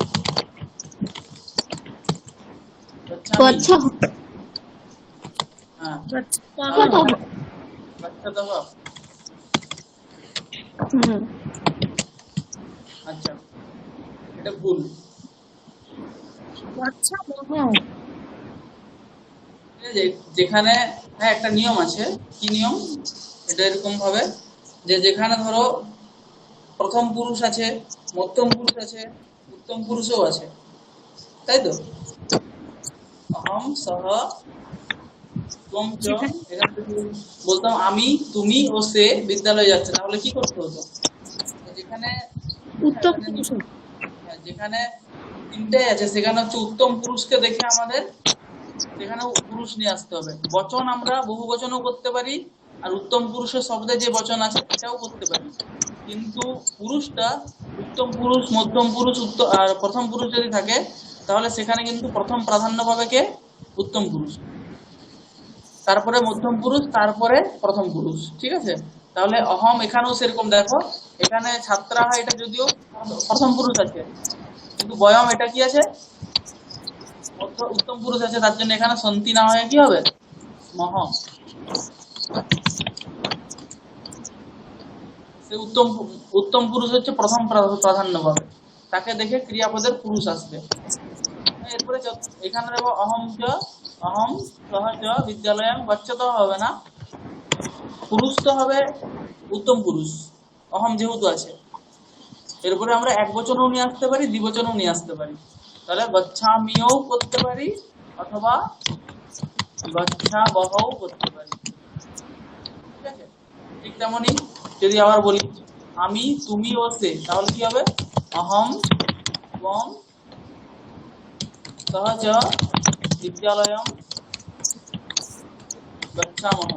গচ্ছা হ্যাঁ गच्छामः गच्छतः, আচ্ছা এটা ভুল। गच्छामः যেখানে, হ্যাঁ একটা নিয়ম আছে, কি নিয়ম? এটা এরকম ভাবে যে যেখানে ধরো প্রথম পুরুষ আছে, মধ্যম পুরুষ আছে, উত্তম পুরুষও আছে, তাই তো? অহম সহ ত্বম চ, এখানে যদি বলতাম আমি, তুমি ও সে বিদ্যালয়ে যাচ্ছে, তাহলে কি করতে হতো? যেখানে उत्तम पुरुष যেখানে তিনটে আছে সেখানে হচ্ছে উত্তম পুরুষকে দেখে আমাদের সেখানে পুরুষ নিয়ে আসতে হবে। বচন আমরা বহু বচনও করতে পারি, আর উত্তম পুরুষের শব্দে যে বচন আছে সেটাও করতে পারি, কিন্তু পুরুষটা উত্তম পুরুষ, মধ্যম পুরুষ, আর প্রথম পুরুষ যদি থাকে তাহলে সেখানে কিন্তু প্রথম প্রাধান্য পাবে কে? উত্তম পুরুষ, তারপরে মধ্যম পুরুষ, তারপরে প্রথম পুরুষ, ঠিক আছে? তাহলে অহম এখানেও সেরকম, দেখো এখানে ছাত্রা, এটা যদিও প্রথম পুরুষ আছে, কিন্তু বয়ম এটা কি আছে? উত্তম পুরুষ আছে, তার জন্য এখানে সন্ধি না হয়ে কি হবে? মহ। সে উত্তম পুরুষ হচ্ছে প্রথম প্রাধান্য পাবে, তাকে দেখে ক্রিয়াপদের পুরুষ আসবে। এরপরে এখানে দেখো অহম সহ চ বিদ্যালয় গচ্ছাত হবে না, পুরুষ তো হবে উত্তম পুরুষ, অহম যেহেতু আছে। এরপরে আমরা এক বচনও নিয়ে আসতে পারি, দ্বিবচনও নিয়ে আসতে পারি, তাহলে গচ্ছামিও করতে পারি অথবা গচ্ছাবহও করতে পারি, ঠিক আছে? ঠিক তেমনি যদি আবার বলি আমি, তুমি ও সে, তাহলে কি হবে? অহম ত্বম সহ চ বিদ্যালয়ম গচ্ছামহ,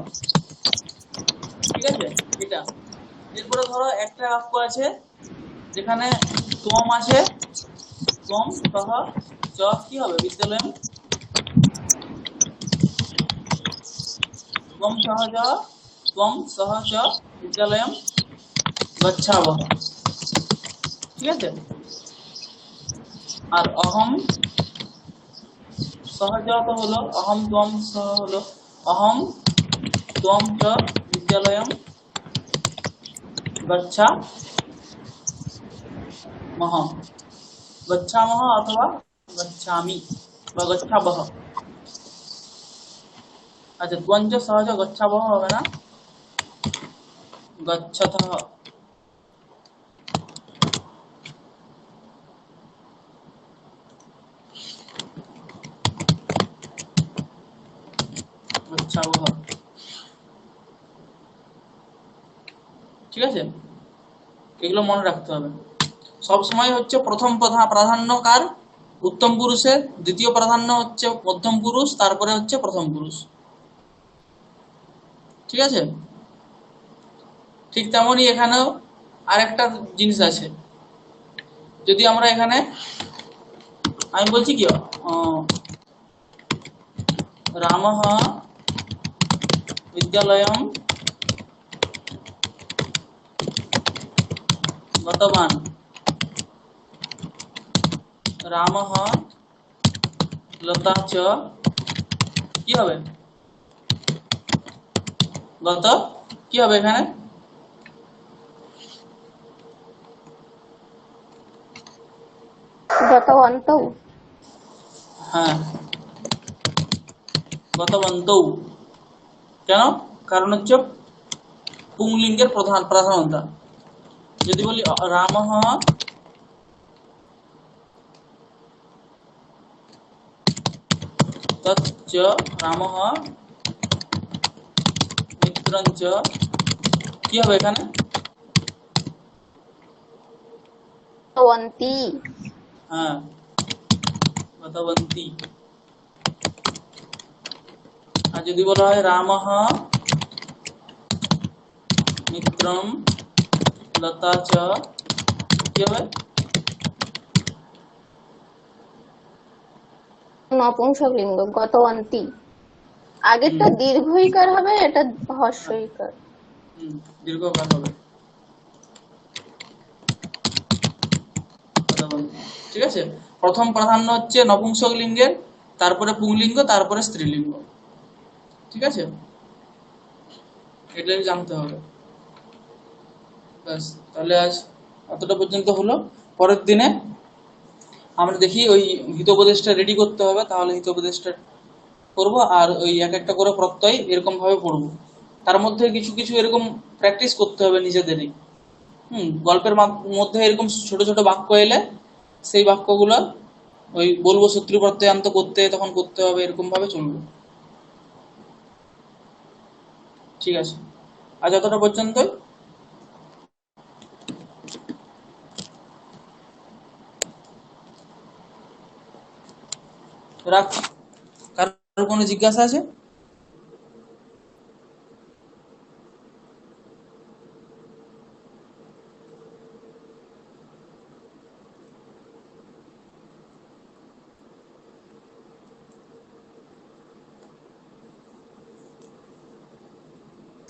ঠিক আছে? এটা এরপরে ধরো একটা বাক্য আছে যেখানে ত্বম আছে, ত্বম সহ চ কি হবে? বিদ্যালয়ম, ত্বম সহ চ বিদ্যালয়ম গচ্ছাবহ, ঠিক আছে? আর অহম সহজ তো হলো, অহম ত্বম সহ হলো অহম ত্বম চ বিদ্যালয়ম গচ্ছামহ, গচ্ছামহ অথবা গচ্ছামি বা গচ্ছাবহ। আচ্ছা ত্বঞ্চ সহজ গচ্ছাবহ হবে না, গচ্ছতঃ, গচ্ছাবহ, ঠিক আছে? এগুলো মনে রাখতে হবে। সব সময় হচ্ছে প্রথম প্রাধান্য কার? উত্তম পুরুষের, দ্বিতীয় প্রাধান্য হচ্ছে মধ্যম পুরুষ, তারপরে হচ্ছে প্রথম পুরুষ, ঠিক আছে? ঠিক তেমনই এখানেও আরেকটা জিনিস আছে, যদি আমরা এখানে, আমি বলছি কি রামঃ বিদ্যালয়ম গতবান, রামঃ লতা চ, কি হবে? গত কি হবে এখানে? গতবন্তৌ। হ্যাঁ, গতবন্তৌ। কেন? কারণ হচ্ছে পুংলিঙ্গের প্রাধান্যতা। যদি বলি রামঃ তচ্চ রামঃ মিত্রঞ্চ, কি হবে এখানে? গতবন্তী। হ্যাঁ, গতবন্তী। আর যদি বলা হয় রামঃ মিত্রম লতা চ, কি হবে? নপুংসকলিঙ্গ গতবন্তী। আগেরটা হুম, দীর্ঘইকার হবে, এটা হর্ষইকার। দীর্ঘকার হবে। গতবন্তী। ঠিক আছে, প্রথম প্রাধান্য হচ্ছে নপুংসক লিঙ্গের, তারপরে পুংলিঙ্গ, তারপরে স্ত্রীলিঙ্গ। ঠিক আছে, এটাই জানতে হবে। ব্যাস, তাহলে আজ এতটা পর্যন্ত হলো। পরের দিনে আমরা দেখি ওই হিতোপদেশটা রেডি করতে হবে, তাহলে হিতোপদেশটা করব। আর ওই এক একটা করে প্রত্যয় এরকম ভাবে পড়বো। তার মধ্যে কিছু কিছু এরকম প্র্যাকটিস করতে হবে নিজেদেরই। গল্পের মধ্যে এরকম ছোট ছোট বাক্য এলে সেই বাক্যগুলো ওই বলবো শত্রু প্রত্যয়ান্ত করতে, তখন করতে হবে, এরকম ভাবে চলবে। ঠিক আছে, আজ এতটা পর্যন্ত। রাখ, কারোর কোনো জিজ্ঞাসা আছে?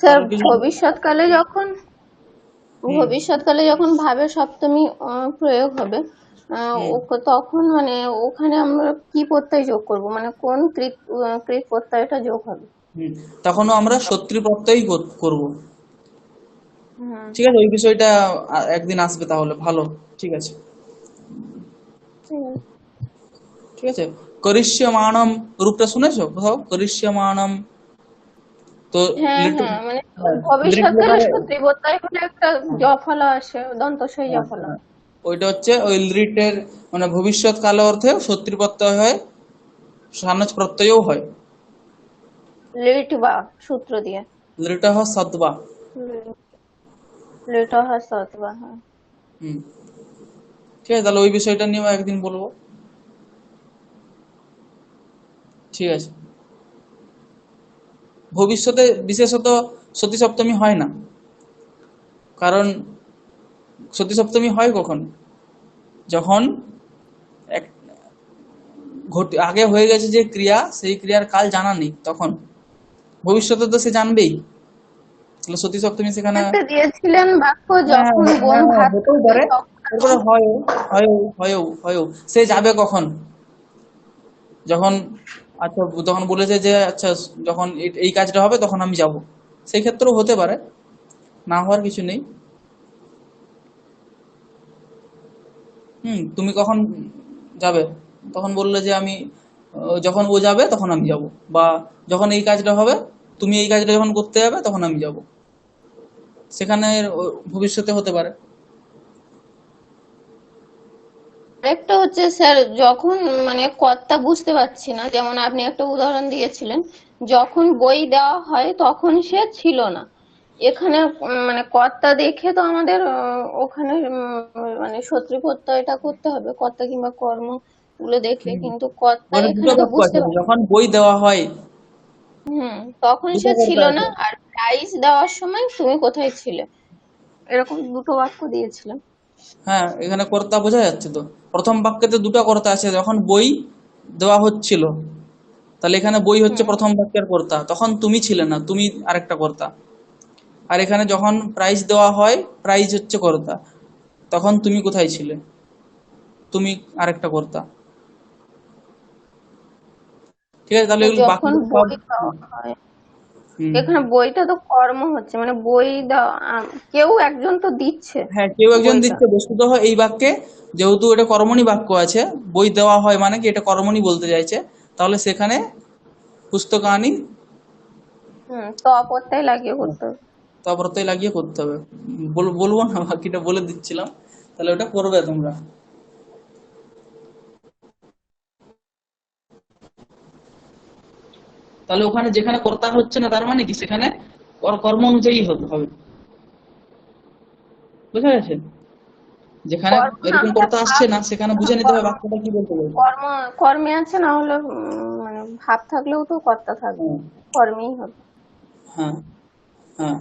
স্যার কারোর কিছু? হুম ভবিষ্যৎকালে যখন ভাবে সপ্তমী প্রয়োগ হবে, হুম তখন মানে ওখানে আমরা কি প্রত্যয় যোগ করব, মানে কোন কৃত প্রত্যয়টা যোগ হবে? হুম তখনও আমরা শত্রু প্রত্যয়ই করব। হুম। ঠিক আছে, ওই বিষয়টা একদিন আসবে তাহলে, ভালো। ঠিক আছে, ঠিক আছে। ঠিক আছে। করিষ্যমাণম রূপটা শুনেছো কোথাও? করিষ্যমাণম, তো হ্যাঁ লিটল, হ্যাঁ, মানে দৃঢ় ভবিষ্যৎকালে লেটারে, সত্যি প্রত্যয় হলে একটা জফলা আসে, দন্তস্বই জফলা। ওইটা হচ্ছে ওই লিটের, মানে ভবিষ্যৎ কালে অর্থে শত্রু প্রত্যয় হয়, সানজ প্রত্যয়ও হয়। লিট বা সূত্র দিয়ে। লিট সদ্বা। লিট হাসত বা, হ্যাঁ। হুম, ঠিক আছে, তাহলে ওই বিষয়টা নিয়েও একদিন বলবো। ঠিক আছে, ভবিষ্যতে বিশেষত সতী সপ্তমী হয় না, কারণ সতী সপ্তমী হয় কখন? যখন এক আগে হয়ে গেছে যে ক্রিয়া, সেই ক্রিয়ার কাল জানা নেই, তখন। ভবিষ্যতে তো সে জানবেই, তাহলে সতী সপ্তমী সেখানে। একটা দিয়েছিলেন বাক্য, হ্যাঁ যখন হ্যাঁ বোন হ্যাঁ, ভাত হতেও খাবে পারে। তখন। তারপরে হয়ও, হয়ও সে যাবে কখন? যখন, আচ্ছা তখন বলেছে যে আচ্ছা যখন এই কাজটা হবে তখন আমি যাব, সেই ক্ষেত্রেও হতে পারে, না হওয়ার কিছু নেই। তুমি কখন যাবে? তখন বললে যে আমি যখন ও যাবে তখন আমি যাব, বা যখন এই কাজটা হবে, তুমি এই কাজটা যখন করতে যাবে তখন আমি যাব, সেখানে ভবিষ্যতে হতে পারে। আরেকটা হচ্ছে স্যার, যখন মানে কর্তা বুঝতে পারছি না, যেমন আপনি একটা উদাহরণ দিয়েছিলেন, যখন বই দেওয়া হয় তখন সে ছিল না। এখানে মানে কর্তা দেখে তো আমাদের ওখানে মানে শত্রু প্রত্যয়টা করতে হবে, কর্তা কিংবা কর্ম গুলো দেখে, হুম, কিন্তু কর্তা ওখানে দুটো এখানে তো বাক্য বুঝতে আছে, পারছি। যখন বই দেওয়া হয়, তখন দুটো সে কর্তা ছিল না, আছে। আর প্রাইজ দেওয়ার সময় তুমি কোথায় ছিলে, এরকম দুটো বাক্য দিয়েছিলেন। হ্যাঁ, এখানে কর্তা বোঝা যাচ্ছে তো। প্রথম বাক্যেতে দুটো কর্তা আছে, যখন বই দেওয়া হচ্ছিল, তাহলে এখানে বই হচ্ছে হুম। প্রথম বাক্যের কর্তা, তখন তুমি ছিলে না, তুমি আরেকটা কর্তা। আর এখানে যখন প্রাইজ দেওয়া হয়, প্রাইজ হচ্ছে কর্তা, তখন তুমি কোথায় ছিলে, তুমি আরেকটা কর্তা। ঠিক আছে, তাহলে এগুলো বাকি যখন সব। বই দেওয়া হয়, হুম। এখানে বইটা তো কর্ম হচ্ছে, মানে বই দেওয়া, কেউ একজন তো দিচ্ছে হ্যাঁ, কেউ একজন বইটা। দিচ্ছে বস্তুতঃ এই বাক্যে, যেহেতু এটা কর্মণি বাক্য আছে, বই দেওয়া হয় মানে কি এটা কর্মণি বলতে চাইছে, তাহলে সেখানে পুস্তকানি তো অপরটাই লাগিয়ে করতে হবে। প্রত্যয় লাগিয়ে করতে হবে। বলবো না, বাকিটা বলে দিচ্ছিলাম, তাহলে ওটা করবে তোমরা। তাহলে ওখানে যেখানে কর্তা হচ্ছে না তার মানে কি সেখানে কর্ম অনুযায়ী হতে হবে, বুঝা গেছে? যেখানে কর্ম না এরকম হলে কর্তা আসছে ভাব, না সেখানে বুঝে নিতে হবে কর্ম বাক্যটা কি বলতে বলবে। কর্ম কর্মে আছে, না হলে মানে ভাব থাকলেও তো কর্তা থাকবে, হ্যাঁ, কর্মেই হবে। হ্যাঁ, হ্যাঁ,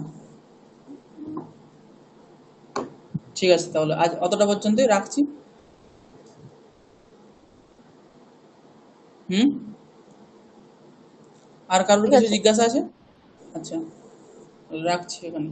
ঠিক আছে, তাহলে আজ অতটা পর্যন্তই রাখছি। হুম। আর কারোর ঠিক কিছু আছে। জিজ্ঞাসা আছে? আচ্ছা, রাখছি এখানে।